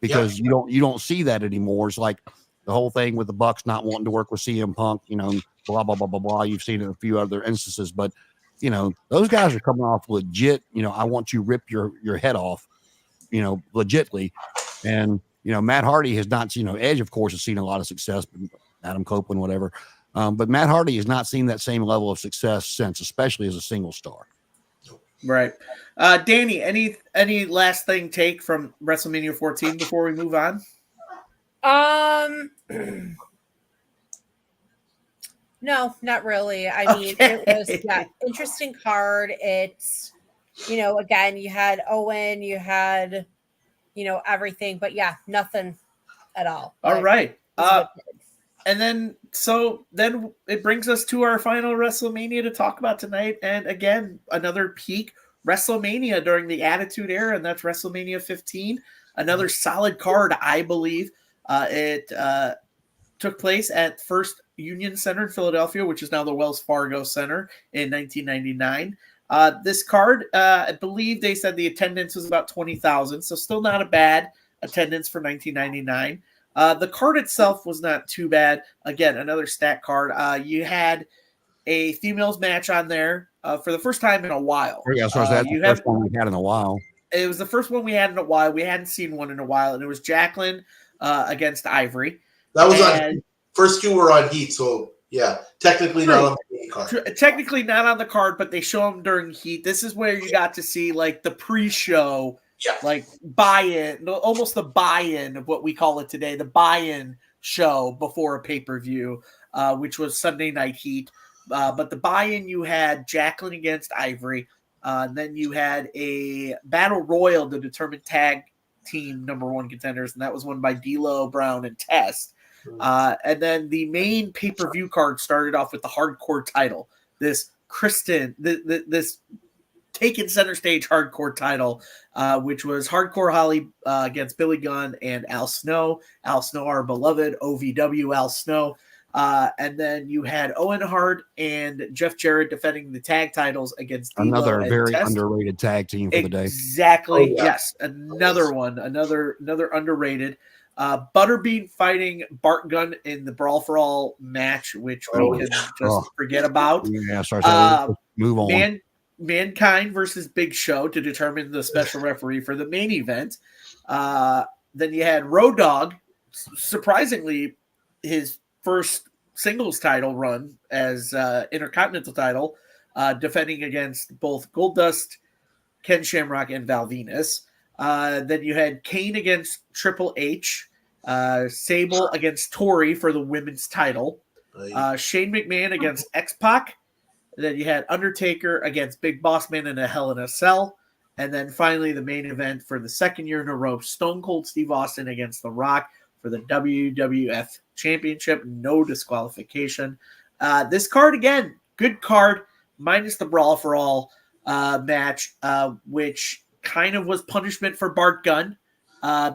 because you don't see that anymore. It's like the whole thing with the Bucks not wanting to work with CM Punk, blah, blah, blah, blah, blah. You've seen it in a few other instances, but those guys are coming off legit, I want to rip your head off, legitly. And, Matt Hardy has not seen, Edge, of course, has seen a lot of success, Adam Copeland, whatever. But Matt Hardy has not seen that same level of success since, especially as a single star. Right. Danny, any last take from WrestleMania 14 before we move on? No, not really. I mean, it was interesting card. It's, again, you had Owen, you had, everything, but nothing at all. All right. And then it brings us to our final WrestleMania to talk about tonight. And again, another peak WrestleMania during the Attitude Era, and that's WrestleMania 15. Another solid card, I believe. It took place at First Union Center in Philadelphia, which is now the Wells Fargo Center, in 1999. This card, I believe they said the attendance was about 20,000, so still not a bad attendance for 1999. The card itself was not too bad. Again, another stat card. You had a females match on there for the first time in a while. Yeah, so that's the first one we had in a while. It was the first one we had in a while. We hadn't seen one in a while, and it was Jacqueline against Ivory. That was on first two were on Heat, so yeah, technically not on the card. Technically not on the card, but they show them during Heat. This is where you got to see like the pre-show, like buy-in, almost the buy-in of what we call it today, the buy-in show before a pay-per-view, which was Sunday Night Heat. But the buy-in, you had Jacqueline against Ivory. Then you had a battle royal to determine tag team #1 contenders, and that was won by D'Lo, Brown, and Test. And then the main pay-per-view card started off with the hardcore title. This this taken center stage hardcore title, which was Hardcore Holly against Billy Gunn and Al Snow. Al Snow, our beloved OVW Al Snow. And then you had Owen Hart and Jeff Jarrett defending the tag titles against D'Lo another and very Test. Underrated tag team for the day. Exactly. Yes, another one, another underrated. Butterbean fighting Bart Gunn in the Brawl for All match, which we can just forget about. Yeah, sorry, move on. Mankind versus Big Show to determine the special referee for the main event. Then you had Road Dogg, surprisingly, his first singles title run as Intercontinental title, defending against both Goldust, Ken Shamrock, and Val Venus. Then you had Kane against Triple H, Sable against Tori for the women's title, Shane McMahon against X-Pac. Then you had Undertaker against Big Boss Man in a Hell in a Cell. And then finally the main event for the second year in a row, Stone Cold Steve Austin against The Rock for the WWF Championship. No disqualification. This card, again, good card, minus the Brawl for All match, which kind of was punishment for Bart Gunn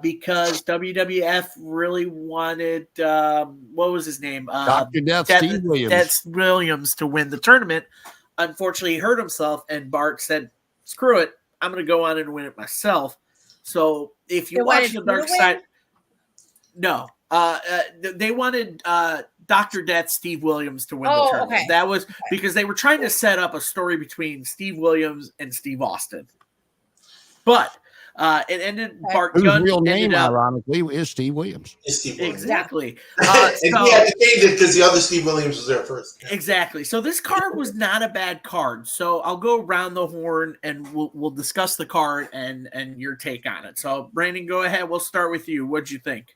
because WWF really wanted, what was his name? Dr. Death Steve Williams. Death Williams to win the tournament. Unfortunately, he hurt himself, and Bart said, screw it, I'm going to go on and win it myself. So if you watch the Dark Side... No. They wanted Dr. Death Steve Williams to win the tournament. Okay. That was because they were trying to set up a story between Steve Williams and Steve Austin. But it ended. Bart Gunn real name, ironically, is Steve Williams. Exactly. And he had to change it because the other Steve Williams was there first. Exactly. So this card was not a bad card. So I'll go around the horn and we'll discuss the card and your take on it. So Brandon, go ahead. We'll start with you. What'd you think?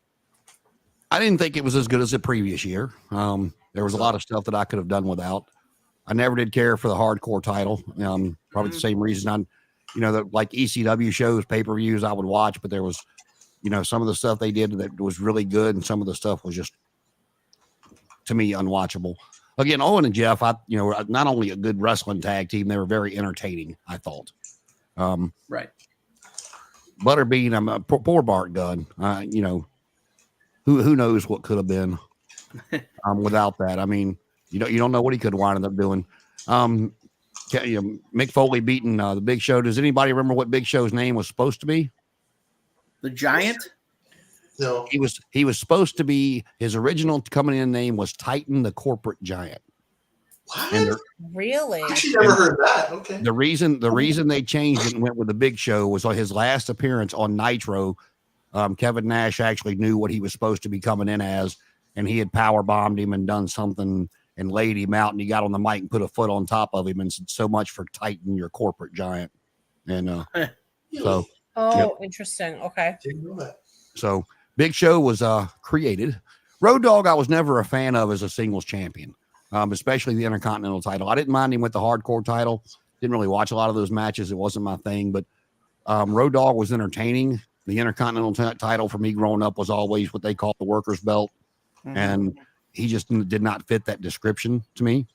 I didn't think it was as good as the previous year. There was a lot of stuff that I could have done without. I never did care for the hardcore title. Probably the same reason like ECW shows, pay-per-views I would watch, but there was, some of the stuff they did that was really good. And some of the stuff was just, to me, unwatchable. Again, Owen and Jeff, were not only a good wrestling tag team, they were very entertaining, I thought. Right. Butterbean, poor Bart Gunn, who knows what could have been without that. I mean, you don't know what he could have wound up doing. Mick Foley beating the Big Show. Does anybody remember what Big Show's name was supposed to be? The Giant? No. He was supposed to be, his original coming in name was Titan the Corporate Giant. What? Really? I actually never heard that. Okay. The reason they changed it and went with the Big Show was on his last appearance on Nitro. Kevin Nash actually knew what he was supposed to be coming in as, and he had power bombed him and done something and laid him out, and he got on the mic and put a foot on top of him and said, "So much for Titan, your corporate giant." And so, interesting. Okay. Didn't know that. So Big Show was created. Road Dogg, I was never a fan of as a singles champion, especially the Intercontinental title. I didn't mind him with the hardcore title. Didn't really watch a lot of those matches. It wasn't my thing, but Road Dogg was entertaining. The Intercontinental title for me growing up was always what they call the workers belt. Mm-hmm. And he just did not fit that description to me.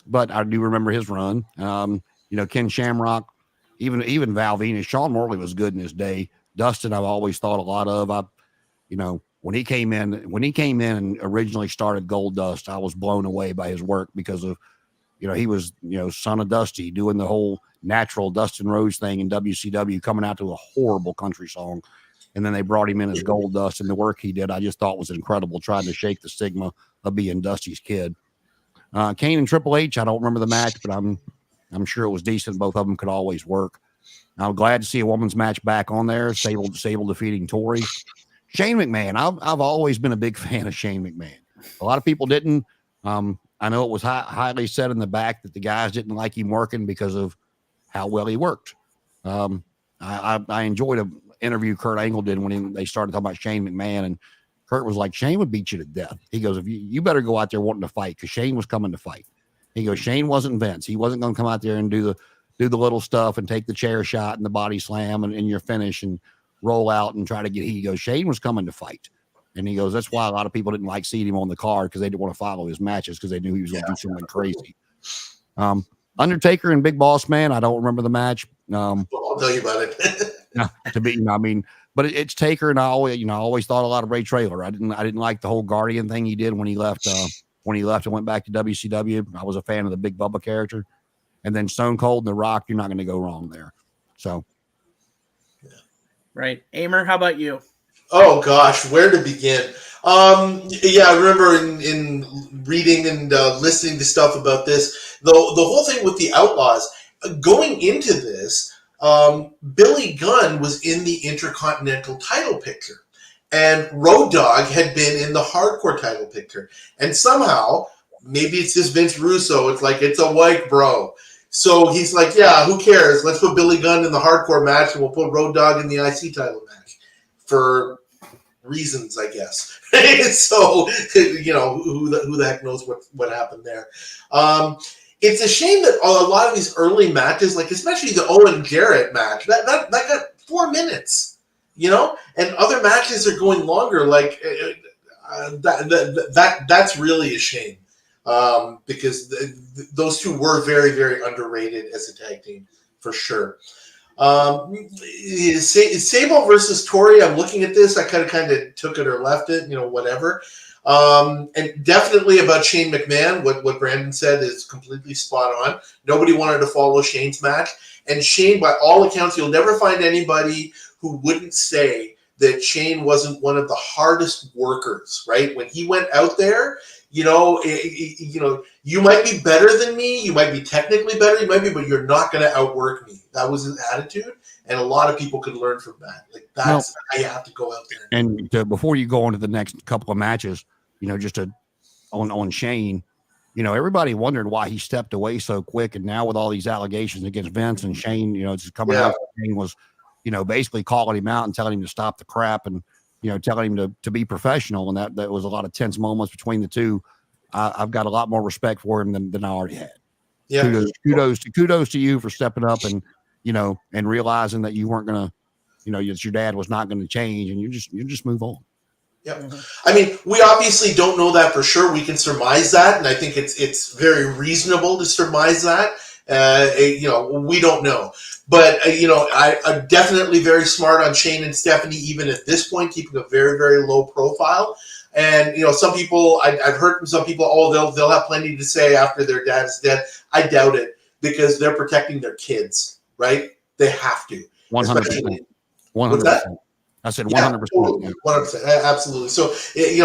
But I do remember his run. Ken Shamrock, even Val Venus. Sean Morley was good in his day. Dustin, I've always thought a lot of. When he came in and originally started Goldust, I was blown away by his work because of, he was, son of Dusty, doing the whole natural Dustin Rhodes thing in WCW, coming out to a horrible country song. And then they brought him in as Goldust, and the work he did, I just thought was incredible, trying to shake the stigma of being Dusty's kid. Kane and Triple H, I don't remember the match, but I'm sure it was decent. Both of them could always work. I'm glad to see a women's match back on there. Sable defeating Tori. Shane McMahon. I've always been a big fan of Shane McMahon. A lot of people didn't. I know it was highly said in the back that the guys didn't like him working because of how well he worked. I enjoyed an interview Kurt Angle did when they started talking about Shane McMahon, and Kurt was like, Shane would beat you to death. He goes, if you better go out there wanting to fight, because Shane was coming to fight. He goes, Shane wasn't Vince. He wasn't going to come out there and do the little stuff and take the chair shot and the body slam and your finish and roll out and try to get. He goes, Shane was coming to fight. And he goes, that's why a lot of people didn't like seeing him on the card, because they didn't want to follow his matches because they knew he was going to do something crazy. Undertaker and Big Boss Man, I don't remember the match. I'll tell you about it. But it's Taker, and I always thought a lot of Ray Traylor. I didn't like the whole Guardian thing he did when he left. When he left and went back to WCW, I was a fan of the Big Bubba character. And then Stone Cold and The Rock, you're not going to go wrong there. So, right, Amer, how about you? Oh gosh, where to begin? I remember in reading and listening to stuff about this, the whole thing with the Outlaws. Going into this, Billy Gunn was in the Intercontinental title picture, and Road Dogg had been in the Hardcore title picture. And somehow, maybe it's just Vince Russo, it's like, it's a white bro. So he's like, yeah, who cares? Let's put Billy Gunn in the Hardcore match, and we'll put Road Dogg in the IC title match. For reasons, I guess. So, who the heck knows what happened there. It's a shame that a lot of these early matches, like especially the Owen Jarrett match, that got 4 minutes, and other matches are going longer. Like that's really a shame, because those two were very, very underrated as a tag team for sure. Sable versus Tori, I'm looking at this. I kind of took it or left it, whatever. And definitely about Shane McMahon, what Brandon said is completely spot on. Nobody wanted to follow Shane's match. And Shane, by all accounts, you'll never find anybody who wouldn't say that Shane wasn't one of the hardest workers, right? When he went out there, you might be better than me, you might be technically better, but you're not going to outwork me. That was his attitude, and a lot of people could learn from that. Like that's how you have to go out there. And before you go on to the next couple of matches, on Shane, everybody wondered why he stepped away so quick, and now with all these allegations against Vince and Shane, just coming out, Shane was, basically calling him out and telling him to stop the crap and telling him to be professional, and that was a lot of tense moments between the two. I've got a lot more respect for him than I already had. Yeah, kudos to you for stepping up and and realizing that you weren't gonna, that your dad was not going to change, and you just move on. Yeah, I mean, we obviously don't know that for sure. We can surmise that, and I think it's very reasonable to surmise that. We don't know, but I'm definitely very smart on Shane and Stephanie, even at this point, keeping a very, very low profile. And some people, I've heard from some people, they'll have plenty to say after their dad is dead. I doubt it, because they're protecting their kids, right? They have to. 100%. 100%. I said 100%. 100%. Absolutely. So,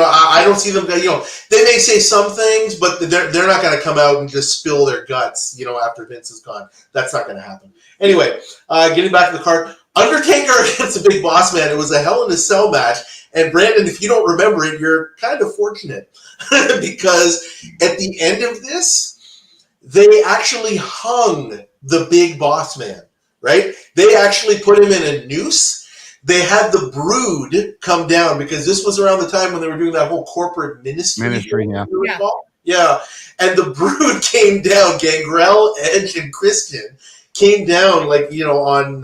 I don't see them, they may say some things, but they're not going to come out and just spill their guts, after Vince is gone. That's not going to happen. Anyway, getting back to the card, Undertaker against the Big Boss Man. It was a Hell in a Cell match. And Brandon, if you don't remember it, you're kind of fortunate because at the end of this, they actually hung the Big Boss Man, right? They actually put him in a noose. They had the Brood come down, because this was around the time when they were doing that whole corporate ministry. Yeah. And the Brood came down. Gangrel, Edge, and Christian came down on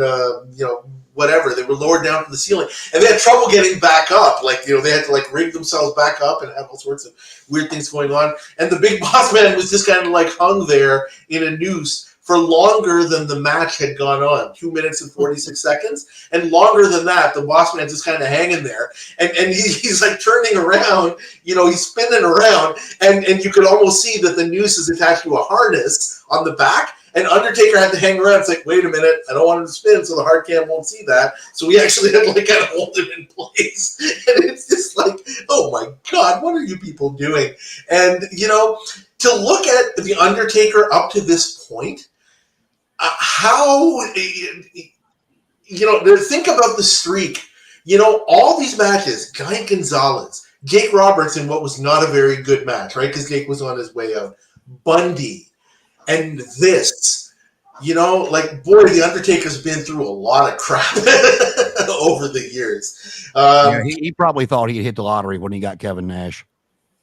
whatever. They were lowered down from the ceiling, and they had trouble getting back up. They had to rig themselves back up and have all sorts of weird things going on. And the Big Boss Man was just kind of hung there in a noose for longer than the match had gone on, 2 minutes and 46 seconds. And longer than that, the boss man's just kind of hanging there. And he's like turning around, he's spinning around. And you could almost see that the noose is attached to a harness on the back. And Undertaker had to hang around. It's like, wait a minute, I don't want him to spin, so the hard cam won't see that. So we actually had to kind of hold him in place. And it's just like, oh my God, what are you people doing? And, to look at the Undertaker up to this point, how, think about the streak. All these matches, Guy Gonzalez, Jake Roberts in what was not a very good match, right? Because Jake was on his way out. Bundy. And this, boy, the Undertaker's been through a lot of crap over the years. He probably thought he'd hit the lottery when he got Kevin Nash.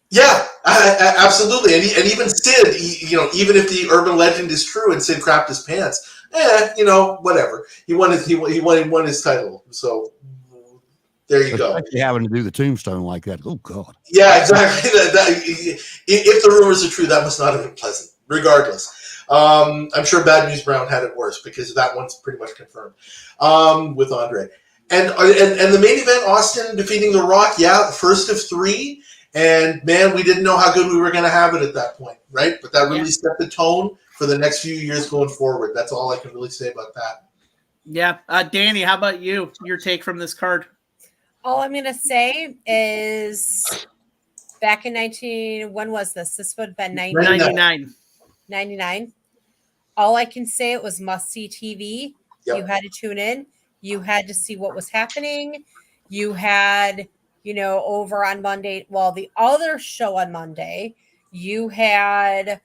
Yeah, absolutely. And even Sid, even if the urban legend is true and Sid crapped his pants, whatever. He won his title. So there you go. Having to do the tombstone like that. Oh, God. Yeah, exactly. If the rumors are true, that must not have been pleasant. Regardless, I'm sure Bad News Brown had it worse because that one's pretty much confirmed with Andre. And the main event, Austin defeating The Rock, first of 3. And man, we didn't know how good we were going to have it at that point, right? But that really set the tone for the next few years going forward. That's all I can really say about that. Yeah, Danny, how about you? Your take from this card? All I'm going to say is back in when was this? This would have been 99. 99. All I can say, it was must-see TV. Yep. You had to tune in. You had to see what was happening. You had, over on Monday, the other show on Monday, you had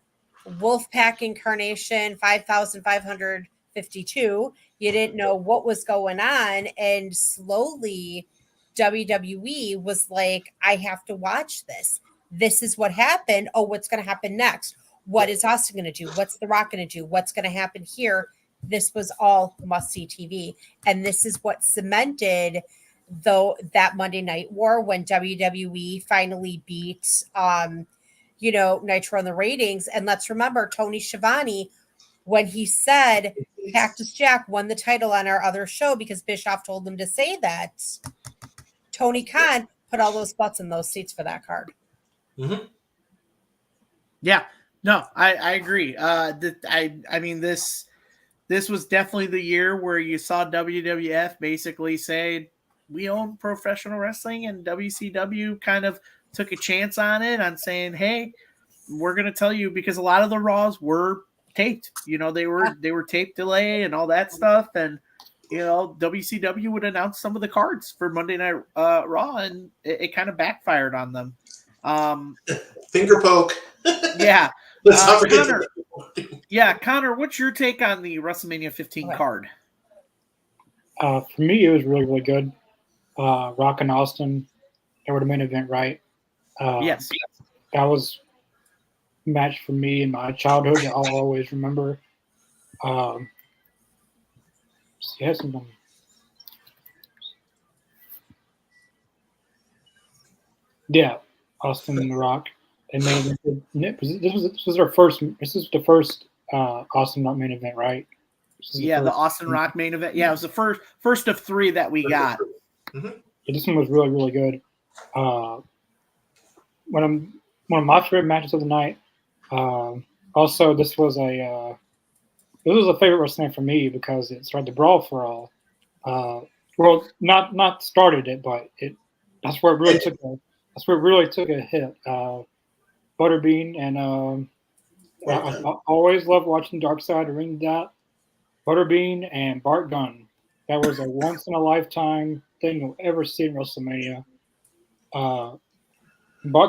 Wolfpack Incarnation 5,552. You didn't know what was going on. And slowly, WWE was like, I have to watch this. This is what happened. Oh, what's going to happen next? What is Austin going to do? What's The Rock going to do? What's going to happen here? This was all must-see TV. And this is what cemented, that Monday Night War when WWE finally beat, Nitro in the ratings. And let's remember, Tony Schiavone, when he said Cactus Jack won the title on our other show because Bischoff told him to say that, Tony Khan put all those butts in those seats for that card. Mm-hmm. Yeah. No, I agree. I mean, this was definitely the year where you saw WWF basically say, we own professional wrestling, and WCW kind of took a chance on it, on saying, hey, we're going to tell you, because a lot of the Raws were taped. They were tape delay and all that stuff, and WCW would announce some of the cards for Monday Night Raw, and it kind of backfired on them. Finger poke. Yeah. Let's not forget Connor, what's your take on the WrestleMania 15 card? For me, it was really, really good. Rock and Austin, they were the main event, right? Yes. That was a match for me in my childhood that I'll always remember. Austin and The Rock. And this was their first. This is the first Austin Rock main event, right? The Austin Rock main event. Yeah, it was the first of 3 that we got. Mm-hmm. Yeah, this one was really, really good. One of my favorite matches of the night. Also, this was a favorite wrestling for me because it started the Brawl for All. Not started it, but that's where it really took a hit. Butterbean and I always love watching Dark Side of Ring. That Butterbean and Bart Gunn. That was a once in a lifetime thing you'll ever see in WrestleMania. Bart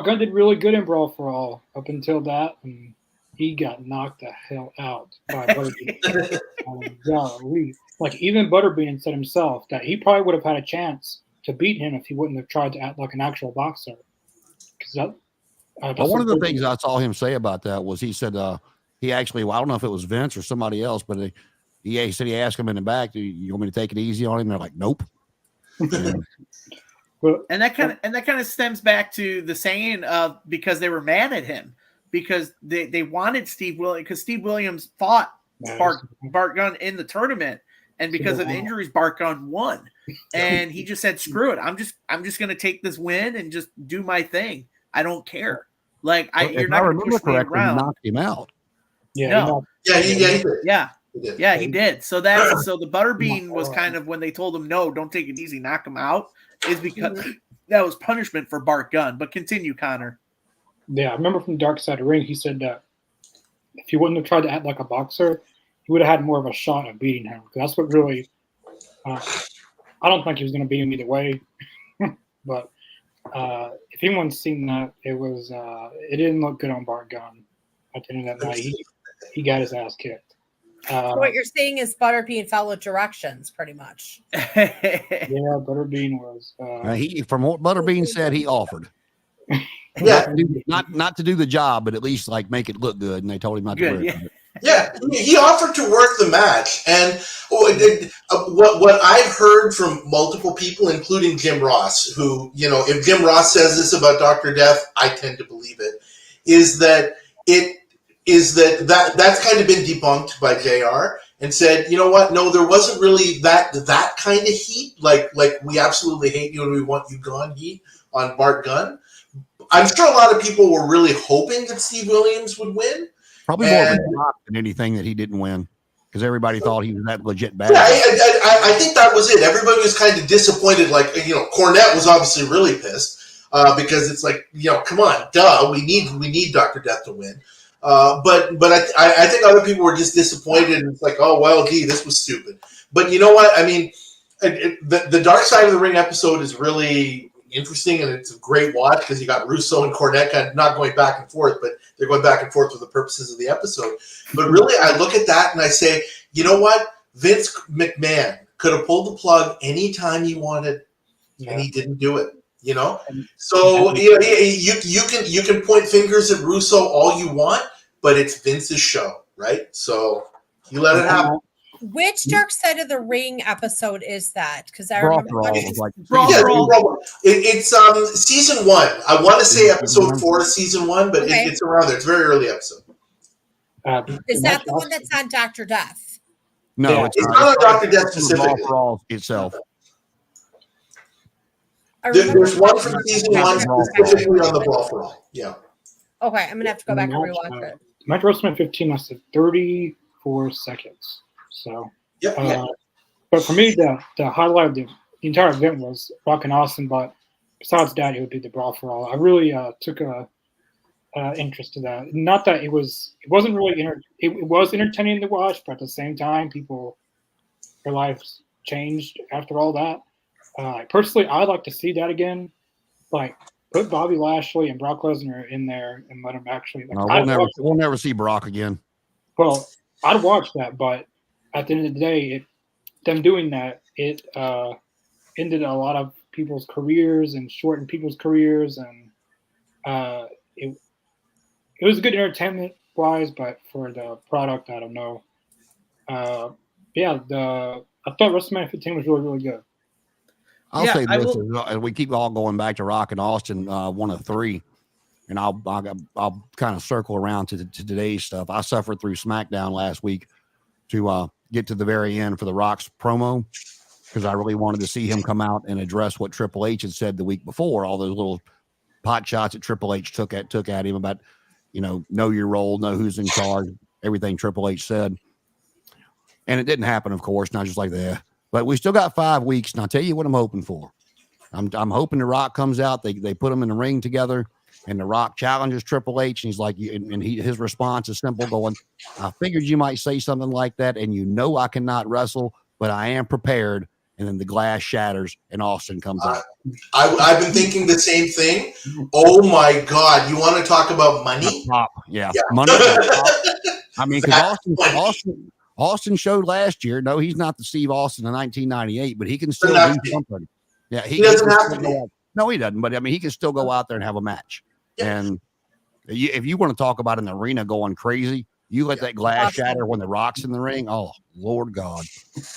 Gunn did really good in Brawl for All up until that, and he got knocked the hell out by Butterbean. Even Butterbean said himself that he probably would have had a chance to beat him if he wouldn't have tried to act like an actual boxer. Because one of the things I saw him say about that was he said he actually, I don't know if it was Vince or somebody else, but he said he asked him in the back, "Do you want me to take it easy on him?" And they're like, "Nope." And that kind of stems back to the saying of, because they were mad at him because they wanted Steve Williams, because Steve Williams fought Bart Gunn in the tournament, and because of injuries, Bart Gunn won, and he just said, "Screw it, I'm just going to take this win and just do my thing. I don't care. Like you're not going to push me around." He knocked him out. Yeah, he did. Yeah, he did. So the Butterbean was kind of when they told him, "No, don't take it easy, knock him out," is because that was punishment for Bart Gunn. But continue, Connor. Yeah, I remember from Dark Side of the Ring, he said that if he wouldn't have tried to act like a boxer, he would have had more of a shot at beating him. That's what really. I don't think he was going to beat him either way, but if anyone's seen that, it didn't look good on Bart Gunn at the end of that night. He got his ass kicked. So what you're saying is Butterbean followed directions, pretty much. Yeah, Butterbean was. From what Butterbean said, he offered. Not to do the job, but at least like make it look good. And they told him not to worry about it. Yeah, he offered to work the match, and what I've heard from multiple people, including Jim Ross, who, if Jim Ross says this about Dr. Death, I tend to believe it, is that that's kind of been debunked by JR and said, you know what? No, there wasn't really that kind of heat, like we absolutely hate you and we want you gone heat on Bart Gunn. I'm sure a lot of people were really hoping that Steve Williams would win. Probably more of a shock than anything that he didn't win, because everybody thought he was that legit bad. Yeah, I think that was it. Everybody was kind of disappointed. Like, Cornette was obviously really pissed because it's like, come on, duh, we need Dr. Death to win. But I think other people were just disappointed, and it's like, oh well, gee, this was stupid. But you know what? I mean, the Dark Side of the Ring episode is really interesting, and it's a great watch because you got Russo and Cornette kind of not going back and forth, but they're going back and forth for the purposes of the episode. But really, I look at that and I say, you know what? Vince McMahon could have pulled the plug anytime he wanted, and he didn't do it. So you can point fingers at Russo all you want, but it's Vince's show, right? So you let it happen. Which Dark Side of the Ring episode is that? Because I Brawl remember it's season 1. I want to say episode 4 of season 1, but it's around there. It's a very early episode. Is that the one that's on Dr. Death? No, it's not on Dr. Death specifically. Brawl itself. There's one from season 1 specifically on the Brawl for All. Yeah. Okay, I'm gonna have to go back and rewatch it. Match WrestleMania 15 lasted 34 seconds. So, but for me, the highlight of the entire event was Rock and Austin. But besides that, it would be the Brawl for All. I really took a interest to that. Not that it wasn't really it was entertaining to watch, but at the same time, their lives changed after all that. Personally, I'd like to see that again. Like, put Bobby Lashley and Brock Lesnar in there and let them actually. We'll never see Brock again. Well, I'd watch that, but at the end of the day, them doing that, it ended a lot of people's careers and shortened people's careers, and it was good entertainment wise, but for the product, I don't know. I thought WrestleMania 15 was really, really good. I'll say this: as we keep all going back to Rock and Austin, 1 of 3, and I'll kind of circle around to today's stuff. I suffered through SmackDown last week to get to the very end for the Rock's promo, because I really wanted to see him come out and address what Triple H had said the week before. All those little pot shots that Triple H took at him about, know your role, know who's in charge, everything Triple H said, and it didn't happen, of course. Not just like that. But we still got 5 weeks, and I'll tell you what I'm hoping for. I'm hoping The Rock comes out. They put him in the ring together, and The Rock challenges Triple H, and he's like, his response is simple, going, "I figured you might say something like that, and I cannot wrestle, but I am prepared." And then the glass shatters, and Austin comes out. I've been thinking the same thing. Oh my God! You want to talk about money? Yeah. Money. I mean, because Austin showed last year. No, he's not the Steve Austin of 1998, but he can still do something. Yeah, he doesn't have to. No, he doesn't. But I mean, he can still go out there and have a match. Yeah. And if you want to talk about an arena going crazy, you let that glass shatter when The Rock's in the ring. Oh, Lord God.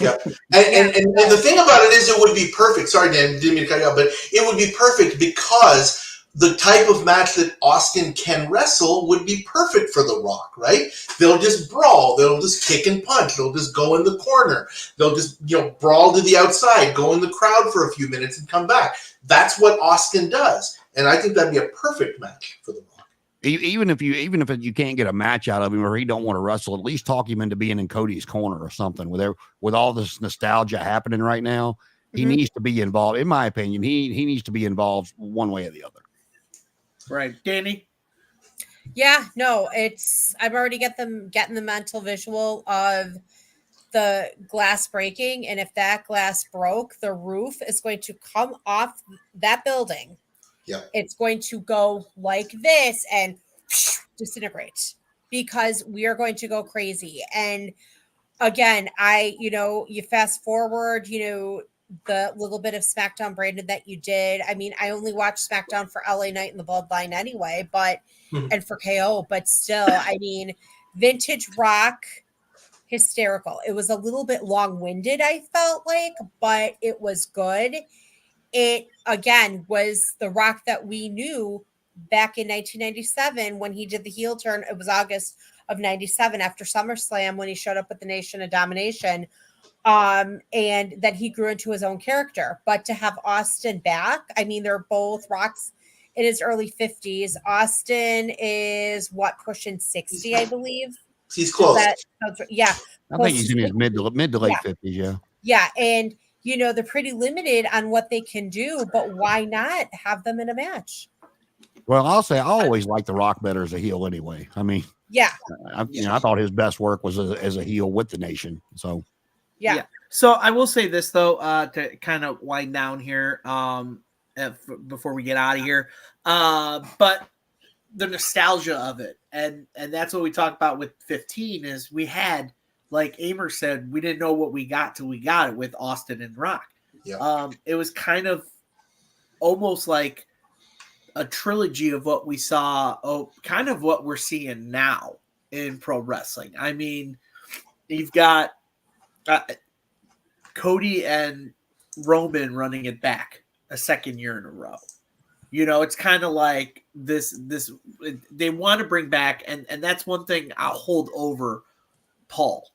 Yeah. And the thing about it is, it would be perfect. Sorry, Dan, didn't mean to cut you off, but it would be perfect because the type of match that Austin can wrestle would be perfect for The Rock, right? They'll just brawl. They'll just kick and punch. They'll just go in the corner. They'll just, brawl to the outside, go in the crowd for a few minutes and come back. That's what Austin does. And I think that'd be a perfect match for The Rock. Even if you can't get a match out of him or he don't want to wrestle, at least talk him into being in Cody's corner or something. With all this nostalgia happening right now, he needs to be involved. In my opinion, he needs to be involved one way or the other. Right, Danny? Yeah, no, I'm already getting the mental visual of the glass breaking, and if that glass broke, the roof is going to come off that building. Yeah. It's going to go like this and disintegrate because we are going to go crazy. And again, you fast forward, the little bit of SmackDown, Brandon, that you did. I mean, I only watched SmackDown for LA Knight and the Bloodline anyway, and for KO, but still, I mean, vintage Rock, hysterical. It was a little bit long-winded, I felt like, but it was good. It, again, was the Rock that we knew back in 1997 when he did the heel turn. It was August of 97 after SummerSlam when he showed up with the Nation of Domination. And that he grew into his own character. But to have Austin back, I mean, they're both Rocks in his early 50s. Austin is pushing 60, I believe. He's close. Yeah. I think he's in his mid to late 50s. Yeah. Yeah. And, they're pretty limited on what they can do, but why not have them in a match? Well, I'll say I always liked The Rock better as a heel anyway. I mean, yeah. I thought his best work was as a heel with the Nation. So. Yeah. So I will say this though, to kind of wind down here, before we get out of here, but the nostalgia of it, and that's what we talked about with 15 is we had, like Amer said, we didn't know what we got till we got it with Austin and Rock. Yeah. It was kind of almost like a trilogy of what we saw, kind of what we're seeing now in pro wrestling. I mean, you've got Cody and Roman running it back a second year in a row. It's kind of like this they want to bring back, and that's one thing I'll hold over Paul,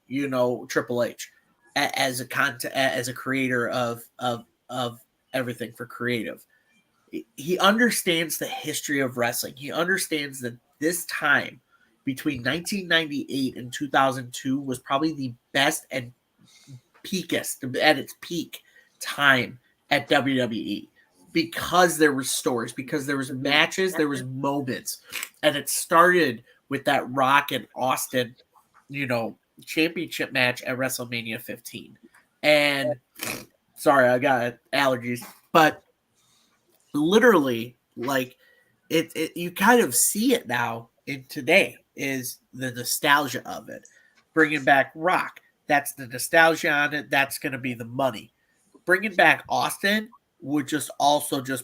Triple H, as a creator of everything for creative. He understands the history of wrestling. He understands that this time between 1998 and 2002 was probably the best and at its peak time at WWE, because there were stories, because there was matches, there was moments, and it started with that Rock and Austin, championship match at WrestleMania 15. And sorry, I got allergies, but literally, like it you kind of see it now in today is the nostalgia of it, bringing back Rock. That's the nostalgia on it. That's going to be the money. Bringing back Austin would just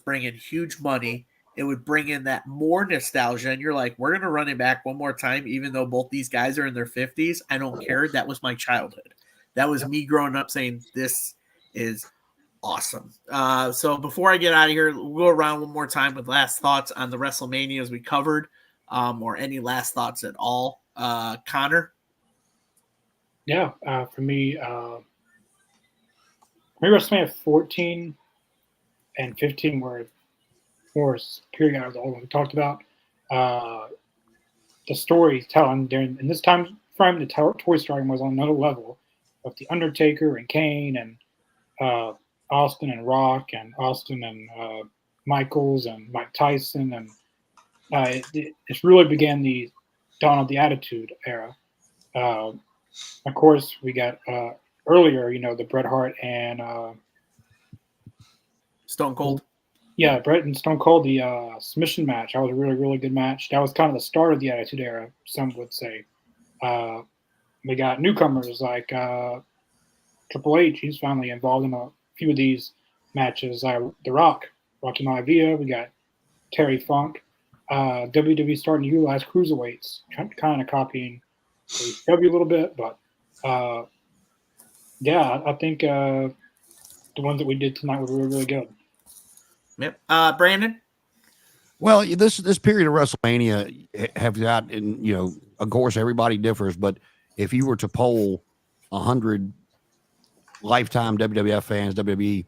bring in huge money. It would bring in that more nostalgia. And you're like, we're going to run it back one more time, even though both these guys are in their 50s. I don't care. That was my childhood. That was me growing up saying, this is awesome. So before I get out of here, we'll go around one more time with last thoughts on the WrestleManias we covered, or any last thoughts at all. Connor? Yeah, for me, maybe WrestleMania 14 and 15 were more period out of the old one we talked about. The storytelling in this time frame, the toy story was on another level with The Undertaker and Kane and Austin and Rock and Austin and Michaels and Mike Tyson. And it really began the dawn of the Attitude Era. Of course, we got earlier, the Bret Hart and Stone Cold. Yeah, Bret and Stone Cold, the submission match. That was a really, really good match. That was kind of the start of the Attitude Era, some would say. We got newcomers like Triple H. He's finally involved in a few of these matches. The Rock, Rocky Maivia. We got Terry Funk. WWE starting to utilize cruiserweights, kind of copying W a little bit, but yeah, I think the ones that we did tonight were really, really good. Yep. Brandon? Well, this period of WrestleMania have got, and of course, everybody differs, but if you were to poll 100 lifetime WWF fans, WWE,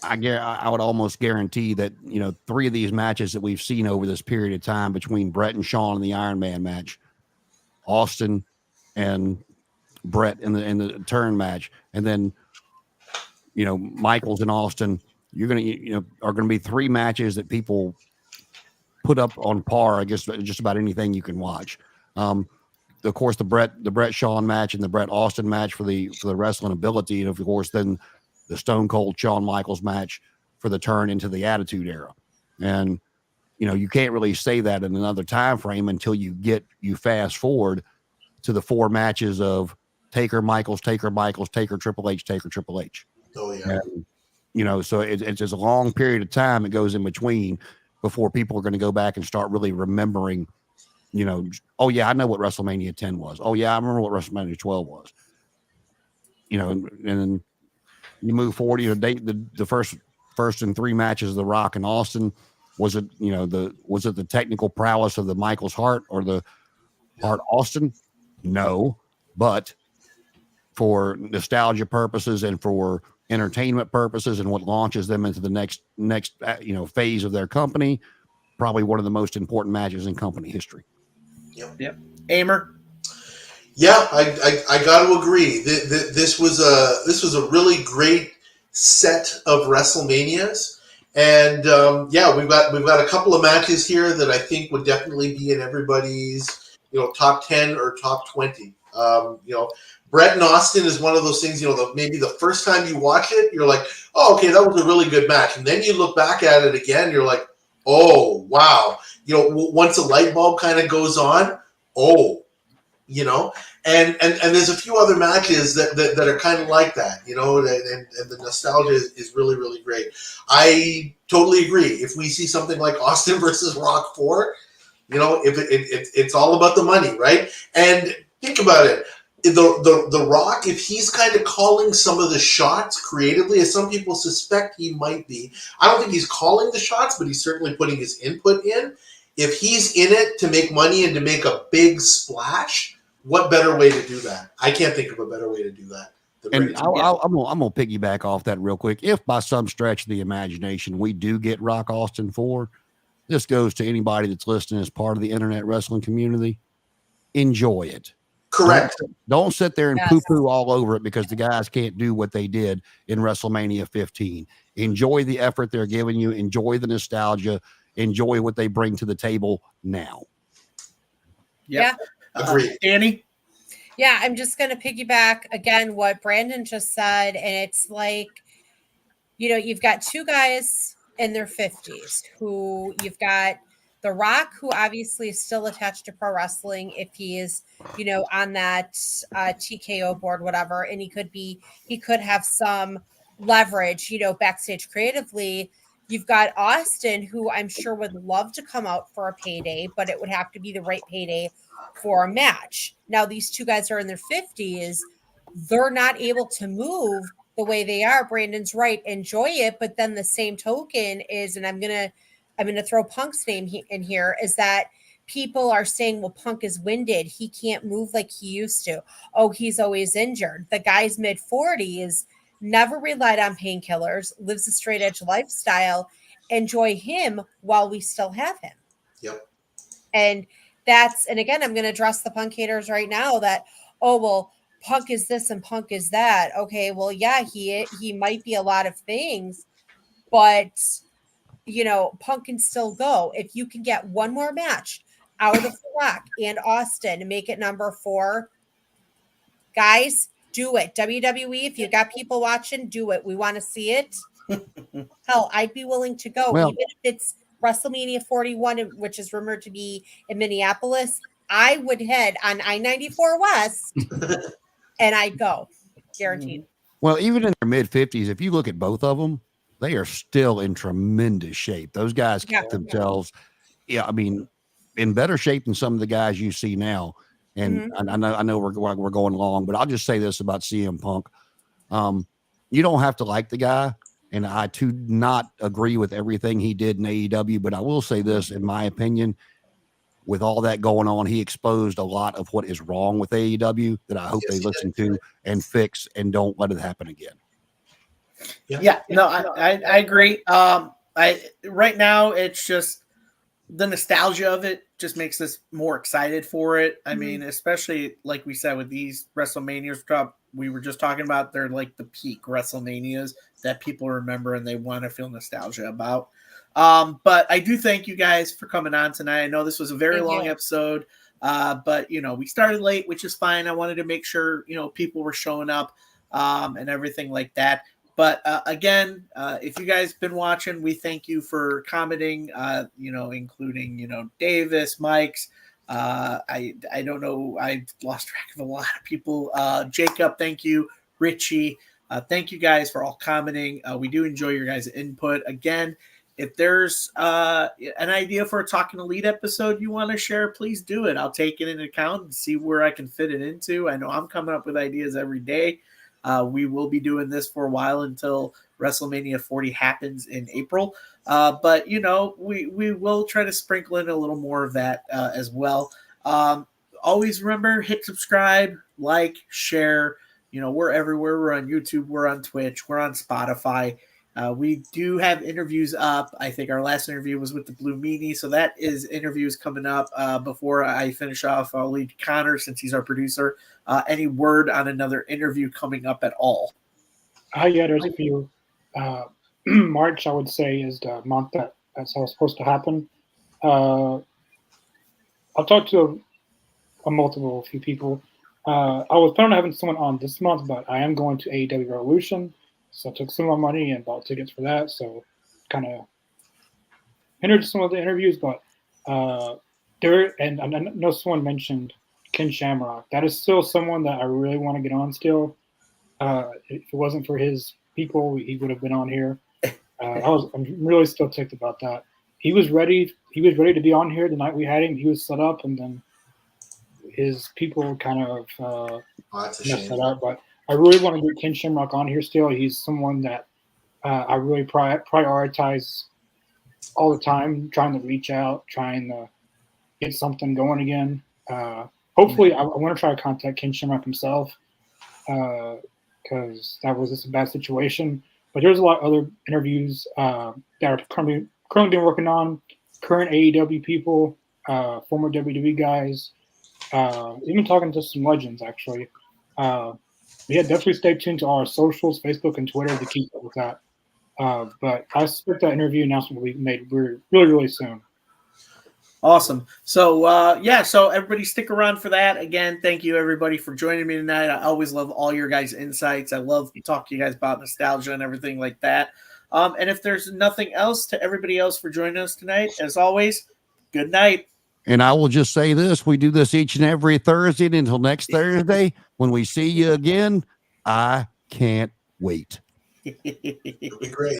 I would almost guarantee that 3 of these matches that we've seen over this period of time between Brett and Shawn in the Iron Man match, Austin and Brett in the turn match, and then Michaels and Austin, are gonna be 3 matches that people put up on par, I guess, just about anything you can watch. Of course, the Brett Shawn match and the Brett Austin match for the wrestling ability, and of course, then the Stone Cold Shawn Michaels match for the turn into the Attitude Era. And you can't really say that in another time frame until you fast forward to the 4 matches of Taker Michaels, Taker Triple H, Taker Triple H. Oh yeah. And, so it's just a long period of time that goes in between before people are going to go back and start really remembering, oh yeah, I know what WrestleMania 10 was. Oh yeah, I remember what WrestleMania 12 was. And then you move forward, the first and 3 matches of The Rock and Austin, was it the technical prowess of the Michaels Hart or the Hart Austin? No, but for nostalgia purposes and for entertainment purposes and what launches them into the next phase of their company, probably one of the most important matches in company history. Yep. Amer. Yeah, I got to agree. This was a really great set of WrestleManias, and we've got a couple of matches here that I think would definitely be in everybody's top 10 or top 20. Brett and Austin is one of those things. Maybe the first time you watch it, you're like, oh, okay, that was a really good match, and then you look back at it again, you're like, oh wow. Once a light bulb kind of goes on, oh. And there's a few other matches that are kind of like that, and the nostalgia is really, really great. I totally agree. If we see something like Austin versus Rock 4, if it's all about the money, right? And think about it. The Rock, if he's kind of calling some of the shots creatively, as some people suspect he might be, I don't think he's calling the shots, but he's certainly putting his input in. If he's in it to make money and to make a big splash, what better way to do that? I can't think of a better way to do that. And I'm gonna piggyback off that real quick. If by some stretch of the imagination we do get Rock Austin 4, this goes to anybody that's listening as part of the internet wrestling community. Enjoy it. Correct. Don't sit there and poo-poo all over it because the guys can't do what they did in WrestleMania 15. Enjoy the effort they're giving you. Enjoy the nostalgia. Enjoy what they bring to the table now. Yep. Yeah. Agreed. Danny? Yeah, I'm just going to piggyback again what Brandon just said. And it's like, you've got 2 guys in their 50s who you've got The Rock, who obviously is still attached to pro wrestling if he is, on that TKO board, whatever. And he could have some leverage, backstage creatively. You've got Austin, who I'm sure would love to come out for a payday, but it would have to be the right payday for a match. Now, these 2 guys are in their 50s. They're not able to move the way they are. Brandon's right. Enjoy it. But then the same token is, and I'm going to throw Punk's name in here, is that people are saying, well, Punk is winded. He can't move like he used to. Oh, he's always injured. The guy's mid-40s, never relied on painkillers, lives a straight edge lifestyle. Enjoy him while we still have him. Yep. And again, I'm going to address the Punk haters right now that, oh, well, Punk is this and Punk is that. Okay, well, yeah, he might be a lot of things, but Punk can still go. If you can get one more match out of Rock and Austin and make it number 4, guys, do it. WWE, if you got people watching, do it. We want to see it. Hell, I'd be willing to go. Well, even if it's WrestleMania 41, which is rumored to be in Minneapolis, I would head on I-94 West and I'd go. Guaranteed. Well, even in their mid-50s, if you look at both of them, they are still in tremendous shape. Those guys keep themselves, in better shape than some of the guys you see now. And I know we're going long, but I'll just say this about CM Punk. You don't have to like the guy. and I do not agree with everything he did in AEW, but I will say this, in my opinion, with all that going on, he exposed a lot of what is wrong with AEW that I hope they listen to and fix and don't let it happen again. Yeah, no, I agree. Right now it's just the nostalgia of it just makes us more excited for it. I mean, especially like we said with these WrestleManias drop, we were just talking about, they're like the peak WrestleManias that people remember and they want to feel nostalgia about. But I do thank you guys for coming on tonight. I know this was a very long episode, but we started late, which is fine. I wanted to make sure people were showing up and everything like that. But again, if you guys been watching, we thank you for commenting. Including Davis, Mike's. I don't know. I lost track of a lot of people. Jacob, thank you. Richie, thank you guys for all commenting. We do enjoy your guys' input. Again, if there's an idea for a Talking Elite episode you want to share, please do it. I'll take it into account and see where I can fit it into. I know I'm coming up with ideas every day. We will be doing this for a while until WrestleMania 40 happens in April. But we will try to sprinkle in a little more of that as well. Always remember, hit subscribe, like, share. We're everywhere. We're on YouTube. We're on Twitch. We're on Spotify. We do have interviews up. I think our last interview was with the Blue Meanie. So that is interviews coming up. Before I finish off, I'll lead Connor since he's our producer. Any word on another interview coming up at all? Yeah, there's a few. March, I would say, is the month that's how it's supposed to happen. I'll talk to a few people. I was planning on having someone on this month, but I am going to AEW Revolution. So I took some of my money and bought tickets for that. So kind of hindered some of the interviews, but and I know someone mentioned Ken Shamrock. That is still someone that I really want to get on still. If it wasn't for his people, he would have been on here. I'm really still ticked about that. He was ready. He was ready to be on here the night we had him. He was set up, and then his people kind of messed that up. But I really want to get Ken Shamrock on here still. He's someone that I really prioritize all the time, trying to reach out, trying to get something going again. Hopefully, I want to try to contact Ken Shamrock himself because that was just a bad situation. But there's a lot of other interviews that are currently being working on, current AEW people, former WWE guys, even talking to some legends, actually. Yeah, definitely stay tuned to our socials, Facebook and Twitter, to keep up with that. But I expect that interview announcement will be made really, really soon. Awesome. So, so everybody stick around for that. Again, thank you, everybody, for joining me tonight. I always love all your guys' insights. I love talking to you guys about nostalgia and everything like that. And if there's nothing else, to everybody else for joining us tonight, as always, good night. And I will just say this, we do this each and every Thursday until next Thursday. When we see you again, I can't wait. It'll be great.